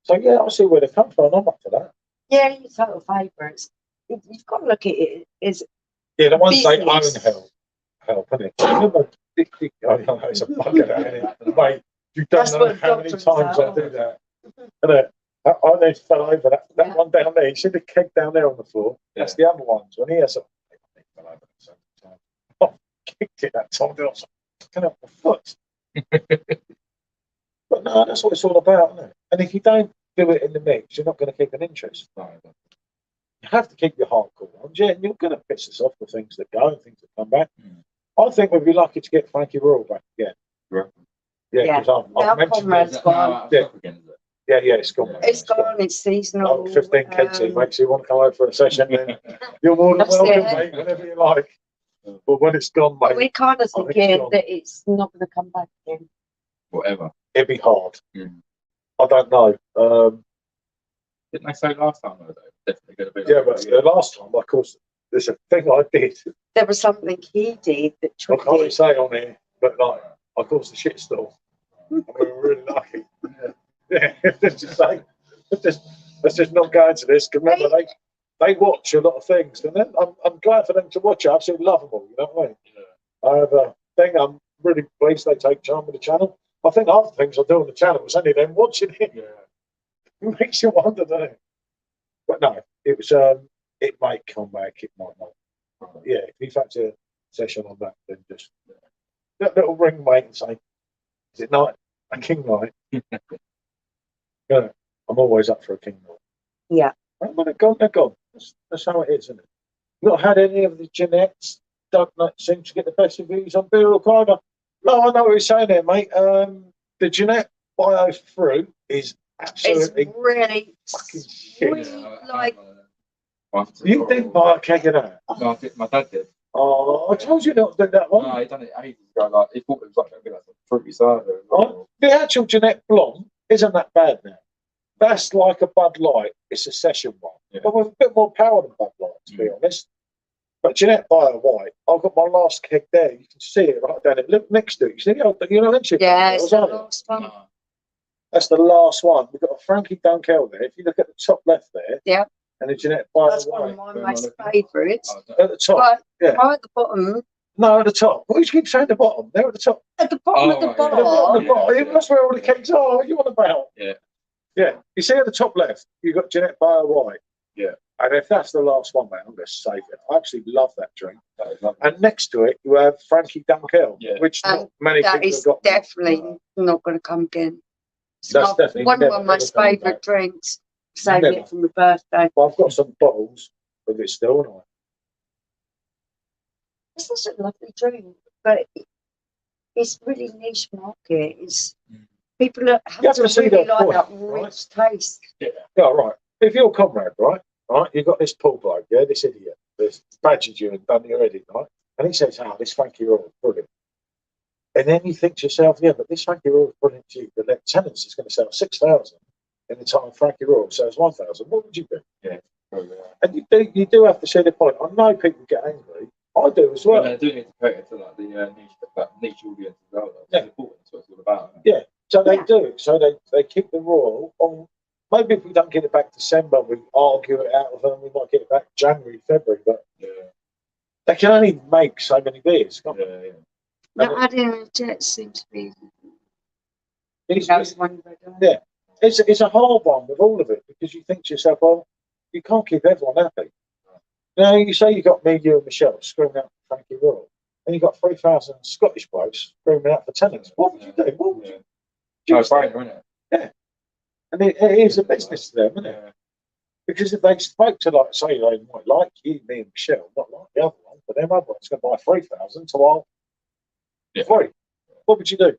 So yeah, I see where they come from. I'm up for that. Yeah, your total favourites. You've got to look at it as Yeah, the ones they own business. hell. help, isn't it? Remember, I know it's a bugger, that, isn't it? Mate, you don't That's know what how many doctors times I are. do that. And, I nearly fell over that Yeah. one down there. You see the keg down there on the floor? That's the other ones. When he has a, I fell over at the same time. I kicked it that time. I was fucking up my foot. But no, that's what it's all about, isn't it? And if you don't do it in the mix, you're not going to keep an interest. No, You have to keep your hardcore ones, yeah, and you're going to piss us off with things that go and things that come back. Mm. I think we'd be lucky to get Frankie Royal back again. Right. Yeah, because Now I've mentioned Comrade's it. gone. Yeah. Again, is it? Yeah, it's gone. Yeah. It's gone. It's seasonal. 15 kegs in, mate. So you want to come over for a session, then you're more than That's welcome, it. mate, whenever you like. But when it's gone, But mate, we're kind of I think it's thinking gone. that it's not going to come back again. Whatever. it'd be hard. Mm. I don't know. Didn't they say last time though? Definitely going to be. Yeah, but the last time, of course, there's a thing I did. There was something he did that I triggered can't really it. say on here, but like, I caused a shitstorm. And we were really lucky. Yeah, let's just say, let's just not go into this. Because remember, they watch a lot of things, and then I'm glad for them to watch it. I absolutely love them all. You know what I mean? Yeah. I have a thing. I'm really pleased they take time with the channel. I think half the things I do on the channel was only them watching it. Yeah. It makes you wonder, doesn't it? But no, it was. It might come back. It might not. Yeah, if you fancy a session on that, then just that little ring, mate, and say, "Is it night? A king night?" Yeah, I'm always up for a king night. Yeah. And when they're gone, they're gone. That's how it is, isn't it? Not had any of the Jeanettes. Don't seem to get the best reviews on beer or cider. No, I know what you're saying there, mate. The Jeanette Bio Fruit is It's absolutely really, fucking shit. really like. You didn't buy a keg of that. No, I did, my dad did. Oh, I told you not to do that one. No, he done it ages ago. Like he thought it was like a fruity cider. Oh, the actual Jeanette Blonde isn't that bad now. That's like a Bud Light. It's a session one. Yeah. But with a bit more power than Bud Light, to be honest. But Jeanette Bio White, I've got my last keg there. You can see it right down there. Look next to it. You see, you know, that Yeah, it's the aren't you? last one. No. That's the last one. We've got a Frankie Dunkel there. If you look at the top left there. Yeah. And the Jeanette Bio That's one White. of my most favourites. At the top. But Yeah. right at the bottom, No, at the top. What do you keep saying the bottom? They're at the top. at the bottom of the Oh, At the bottom, bar, the bottom. Yeah. That's where all the kegs are. What are you on about? Yeah. Yeah. You see at the top left, you've got Jeanette Bio White. Yeah. And if that's the last one, mate, I'm going to save it. I absolutely love that drink. That is lovely. And next to it, you have Frankie Dunkel, Yeah. which And not many that people is have got. definitely not going to come again. It's That's my- definitely one never, of my ever coming favourite back. drinks. Saving Never. it for my birthday. Well, I've got some bottles of it still, and It's such a lovely drink, but it's really niche market. It's people that You have have to to see really their like point, that right? rich taste. yeah, right. If you're a comrade, right, you've got this poor bloke, yeah, this idiot, that's badgered you and done your head in, right, and he says, "Oh, this Frankie Royal, brilliant." And then you think to yourself, "Yeah, but this Frankie Royal is brilliant to you. The lieutenant's is going to sell 6,000 in the time Frankie Royal sells 1,000. What would you do?" Oh, yeah. And you do have to see the point. I know people get angry. I do as well. Well, they do need to cater to like the niche audience as well. Though. Yeah. It's important. That's what it's all about. Yeah. So they Yeah. do. So they keep the Royal on. Maybe if we don't get it back December, we argue it out of them. We might get it back January, February, but Yeah. they can only make so many beers. Can't Yeah. Yeah. Not adding a jet seems to be. they? That's one of them. Yeah. It's a hard one with all of it because you think to yourself, well, you can't keep everyone happy. You know, you say you got me, you, and Michelle screaming out for Frankie Royal, and you got 3,000 Scottish blokes screaming out for tenants. What would you do? What would you do? No, it's brainer, isn't it? And it is a business to them, isn't it? Yeah. Because if they spoke to, like, say, they might like you, me, and Michelle, not like the other one, but them other one's going to buy 3,000 to our free. What would you do?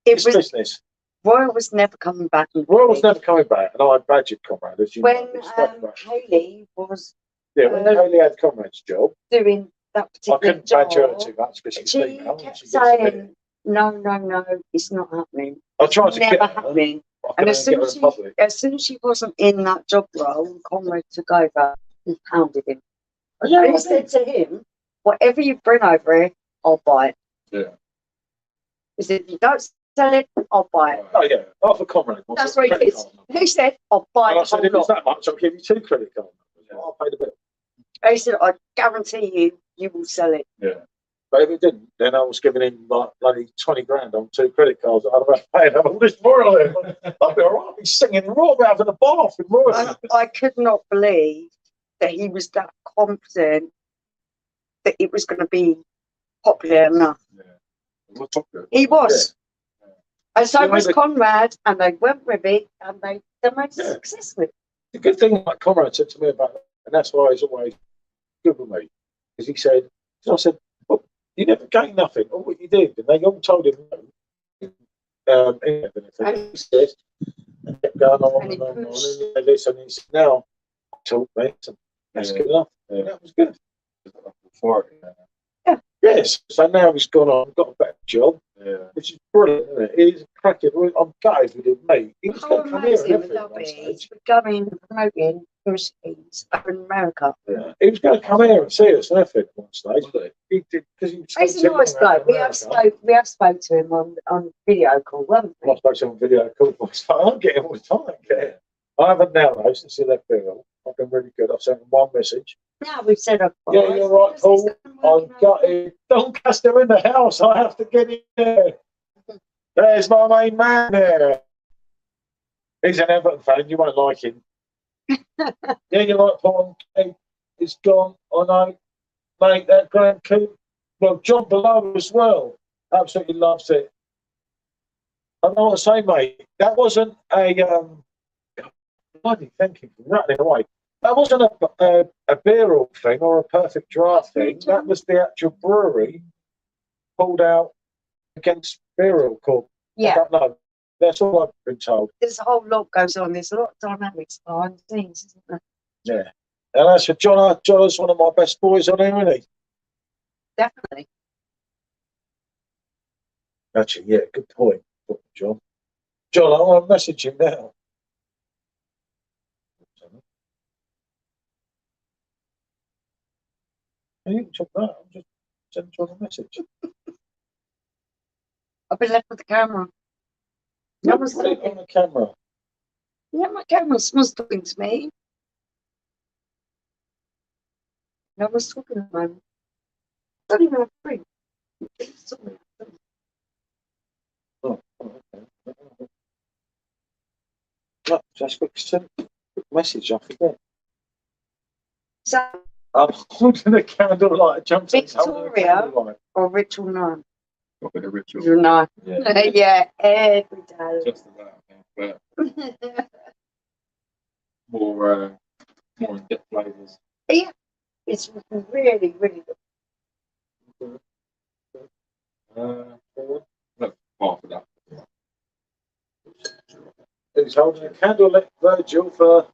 It It's was business. Royal was never coming back. Royal was never coming back, and I badgered Comrade, as you When know. Respect that. Haley was Yeah, when Haley had Comrade's job, doing that I particular couldn't job, badger her too much because she's she female. and kept she gets a bit- saying, "No, it's not happening. I tried to Never get her. happening." I And couldn't as get soon her as in public. she wasn't in that job role, Conrad took over and pounded him. Yeah, And he said to him, "Whatever you bring over here, I'll buy it." Yeah. He said, "If you don't sell it, I'll buy it." Oh, yeah, half a Comrade. wants That's a what he credit did. card number. He said, "I'll buy And I the said, whole if it's lot." that much, I'll give you 2 credit card numbers. I'll pay the bill. He said, "I guarantee you, you will sell it. Yeah. But if it didn't, then I was giving him like bloody 20 grand on 2 credit cards. I'd have paid him all this royalty. I'd be all right. I'd be singing Royal out of the bath in royalty. I could not believe that he was that confident that it was going to be popular enough. Yeah. It was popular. He was. Yeah. And so Yeah, was maybe- Conrad, and they went with it, and they made Yeah. success with it. The good thing like Conrad said to me about that, and that's why he's always good with me, because he said, so I said, well, you never gained nothing. All what you did, and they all told him no. He said, and kept going on And he and on and on. pushed. And he said this, and he said, now, talk, mate, that's good enough. Yeah. That was good. Before it, Yes. So now he's gone on, got a better job, yeah. which is brilliant, isn't it? He's cracking. I'm gutted with him, mate. He was How going to come here and amazing would everything that at one be? stage. We're going promoting Mercedes over in America. Yeah. He was going to come here and see us and everything at one stage. Was it? He did, because he was He's a nice bloke. We have spoke to him on video call, haven't I we? spoke to him on video call. I get him all the time. I haven't now, though, since he left Burial. I've been really good. I've sent him one message. Now we've said a Yeah, you're right, Paul. I'm gutted. Doncaster in the house. I have to get in there. There's my main man there. He's an Everton fan. You won't like him. Yeah, you're right, Paul. It's gone. I know. Mate, that Grand Coupe. Well, John below as well. Absolutely loves it. I know what to say, mate. That wasn't a bloody thank you for rattling away. That wasn't a beer all thing or a perfect draft thing. That was the actual brewery pulled out against beer all called. I Yeah, don't know. That's all I've been told. there's a whole lot goes on. There's a lot of dynamics behind the scenes, isn't there? Yeah. And as for John, John's one of my best boys on here, isn't he? Definitely. Actually, yeah, good point, John. John, I want to message him now. You can check that. I'm just sending John a message. I've been left with the camera. No one's Put it talking. on the camera. Yeah, my camera. Someone's talking to me. No one's talking at the moment. Don't even have a drink. Oh, okay. Right, just send a quick message. I forget. So, I'm holding a candle like a jump. Victoria. or ritual none. Got a bit of ritual. You know. Yeah. Yeah, every day. Just about. Yeah. But more in-depth flavours. It's really, really good. No, half of that. He's holding a candle lit Virgil for.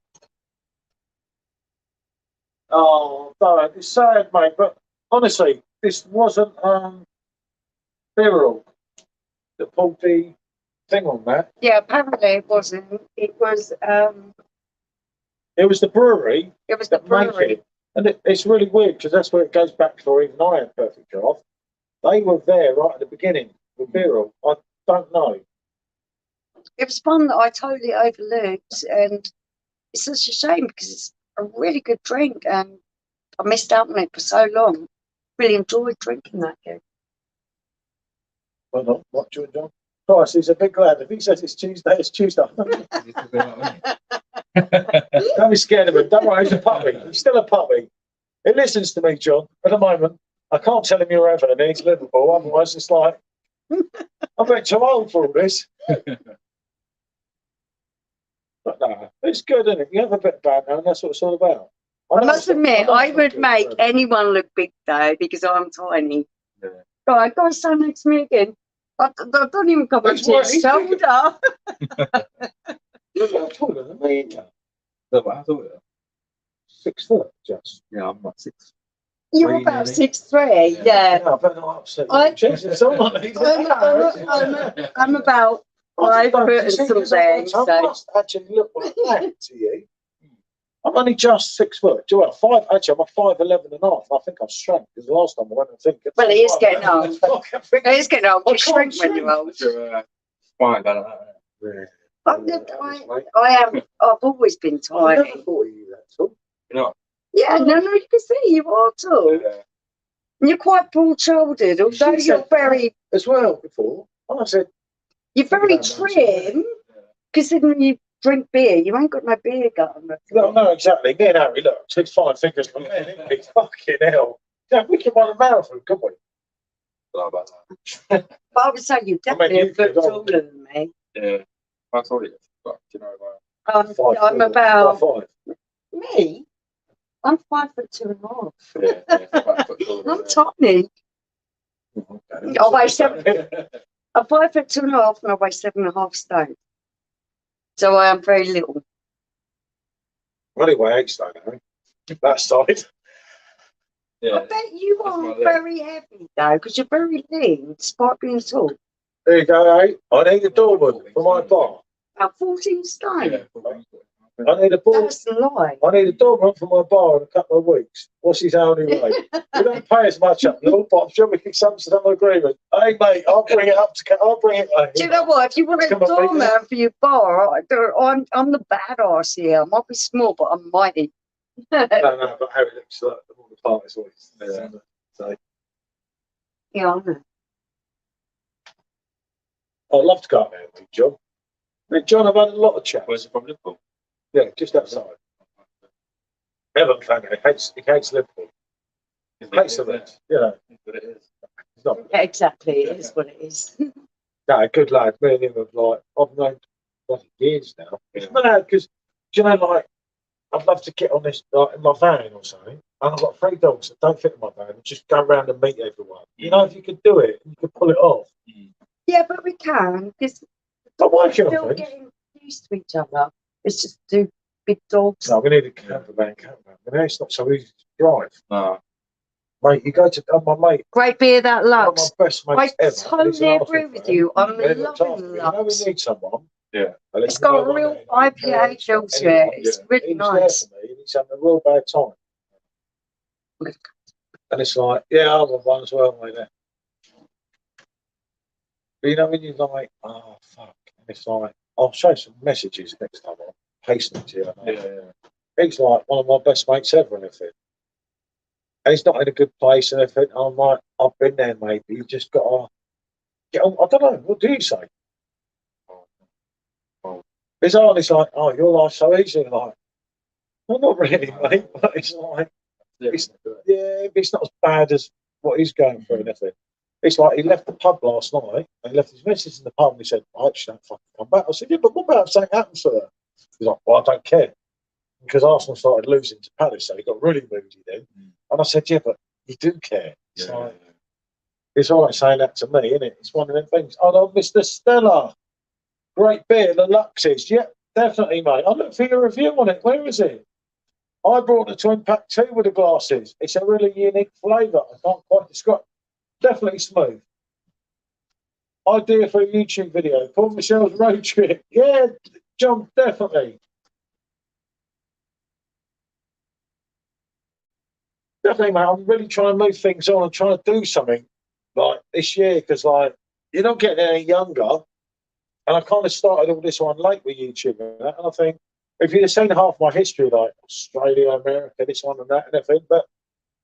Oh, no, it's sad, mate. But honestly, this wasn't Viral that pulled the thing on that. Yeah, apparently it wasn't. It was It was the brewery the that make brewery. it, and it's really weird because that's where it goes back for. Even I had perfect draft. They were there right at the beginning with Viral. I don't know. It was one that I totally overlooked, and it's such a shame because it's a really good drink, and I missed out on it for so long. Really enjoyed drinking that game. Hold on, what do you John? Christ, he's a big lad. If he says it's Tuesday, it's Tuesday. Don't be scared of him. Don't worry, he's a puppy. He's still a puppy. He listens to me, John. At the moment, I can't tell him you're Everton. He's Liverpool. Otherwise, it's like I'm getting too old for all this. But no, it's good, isn't it? You have a bit of banter, and that's what it's all about. I must admit, I would good, make but- anyone look big though because I'm tiny. Yeah. Right, go and stand next to me again. I don't even come up He's to your right, he's big. shoulder. You're a lot taller than me, ain't you? So, what, I thought, 6 foot, just. yeah, I'm like 6. You're Three, about nearly. 6'3", Yeah. yeah. I better not upset I- you. Jesus, I'm not I'm about 5 foot and something, so. Actually, look like that to you. I'm only just 6 foot. Do you know what? Actually, I'm a 5'11" and a half. I think I've shrunk because the last time I went and think. Well, it is getting old. I think It is getting old. I You shrink can't when you're old. Fine, but I've always been I never tiny. thought of you that tall. you know, Yeah, no, you can see you are tall. yeah, You're quite broad-shouldered, although She you're said very, as well before. And I said, you're very Thank you very much. trim. Considering you drink beer, you ain't got no beer gut. no, exactly. Me and Harry, look, 5 fingers from there, didn't we? Fucking hell. Yeah, we can run a marathon, couldn't we? Don't know about that. But I would say you're I mean, definitely you a foot could, taller than me. Yeah. I told you. But, you know, I'm about 5'5". me. I'm 5'2.5". yeah, 5 foot taller, I'm yeah. tiny. Okay. I weigh 7. I'm 5'2.5" and I weigh 7.5 stone. So I am very little. Anyway, 8 stone, Harry. That side. Yeah. I bet you That's my are leg. very heavy though, because you're very lean, despite being tall. There you go, Harry. I need a doorman for my bar. About 14 stone. Yeah. I need a ball. That's a lie. I need a doorman for my bar in a couple of weeks. What's his hourly rate? We don't pay as much up north, but I'm sure we can come to some agreement. Hey, mate, I'll bring it up to. I'll bring it. Do you know what? If you want a Come on, mate, doorman for your bar, I'm the badass here. I might be small, but I'm mighty. No, but Harry looks like all the parties always. Yeah. So Yeah, I know. I'd love to go out there with John. Me and John have had a lot of chats. Where's it from Liverpool? Yeah, just outside. Evan fan, he hates Liverpool. Hates the Reds. You know, But it is. it's not. Yeah, exactly. It is what it is. No, good lad. Me and him have like I've known bloody years now. It's Yeah. mad because you know, like I'd love to get on this like in my van or something, and I've got 3 dogs that don't fit in my van and just go around and meet everyone. You know, if you could do it, you could pull it off. Yeah, but we can, because I'm working still on things. getting used to each other. It's just do big dogs. No, we need a camper van. But now it's not so easy to drive. No. Mate, you go to my mate, Great beer, that one of Lux. my best mates I ever. and he's an totally Arsenal agree with fan. you. I'm Yeah, looked loving after me. You know, we Lux. need someone. Yeah. And It's there's got no a one real there, no IPA parents, feel not to anyone. it. It's Yeah. really He's nice. there for me, and he's having a real bad time. And it's like, yeah, I want one as well, mate. There. But you know, when you're like, oh, fuck. And it's like, I'll show you some messages next time. I'll paste them to you. Yeah. He's like one of my best mates ever and everything. And he's not in a good place and everything. And I'm like, I've been there, mate. But you just got to get on. I don't know. What do you say? It's hard. It's like, oh, your life's so easy. And like, well, not really, mate. But it's like, it's not as bad as what he's going through and everything. It's like he left the pub last night and he left his missus in the pub and he said, I hope she don't fucking come back. I said, yeah, but what about if something happens to her? He's like, well, I don't care. Because Arsenal started losing to Palace, so he got really moody then. And I said, yeah, but you do care. It's like, it's all right saying that to me, isn't it? It's one of them things. Oh, no, Mr. Stella. Great beer, the Luxes. Yep, definitely, mate. I looked for your review on it. Where is it? I brought the Twin Pack 2 with the glasses. It's a really unique flavour. I can't quite describe. Definitely smooth. Idea for a YouTube video. Paul Michelle's road trip. Yeah, John, definitely. Definitely, mate. I'm really trying to move things on and trying to do something like this year because, like, you're not getting any younger. And I kind of started all this one late with YouTube and that. And I think if you'd have seen half my history, like Australia, America, this one and that and everything, but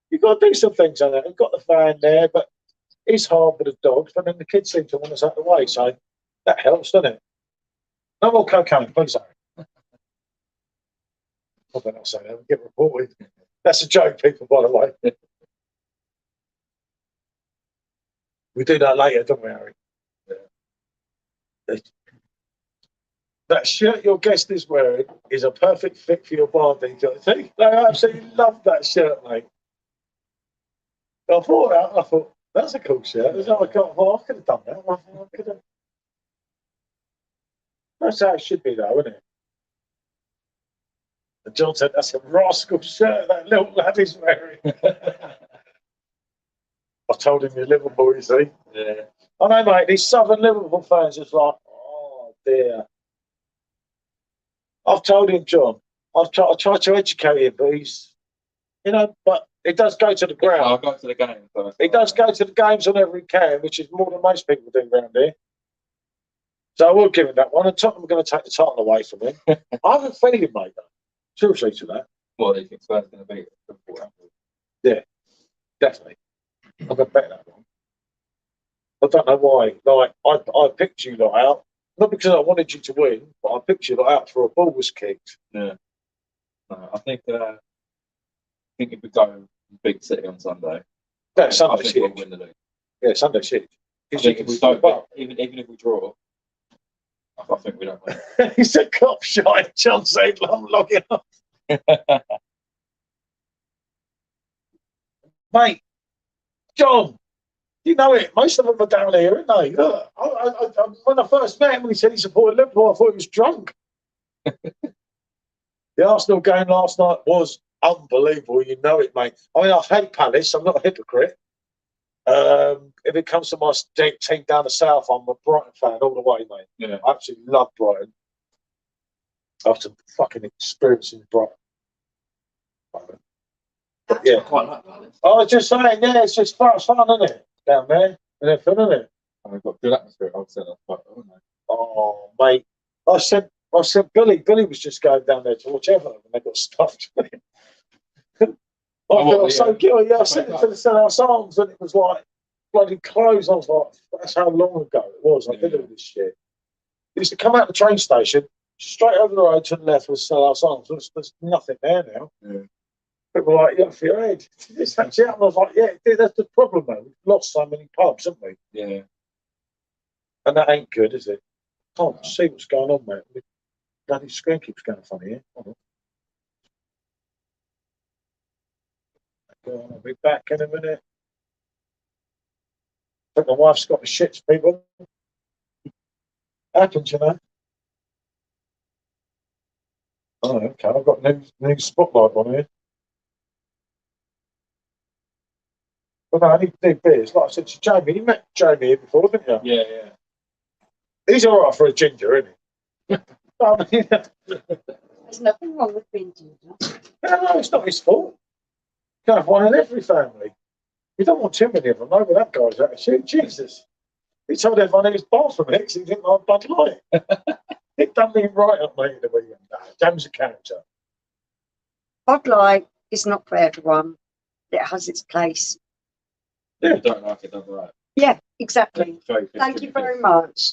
you've got to do some things on that. You've got the van there, but it's hard with the dogs. But then the kids seem to want us out of the way. So that helps, doesn't it? No more cocaine, please, Harry. I better not say that. We get reported. That's a joke, people, by the way. We do that later, don't we, Harry? Yeah. That shirt your guest is wearing is a perfect fit for your bar detail. They absolutely love that shirt, mate. I thought that. I thought, that's a cool shirt. I thought, I could have done that. I could have. That's how it should be, though, isn't it? And John said, that's a rascal shirt that little lad is wearing. I told him you're Liverpool, you see. Yeah. I know, mate, these Southern Liverpool fans are like, oh, dear. I've told him, John, I tried to educate him, but he's, you know, but he does go to the ground. I'll go to the game. He does go to the games whenever he can, which is more than most people do around here. So I will give him that one. And Tottenham are going to take the title away from him. I have a feeling, mate, though. Seriously to that. What do you think Spurs going to beat Liverpool? Yeah, definitely. I'm going to bet that one. I don't know why. Like, I picked you lot out, not because I wanted you to win, but I picked you lot out for a ball was kicked. Yeah. No, I think if we go big city on Sunday, Yeah, I Sunday's think we'll huge. win the league. Yeah, Sunday's huge. I think if we don't, even if we draw, I think we don't win. He's a cop shot. John said, I'm logging up. Mate, John, you know it. Most of them are down here, aren't they? Look, when I first met him, when he said he supported Liverpool, I thought he was drunk. The Arsenal game last night was unbelievable. You know it, mate. I mean, I hate Palace. I'm not a hypocrite. If it comes to my team down the south, I'm a Brighton fan all the way, mate. Yeah. I absolutely love Brighton. After fucking experiencing Brighton. But yeah, Quite like Palace. I was just saying, yeah, it's just fun, isn't it? Down there, and everything, isn't it? And we've got good atmosphere. I'd say that's quite. Oh, mate, I said, Billy was just going down there to watch Everton, and they got stuffed. I feel so guilty. Yeah, I sent it to the Sellout Songs, and it was like bloody clothes. I was like, that's how long ago it was. I did all this shit. It used to come out the train station, straight over the road to the left was Sellout Songs. There's nothing there now. Yeah. People were like, yeah, for your head. This actually happened. I was like, yeah, dude, that's the problem, man. We've lost so many pubs, haven't we? Yeah. And that ain't good, is it? Can't see what's going on, mate. The bloody screen keeps going funny here. Hold on. I'll be back in a minute. I think my wife's got the shits, people. Happens, you know. Oh, okay. I've got new spotlight on here. But no, I need big beers. Like I said to Jamie, you met Jamie here before, didn't you? Yeah, yeah. He's all right for a ginger, isn't he? I mean, There's nothing wrong with being ginger. no, it's not his fault. You can have one in every family. You don't want too many of them, though, with that guy's attitude. Jesus. He told everyone he was bathroom ex, he didn't like Bud Light. It done me right up, mate, in the weekend. Jam's a character. Bud Light is not for everyone. It has its place. If you don't like it, don't right. Yeah, exactly. Thank you very much.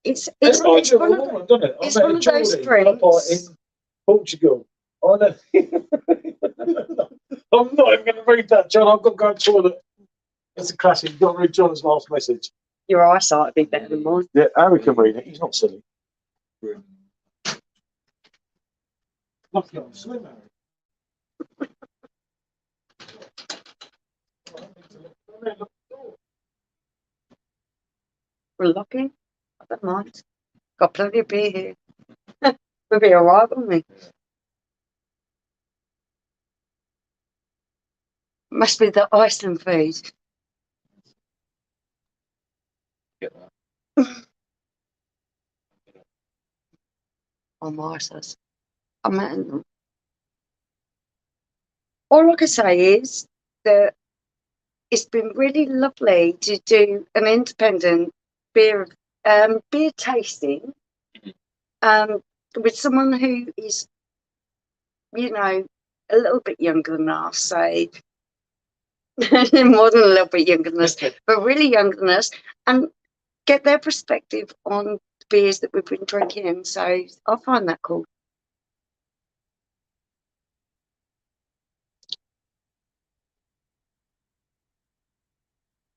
It's Reminds you of one a of woman, doesn't it? it's I met one a of those Geordie up drinks. in Portugal. I know. I'm not even going to read that, John. I've got to go to the toilet. That's a classic. You've got to read John's last message. Your eyesight would be better than mine. Yeah, Harry can read it. He's not silly. Lucky I'm slim, Harry. We're lucky. I don't mind. Got plenty of beer here. We'll be all right, won't we? Must be the Iceland food. Get that. On Martha's. I mean, all I can say is that it's been really lovely to do an independent beer tasting with someone who is, you know, a little bit younger than us, say, more than a little bit younger than us, but really younger than us, and get their perspective on the beers that we've been drinking. So I find that cool.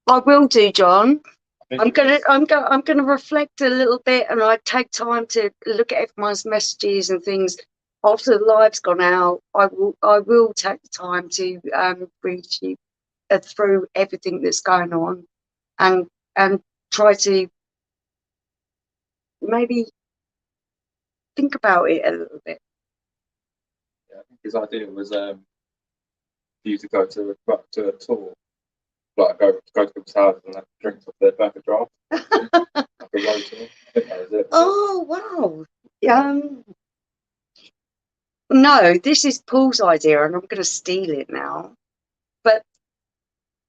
I will do, John. I'm gonna reflect a little bit, and I take time to look at everyone's messages and things. After the live's gone out, I will take the time to read you through everything that's going on, and try to maybe think about it a little bit. Yeah, I think his idea was for you to go to a tour, like go to people's houses and have drinks off their back of draft. Like a road tour. I think that was it. Oh wow! No, this is Paul's idea, and I'm going to steal it now. But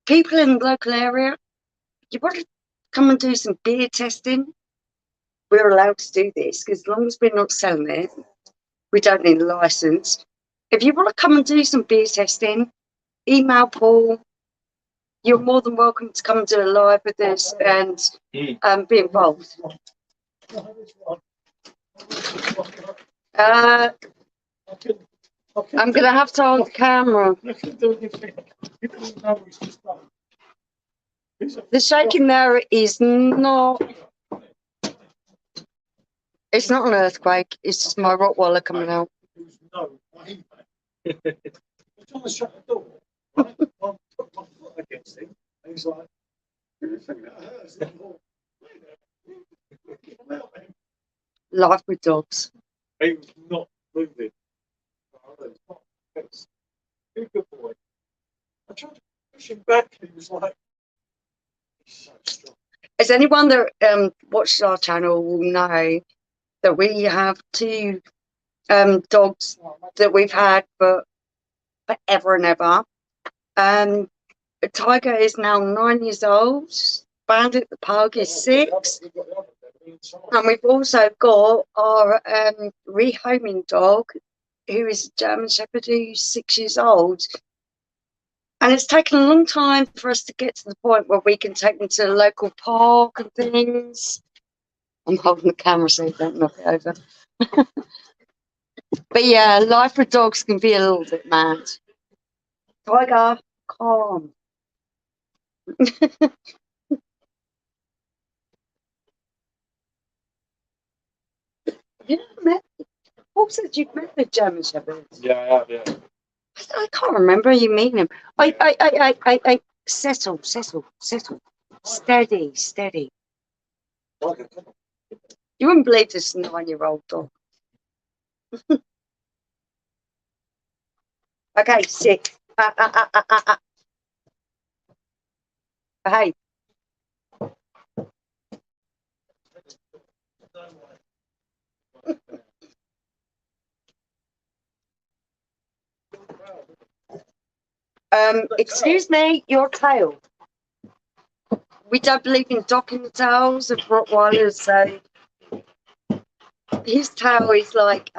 people in the local area, you want to come and do some beer testing? We're allowed to do this because as long as we're not selling it, we don't need a license. If you want to come and do some beer testing, email Paul, you're more than welcome to come to a live with us and be involved. I'm going to have to hold the camera. The shaking there is not, it's not an earthquake, it's just my Rottweiler coming out. Trying to shut the door, right? I put my foot against him, and he's like, everything that hurts. Life with dogs. He was not moving. Good boy. I tried to push him back, and he was like, he's so strong. As anyone that watches our channel will know that we have two dogs that we've had for forever and ever. Tiger is now 9 years old. Bandit the pug is 6. And we've also got our rehoming dog, who is a German Shepherd, who's 6 years old. And it's taken a long time for us to get to the point where we can take them to the local park and things. I'm holding the camera so you don't knock it over. But yeah, life with dogs can be a little bit mad. Tiger, calm. You met, Paul said you've met the German Shepherds. Yeah, I have, yeah. I can't remember you meeting him. I settle. Steady. You wouldn't believe this 9-year-old dog. Okay, sit. Hey. Excuse me, your tail. We don't believe in docking the tails of Rottweilers, so his tail is like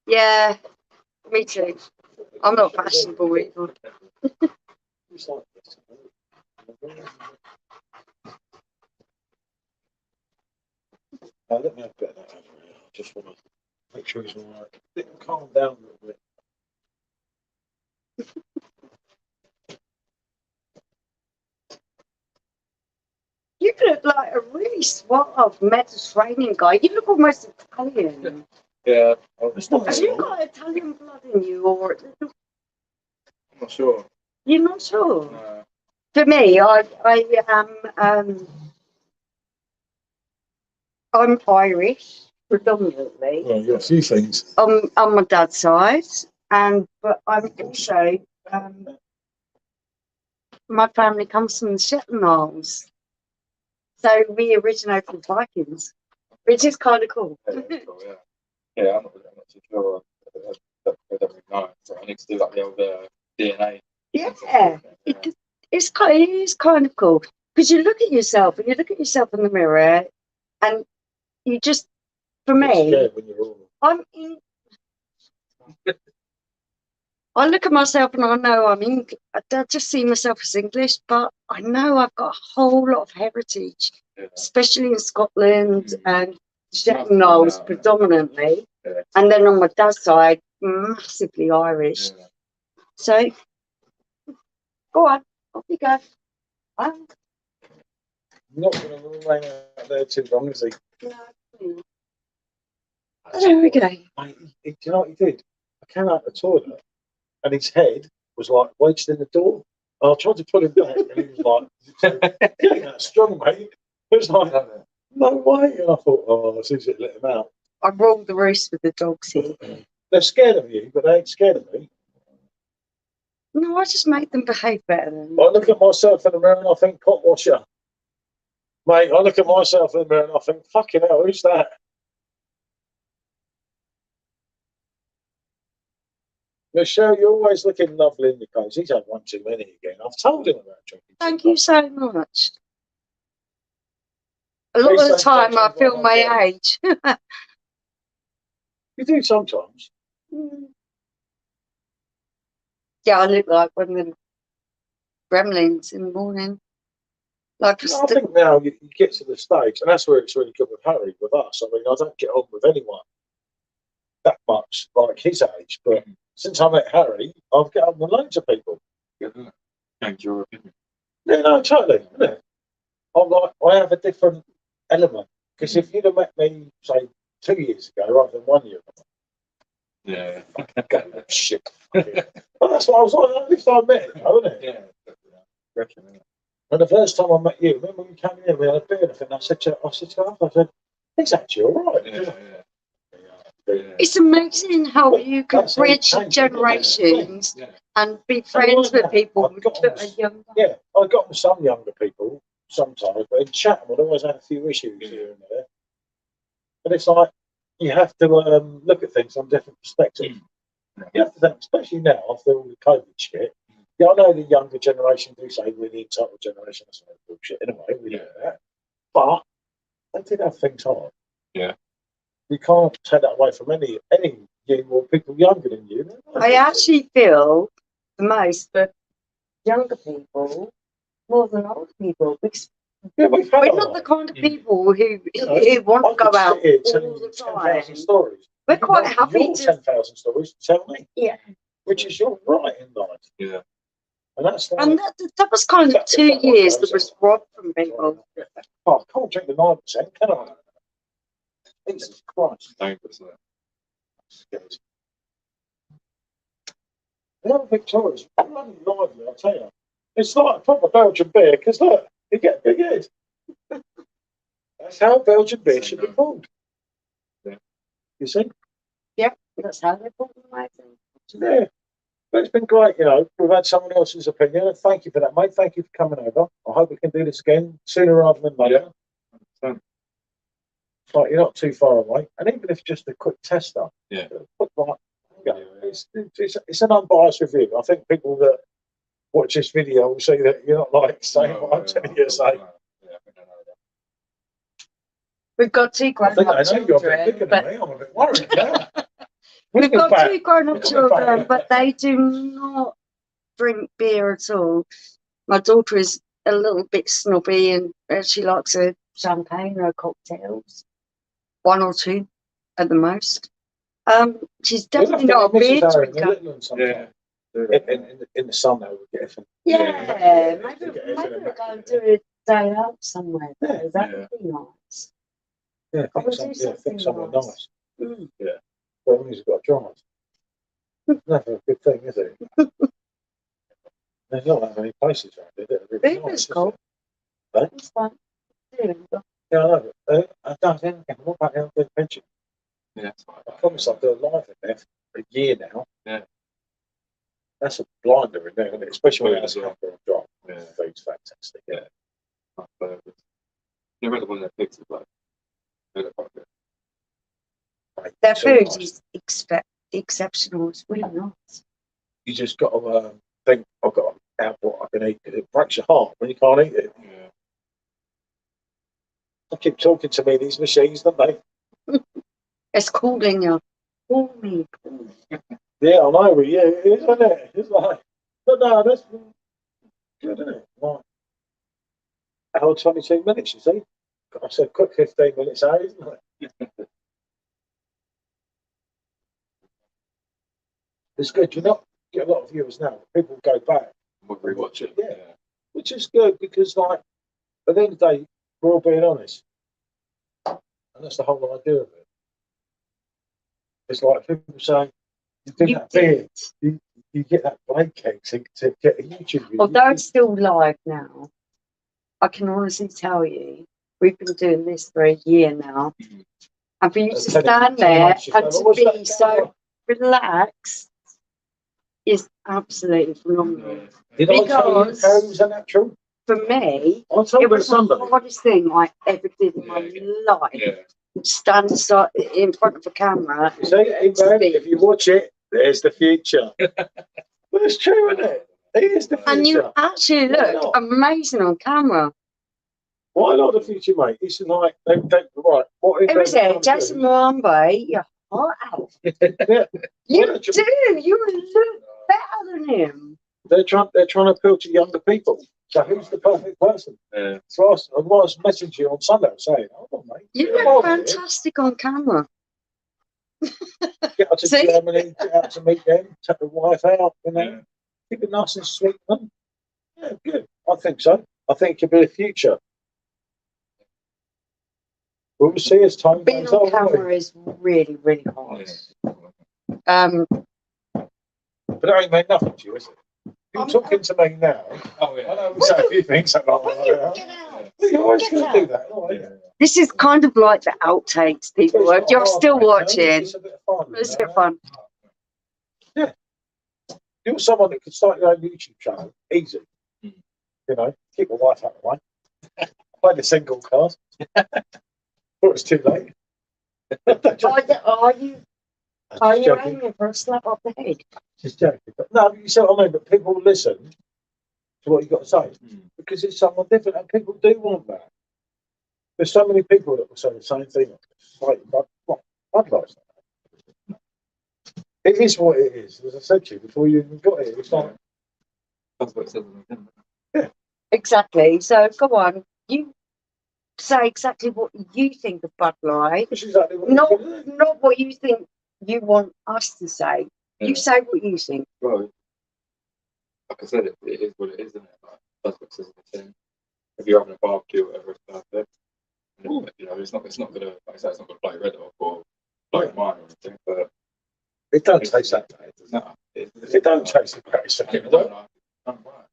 yeah, me too. I'm not fashionable either. Let me have a bit of that over here. I just want to make sure he's all right. Let him calm down a little bit. You look like a really suave Mediterranean guy. You look almost Italian. Yeah, It's not Have that you long. got Italian blood in you, or I'm not sure. you're not sure? No. For me, I am. I'm Irish predominantly Well, you've got a few things. on my dad's side, but I'm also my family comes from the Shetland Isles, so we originate from Vikings, which is kind of cool. Yeah, that's cool, yeah. Yeah, I'm not too sure. I don't really know. So I need to do like the old DNA. Yeah, it's kind of cool because you look at yourself and you look at yourself in the mirror, and you just, for me, When you're all... I look at myself and I know I just see myself as English, but I know I've got a whole lot of heritage, Yeah. especially in Scotland Mm. and Shetland Isles predominantly, Yeah. and then on my dad's side, massively Irish. Yeah. So, go on, off you go. I'm not going to remain out there too long, is he? No. There we go. Mate, do you know what he did? I came out the toilet and his head was like wedged in the door. I tried to pull him back and he was like, "You ain't that strong, mate." It was like, no way. And I thought, oh, as soon as it let him out. I rolled the roost with the dogs here. They're scared of you, but they ain't scared of me. No, I just make them behave better than I look at myself in the mirror and I think, pot washer. Mate, I look at myself in the mirror and I think, fucking hell, who's that? Michelle, you're always looking lovely in the clothes. He's had one too many again. I've told him about drinking. Thank you so much. A lot of the time I feel my age. You do sometimes. Yeah, I look like one of the gremlins in the morning. Like a I think now you get to the stage, and that's where it's really good with Harry, with us. I mean, I don't get on with anyone that much like his age, but since I met Harry, I've get on with loads of people. Change your opinion. Yeah, no, totally. Yeah. I'm like, I have a different element. Because if you'd have met me, say, 2 years ago rather than 1 year ago, Yeah. go, shit. Well, that's what I was like, at least I met him, wasn't it? Yeah. Reckon, innit? And the first time I met you, remember when you came in, we had a beer, and I said to him, I said, he's actually all right. Yeah. it's amazing how you can That's how it bridge changes, generations Yeah. and be friends with people I've got that are younger. Yeah, I got with some younger people sometimes, but in Chatham, I'd always had a few issues here and there. But it's like, you have to look at things from different perspectives. You have to think, especially now, after all the COVID shit. Yeah, I know the younger generation do say we're the entitled generation. That's not bullshit anyway, we know that. But they did have things hard. Yeah. You can't take that away from any you or people younger than you. I actually feel the most for younger people more than older people because Yeah, we've had we're a not lot. the kind of people who want I to go could out sit here telling all you the 10,000 time. stories. We're You quite want happy your to. 10,000 stories to tell me, Yeah. which is your right in life. Yeah. And that's like, And that was kind of 2 years that was robbed from people. oh, I can't drink the 9%, can I? Jesus Christ. Dangerous, isn't it? The other Victoria's bloody lively, I tell you. It's like a proper Belgian beer, because look, you get a big head. That's how Belgian beer should be called. Yeah. You see? That's how they put them, I think. Yeah. But it's been great, you know. We've had someone else's opinion, and thank you for that, mate. Thank you for coming over. I hope we can do this again sooner rather than later. Yeah. Like, you're not too far away. And even if just a quick tester, Yeah. It's an unbiased review. I think people that watch this video will see that you're not like saying what I'm telling you to say. We've got two I grown think I up know you're a bit children, bigger but than me. I'm a bit worried now. we've got back. two grown up Look at the children, back. but they do not drink beer at all. My daughter is a little bit snobby and she likes a champagne or cocktails, one or two at the most. She's definitely not a beer drinker. Yeah. In the summer, we get it. Yeah, maybe we'll go and do a day out somewhere. Yeah. That would be nice. Yeah, I would do something somewhere nice. nice. Mm. Yeah. Well, he's got to drive. Never a good thing, is it? There's not that many places around here that are really Beer nice. is cool. Huh? It's fun. Yeah. Yeah, I know. I don't think what about the Elgin pension? Yeah. I promise I'll do a live in there for a year now. Yeah. That's a blinder in there, isn't it? Especially when Food it's as well. a drop. Yeah. Food's fantastic. Yeah. You read the one that pictures like they look quite good. Mate, Their so food nice. is exceptional. It's really nice. You just got to think, I've got to have what I can eat, because it breaks your heart when you can't eat it. Yeah. They keep talking to me, these machines, don't they? It's calling you. Call me. Call me. Yeah, I know. Yeah, it is, isn't it? It's like, but no, that's good, isn't it? Like, hour 22 minutes, you see. I said, quick 15 minutes out, isn't it? It's good. You not get a lot of viewers now. People go back, We'll rewatch it. Yeah. which is good because, like, at the end of the day, we're all being honest. And that's the whole idea of it. It's like people say, you do You that beer, did. you get that Blake cake to get a YouTube view. Although it's still live now, I can honestly tell you, we've been doing this for a year now. Mhm. And for you to Tell him- stand tell him there what you and said. to What's be that? so relaxed is absolutely phenomenal. Did I tell you because- Harry was a natural? For me, I told it was the somebody. hardest thing I ever did in my life. Yeah. Stand in front of a camera. You see, hey, man, if you watch it, there's the future. But it's true, isn't it? It is the future. And you actually Why look not? amazing on camera. Why not the future, mate? It's like, right, what It was they it, trying to Jason do? Mwambe. Yeah, heart out. Yeah. You Well, do. You look better than him. They're trying to appeal to younger people. So who's the perfect person? Yeah. So I was messaging you on Sunday saying, hold on, mate. You Yeah. look fantastic on camera. Get out to See? Germany, get out to meet them, take the wife out, you know. Yeah. Keep it nice and sweet, man. Yeah, good. I think so. I think it could be the future. We'll see as time Being goes on on. won't we? camera is really, really hard. Yeah. But it ain't made nothing to you, is it? You're talking to me now. Oh I yeah. know we say a few things about You're always going to do that, aren't you? This is kind of like the outtakes, people. It's If not you're hard, still mate, watching, It's a bit of fun. it's you a bit know? fun. You're someone that could start your own YouTube channel, easy. Mm. You know, keep your wife out of the way. Play the single card. Before it's too late. Are you Just joking. aiming for a slap up the head? Just joking. But no, you see what I mean? But people listen to what you've got to say because it's someone different, and people do want that. There's so many people that will say the same thing. Like, I'd like that. It is what it is. As I said to you before you even got here, it's like, That's what it says on the tin. Exactly. So go on. You say exactly what you think of Bud Light, it's exactly what not you're gonna do. not what you think you want us to say. Yeah. You say what you think. Well, like I said, it is what it is, isn't it? Like, that's what it says on the tin. If you're having a barbecue or whatever, it's perfect. And, you know, it's not gonna, like I say, it's not gonna blow your head off or blow your mind or anything. But It don't taste that bad. Does it? no, It don't taste the greatest I thing. don't know.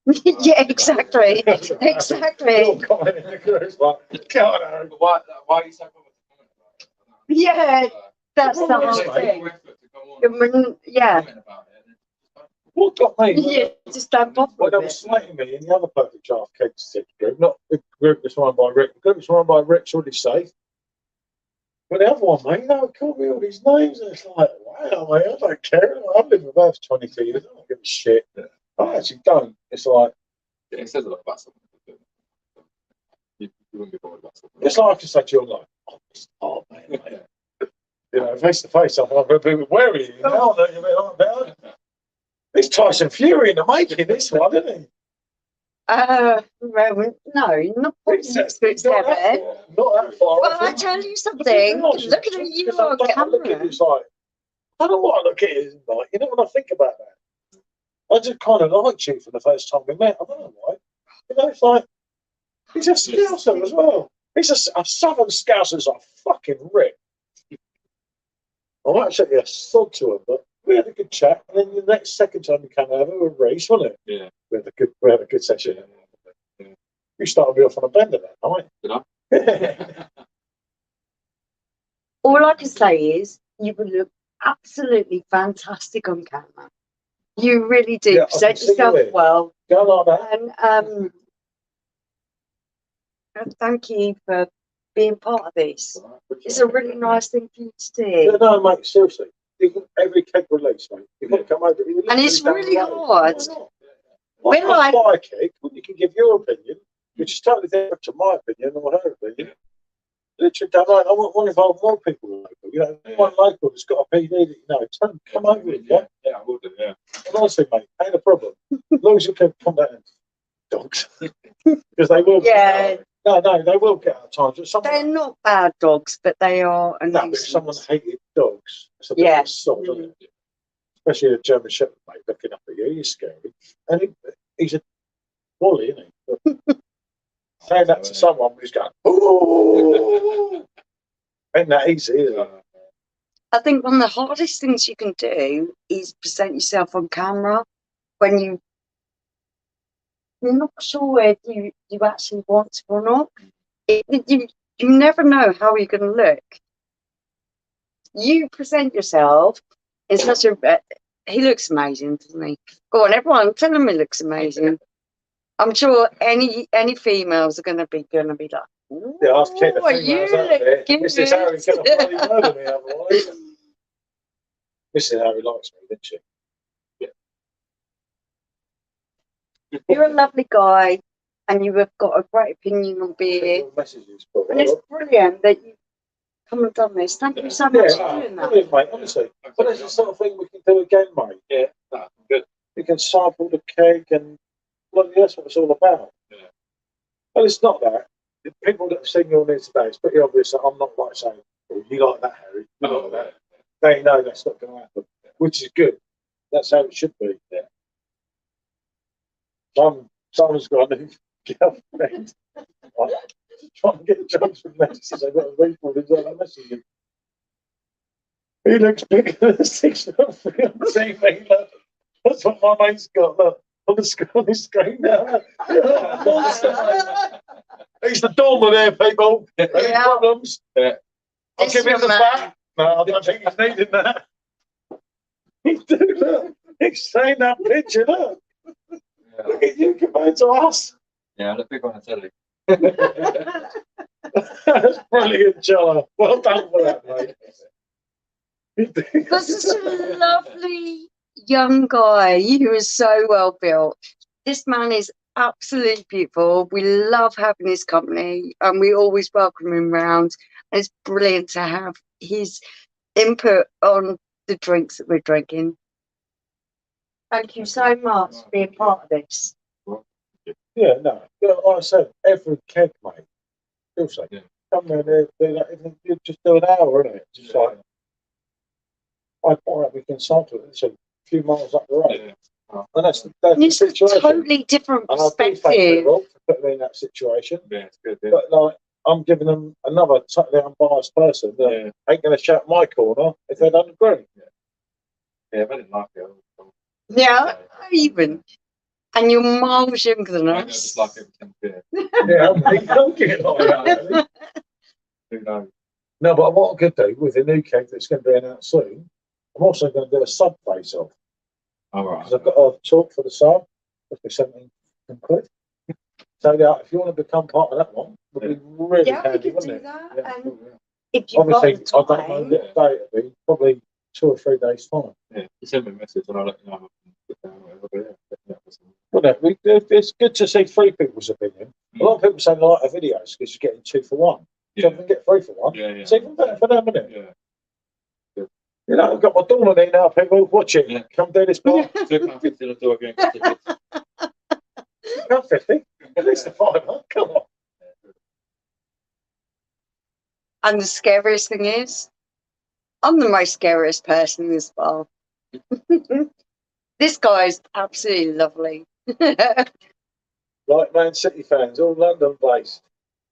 Yeah, exactly. Exactly. You're commenting in the group, like, God, Aaron. Why are you so confident about it? Yeah, that's the Well, whole it's thing. Yeah. What got me? Yeah, just don't bother When they with were it. slating me in the other perfect draft case group, not the group that's run by Rick, the group that's run by Rick's already safe. But the other one, mate, they would call me all these names, and it's like, wow, mate, I don't care. I've lived with her for 22 years, I don't give a shit. I actually don't. It's like, Yeah, it says a lot about someone. You wouldn't be bored about something. it's like I can say to you, like, oh, it's hard, mate. You know, face to face, I'm going to be wary of you now. Don't you be like that? It's Tyson Fury in the making, this one, isn't he? Well, no, not quite It's six it's foot not that seven. far. Not that far. Well, I tell you something. Looking at you on I look at it, camera. it's like, I don't know what I look at it like. You know, when I think about that, I just kind of liked you for the first time we met. I don't know why. You know, it's like, he's a Scouser as well. He's a Southern Scouser's like fucking Rick. I'm actually a sod to him, but we had a good chat. And then the next second time we came over, we were Reese, wasn't it? Yeah. We had a good session. Yeah. You started me off on a bender that night. Did I? All I can say is you would look absolutely fantastic on camera. You really do Yeah, I present can see yourself you. well. Go like that. And thank you for being part of this. It's a really nice thing for you to Yeah, do. no, mate, seriously. Every keg release, mate. You've got to come over. And it's really hard. Why We're not like- buy a keg when you can give your opinion, which is totally different to my opinion or her opinion. Literally, don't like, I want to involve more people local. You know, one local that's got a PD that you know, tell them, come over with you. Yeah, I will do, yeah. And honestly, mate, ain't a problem. As long as you can come down and dogs. Because they will. Yeah. No, they will get out of times. But someone, They're not bad dogs, but they are a no, but if nuisance. someone hated dogs, it's a bit Yeah. of a sod, isn't it? Especially a German Shepherd, mate, looking up at you, he's scary. And he's a bully, isn't he? But saying that to someone who's going, ooh, ain't that easy, is it? I think one of the hardest things you can do is present yourself on camera when you're not sure if you actually want to or not. You never know how you're going to look. You present yourself in such a... he looks amazing, doesn't he? Go on, everyone, tell him he looks amazing. I'm sure any females are going to be like, Yeah, I've kept the "Ooh, females you out there. look good." Mrs. Harry got a bloody murder me otherwise. Mrs. Harry likes me, didn't she? You're a lovely guy, and you have got a great opinion on beer. Messages, but And it's brilliant that come and done this. Thank you so much Yeah, for doing that. brilliant, mate, honestly. But that's the sort of thing we can do again, mate. Yeah, no, good. We can sample the keg and that's what it's all about. Yeah. Well, it's not that. The people that have seen you on there today, it's pretty obvious that I'm not like saying, oh, you like that, Harry. You like that. They know that's not going to happen, which is good. That's how it should be. Yeah. Someone's got a new girlfriend. Trying to get jobs from messages. I've got a report as well. I'm messaging. He looks bigger than a 6'3" on TV. Look. That's what my mate's got. Look, on the screen now. He's the doorman there, people. Any problems? Yeah. I'll give him the back. No, I don't think he's needing that. Look. He's saying that picture, look. Yeah. Look at you compared to us. Yeah, I look big on the telly. That's brilliant, Jello. Well done for that, mate. This is a lovely young guy who is so well built. This man is absolutely beautiful. We love having his company and we always welcome him round. And it's brilliant to have his input on the drinks that we're drinking. Thank you so much for being part of this. Yeah, no. Like I said, every keg, mate. Also, come in there, do that. You just do an hour, isn't it? Just like, I buy it, we can sample it. It's a few miles up the road. Yeah. And that's the It's a situation. totally different And I do thank perspective. people for putting me in that situation. Yeah, it's good. Yeah. But like, I'm giving them another totally unbiased person that ain't going to shout my corner if they don't agree. Yeah, I didn't like it. Yeah, even. And you're miles younger than I us. just like it. Yeah, you don't get like that, really. Who knows? No, but what I could do with the new keg that's going to be announced soon, I'm also going to do a sub face off. All right. Because I've got a talk for the sub, if there's something quid. So yeah, if you want to become part of that one, would be really handy, wouldn't it? That. Yeah, And if you've obviously, got I don't know what day it'll be. Probably 2 or 3 days time. Yeah, you send me a message and I'll let you know. Wouldn't it? It's good to see 3 people's opinion. A lot of people say they like the videos because you're getting 2 for 1. So if we can get 3 for 1, it's even better for them, isn't it? Yeah. You know, I've got my doorman in now, people. Watch it. Yeah. Come do this bar. £2.50 the door again. £2.50. At least a £5. Come on. And the scariest thing is, I'm the most scariest person in this bar. This guy's absolutely lovely. Like Man City fans, all London based.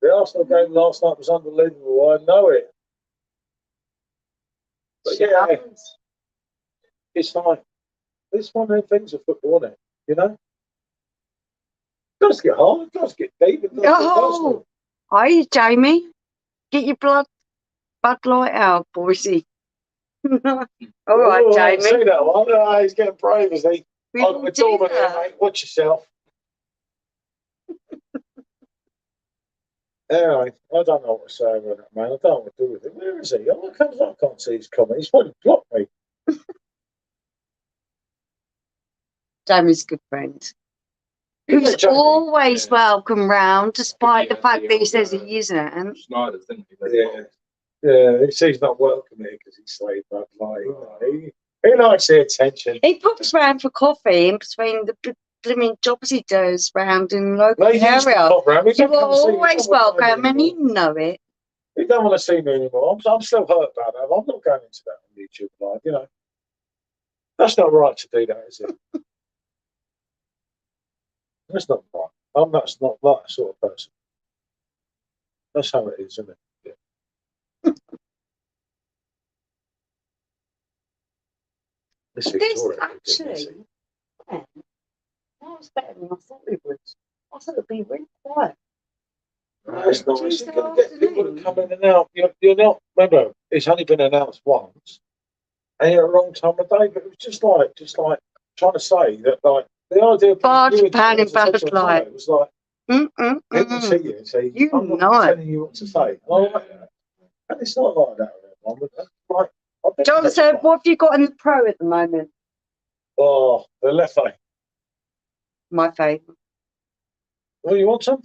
The Arsenal game last night was unbelievable. I know it. But yeah, it's like, it's one of the things of football, isn't it? You know? It does get hard, it does get deep, it does get personal. Hi, Jamie. Get your Bud Light out, boysy. All right, Jamie. See that one? Oh, he's getting brave, is he? We I've will got do doorman here, that. mate. Watch yourself. Anyway, I don't know what to say about that, man. I don't know what to do with it. Where is he? Oh, I can't see his comment. He's probably blocked me. Jamie's a good friend. Who's always welcome round, despite the fact that he says he isn't. Snyder's, didn't he? Yeah, he says he's not welcome here because he's slaved up. Like, he likes the attention. He pops round for coffee in between the blooming jobs he does round in the local area. You are always welcome, and you know it. He don't want to see me anymore. I'm still hurt about that. I'm not going into that on YouTube Live, you know. That's not right to do that, is it? That's not right. I'm not that sort of person. That's how it is, isn't it? Yeah. This actually, that was better than I thought it would. I thought it'd be really quiet. It's not. It's going to get people to come in and out. You're not. Remember, it's only been announced once, and you're at the wrong time of day. But it was just like trying to say that, like, the idea of £5 in butterfly. It was like, people see you and say, you I'm know not it. telling you what to say. And it's not like that. Like, John said, what have you got in the pro at the moment? Oh, the left eye. My favourite. Well, you want some?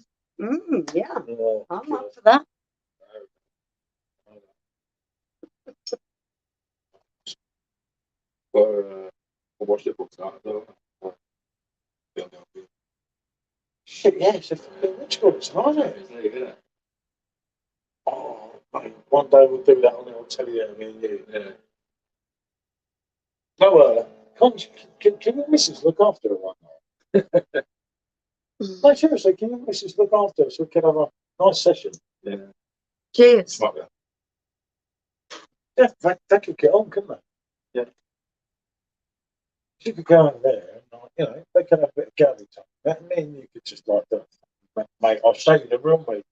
Yeah. Oh, I'm up for that. watched it books out as well. Shit, yes, it's rich girls, isn't it? Yeah. Oh, mate, one day we'll do that on the old telly, me and you. Yeah. No, can your missus look after her one night? No, seriously, can your missus look after her so we can have a nice session? Yeah. Cheers. Smart that. Yeah, they could get on, couldn't they? Yeah. She could go in there and, you know, they could have a bit of galley time. That mean you could just like that. Mate, I'll show you the room, mate.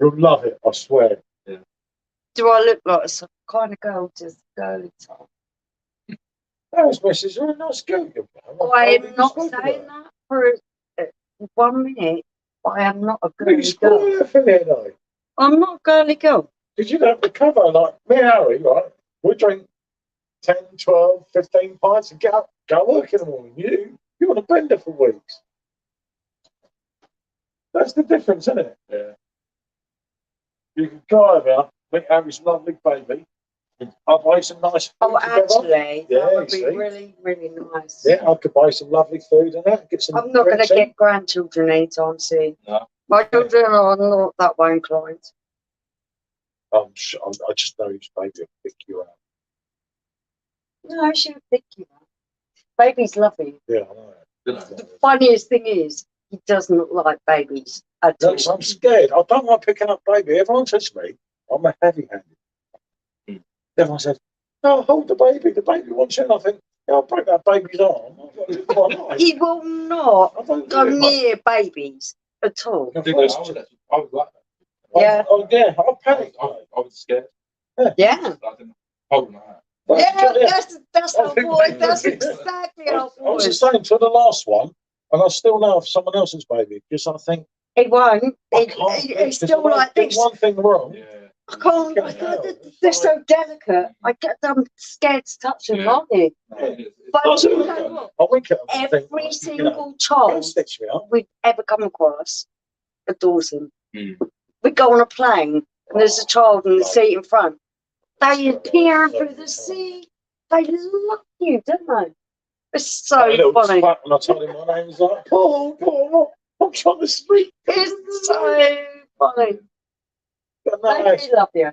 You'll love it, I swear. Do I look like a kind of girl just girly type? Those missus are a nice girl. I'm not saying that for 1 minute. I am not a You girly girl. spoil her for there, though. I'm not a girly girl. Because you don't recover. Like, me and Harry, right? We drink 10, 12, 15 pints and go work in the morning. You on a bender for weeks. That's the difference, isn't it? Yeah. You can drive out, meet Harry's lovely baby. I'll buy some nice food Oh, together. actually, Yeah, that would be see? really, really nice. Yeah, I could buy some lovely food and that. Get some. I'm not going drinks to in. get grandchildren anytime soon. No. My children are not that way inclined. I'm sure, I just know his baby will pick you out. No, she would pick you up. Babies love you. Yeah, I know. The funniest thing is, he doesn't like babies at all. No, I'm scared. I don't like picking up baby. Everyone says to me, I'm a heavy-handed. Everyone says, no, hold the baby. The baby wants you. And I think, yeah, I'll break that baby's arm. He will not I don't go do it, mate. near babies at all. I was like that. Yeah. Oh, yeah, I panicked. I was scared. Yeah. I didn't hold my hand. Yeah, that's I how think boys, they- that's exactly how I was the boys. same to the last one, and I still know of someone else's baby because I think It won't. I can't. It's still like do this. one thing wrong. Yeah. I can't. I can't. They're so delicate. I get them scared to touch them, Yeah. aren't you? It's But I you know what? wink at them and think, Every you know, single don't child stitch me up. we've ever come across adores him. Mm. We go on a plane and there's a child in the seat in front. They appear through the seat. They love you, don't they? It's so A little funny. twat when I told him my name, he's like, Paul, I'm trying to sleep. It's so funny. But no, They do love you.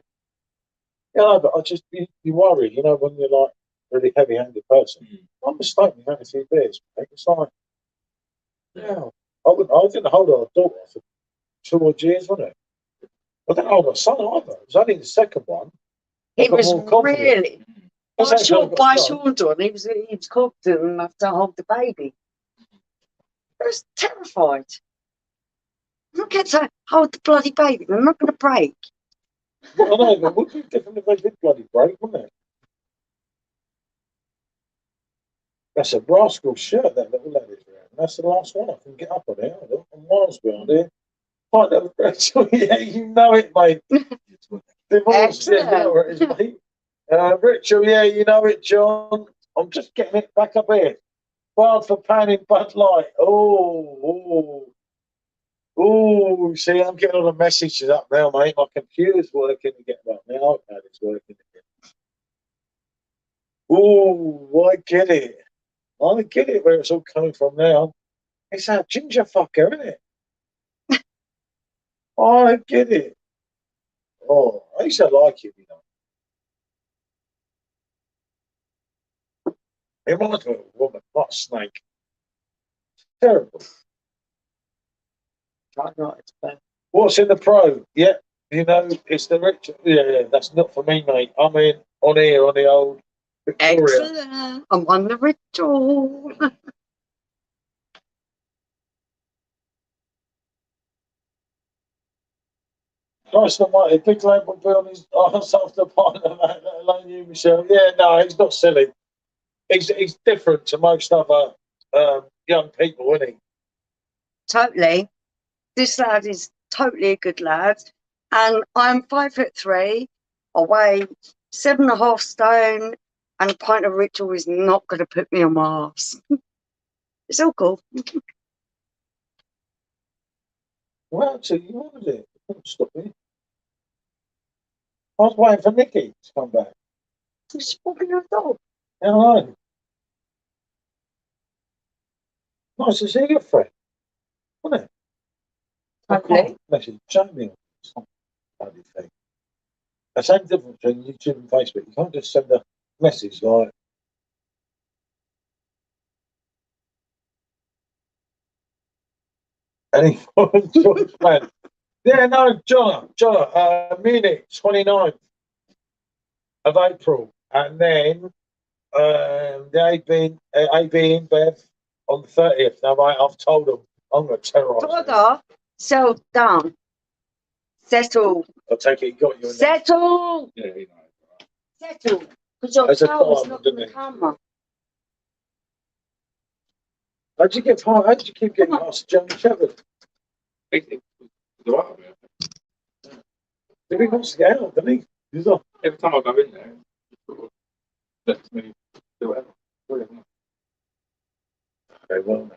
yeah, but I just, you worry, you know, when you're like a really heavy-handed person. I'm mistaken having a few beers, mate. It's like, yeah, I didn't hold our daughter for 2 odd years, wasn't it? I didn't hold our son either. It was only the second one. It got was more confident. really. That's By actually got by started. Sean, he was confident enough to hold the baby. I was terrified. Look at her, hold the bloody baby. They're not going to break. Well, I know, but it would be different if they did bloody break, wouldn't it? That's a rascal shirt that little lad is wearing. That's the last one I can get up on here. I'm miles behind here. Right, that was Rachel. Yeah, you know it, mate. Divorce, yeah, you know where it is, mate. Rachel, yeah, you know it, John. I'm just getting it back up here. Wild for panning Bud Light. Oh, see, I'm getting all the messages up now, mate. My computer's working again. Well, my iPad is working again. Oh, I get it. I get it where it's all coming from now. It's that ginger fucker, isn't it? I get it. Oh, I used to like him, you know. He reminds me of a woman, not a snake. Terrible. What's in the pro? Yeah, you know, it's the rich. Yeah, that's not for me, mate. I'm in on here on the old Victoria. Excellent. I'm on the ritual. Nice and mighty. Big lad will be on his arse after the pint of that, let alone you, Michelle. Yeah, no, he's not silly. He's different to most other young people, isn't he? Totally. This lad is totally a good lad. And I'm 5'3". I weigh 7.5 stone. And a pint of ritual is not going to put me on my arse. It's all cool. Well, actually, you wanted it. Stop me. I was waiting for Nicky to come back. She's walking her dog. Yeah, I know. Nice to see you, Fred. Wasn't it? I Hopefully. can't message Jamie on some bloody thing. The same difference between YouTube and Facebook. You can't just send a message like. Any George man. Yeah, no, John, Munich, 29th of April. And then the AB in Bev on the 30th. Now, mate, I've told them I'm going to terrorise them. Toda, so down. Settle. I take it you got you in there. Settle. Yeah, you know. Settle. Because your As a power's farmer, not didn't going to it? come. How'd you keep getting past German Shepherd? It's the right of it. If he wants to get out, doesn't he? He's not. Every time I go in there, it sort of lets me do whatever. Okay, well,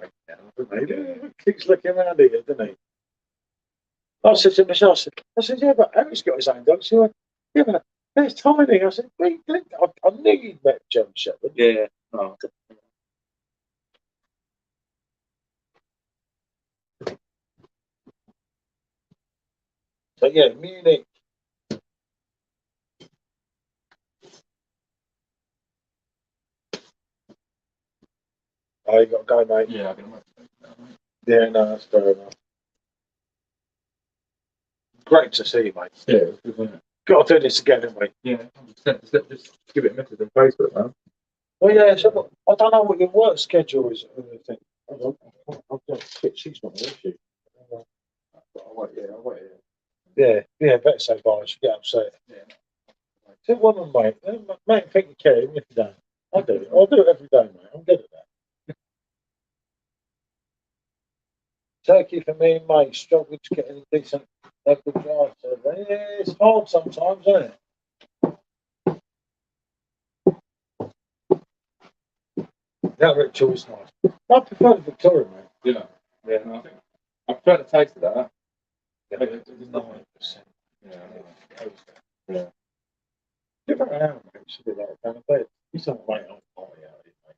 no, doesn't he? Keeps looking around here, doesn't he? I said to myself, I said, yeah, but Harry's got his own dog. She went, yeah, but there's tiny. I said, I knew you'd met German Shepherd. Yeah. No. But yeah, Munich. Oh, you got to go, mate. Yeah, I can imagine. Yeah, no, that's fair enough. Great to see you, mate. Yeah, it was good, wasn't it? Got to do this again, haven't we? Yeah, 100%. Just give it a message on Facebook, man. Well, yeah, so I don't know what your work schedule is. I think. I've got 6 months, is she? I'll wait. Yeah, better say bye. She get upset. Yeah. So one of them, mate, think you care, even if you don't. I'll do it. I'll do it every day, mate. I'm good at that. Turkey for me, mate, struggling to get any decent local drive. So, yeah, it's hard sometimes, isn't it? That ritual is nice. I prefer the Victoria, mate. Yeah, no, I think I've tried to taste of that. Yeah, It's 9%. Yeah. Give her an hour, mate. She'll be like down a bed. You don't wait on party out here, mate.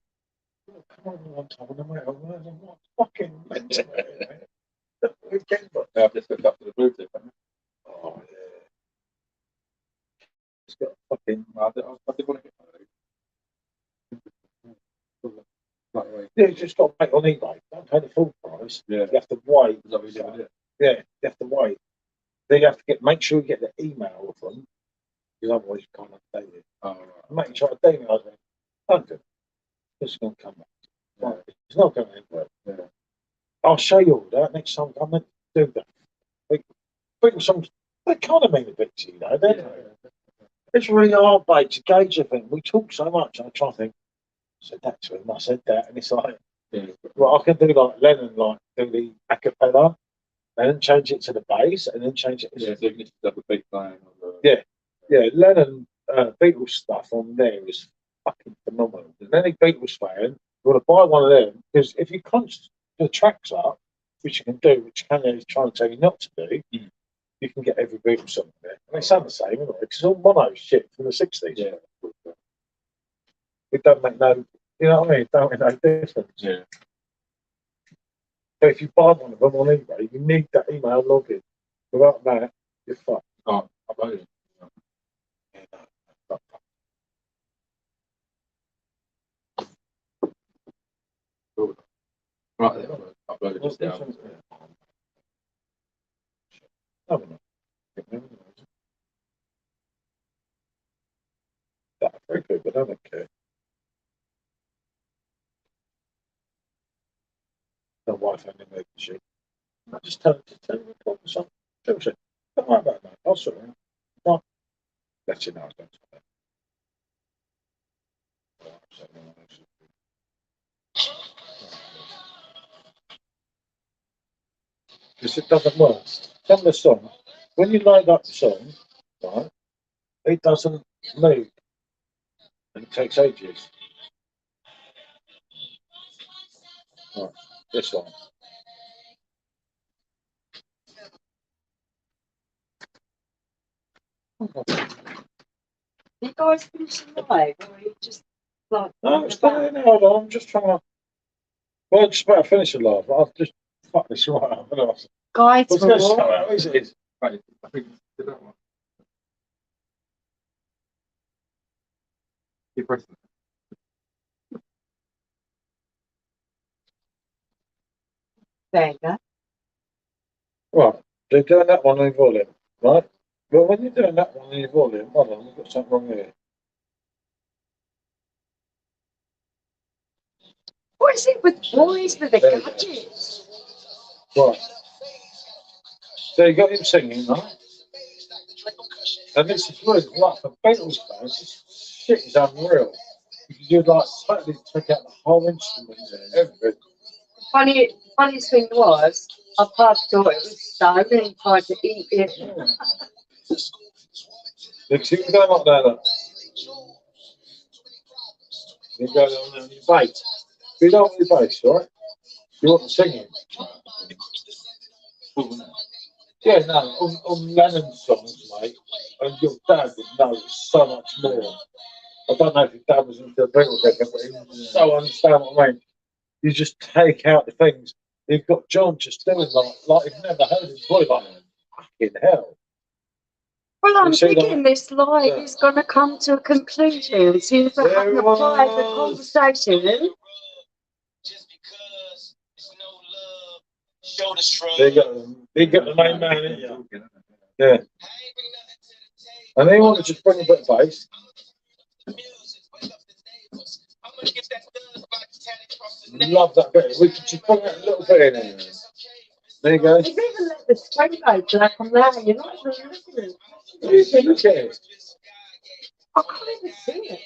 Oh, come on, one time, no matter what, I'm not fucking mental, mate. Weekend, but I've just hooked up to the Bluetooth. oh yeah. It's got fucking I did want to get one of those. yeah, you just got to wait on eBay. Don't pay the full price. Yeah. You have to wait. Is that what you did? Yeah, you have to wait. Then you have to make sure you get the email of them, because otherwise you can't update it. Oh, Make sure I email them. Don't do it. It's going to come back. right. It's not going to end well. Yeah. I'll show you all that next time I'm meant to do that. Bring some. They kind of mean a bit to you, though, don't they? It's really hard, mate, to gauge a thing. We talk so much, and I try to think. I said that to him. I said that, and it's like, Yeah. well, I can do like Lennon, like do the a cappella, and then change it to the bass, and then change it. Yeah, so you can just have a big line. Yeah, Lennon Beatles stuff on there is fucking phenomenal. And any Beatles fan, you want to buy one of them because if you const the tracks up, which you can do, which Kanye is trying to tell you not to do, you can get every Beatles song there. And they sound the same, anyway, because it's all mono shit from the 60s. Yeah. It don't make no, you know what I mean? It don't make no difference. Yeah. So if you buy one of them on eBay, you need that email login. Without that, you're fucked. Can't upload it. Yeah, no, Right, then, upload it just now. That's very good, but I don't care. My wife had an emergency. I just tell her to record the song. Don't worry about that. I'll sort it out. Well, let you know. I don't tell because it doesn't work. Some of the songs, when you load up the song, right, it doesn't move. And it takes ages. Right, this one. You guys finishing live, or are you just like? No, it's fine. Hold on. I'm just trying to. Well, just about to finish the laugh. I've just fucked this right up. Haven't I? Guy Let's go tour. show how easy it is. Right, I think did that one. Keep pressing. There you go. Right, they're doing that one in volume, right? Well, when you're doing that one in volume, hold on, we've got something wrong here. What is it with boys with the There you go. gadgets? Right. So you got him singing, right? And this is really like for Beatles fans, this shit is unreal. You'd like totally take out the whole instrument there, everything. Funniest thing was, I first thought it was stone and tried to eat it. Look, see what's going on there, look. You go on there on your bass. You don't want your bass, right? You want the singing. Yeah, no, on Lennon's songs, mate, and your dad would know so much more. I don't know if your dad was into the Beatles record, but he would so understand what I mean. You just take out the things. You've got John just doing like you've never heard his voice, like fucking hell. Well, I'm You see thinking this live is going to come to a conclusion. Since we're having a private conversation. There you go. You got the main man, didn't you? Yeah. And then you want to just bring a bit of bass. Love that bit. We could just bring that a little bit in there. There you go. You've even let the string go black on there. You're not even listening. Look at it. I can't even see it.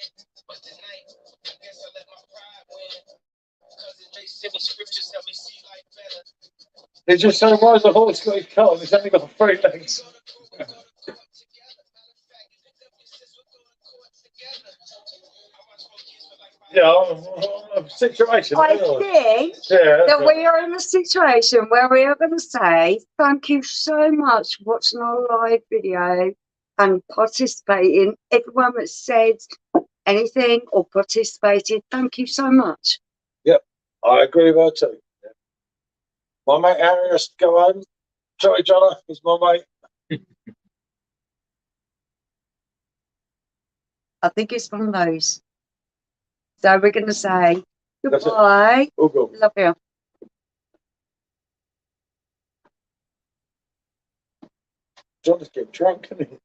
They just say, why is the horse got his coat? It's only got 3 legs. Yeah, I'm a situation. I think Yeah, that we are in a situation where we are going to say thank you so much for watching our live video and participating. Everyone that said anything or participated, thank you so much. I agree with her too. Yeah. My mate Harry has to go home. Sorry, John, he's my mate. I think it's one of those. So we're going to say That's it. goodbye. All good. Love you. John is getting drunk, isn't he?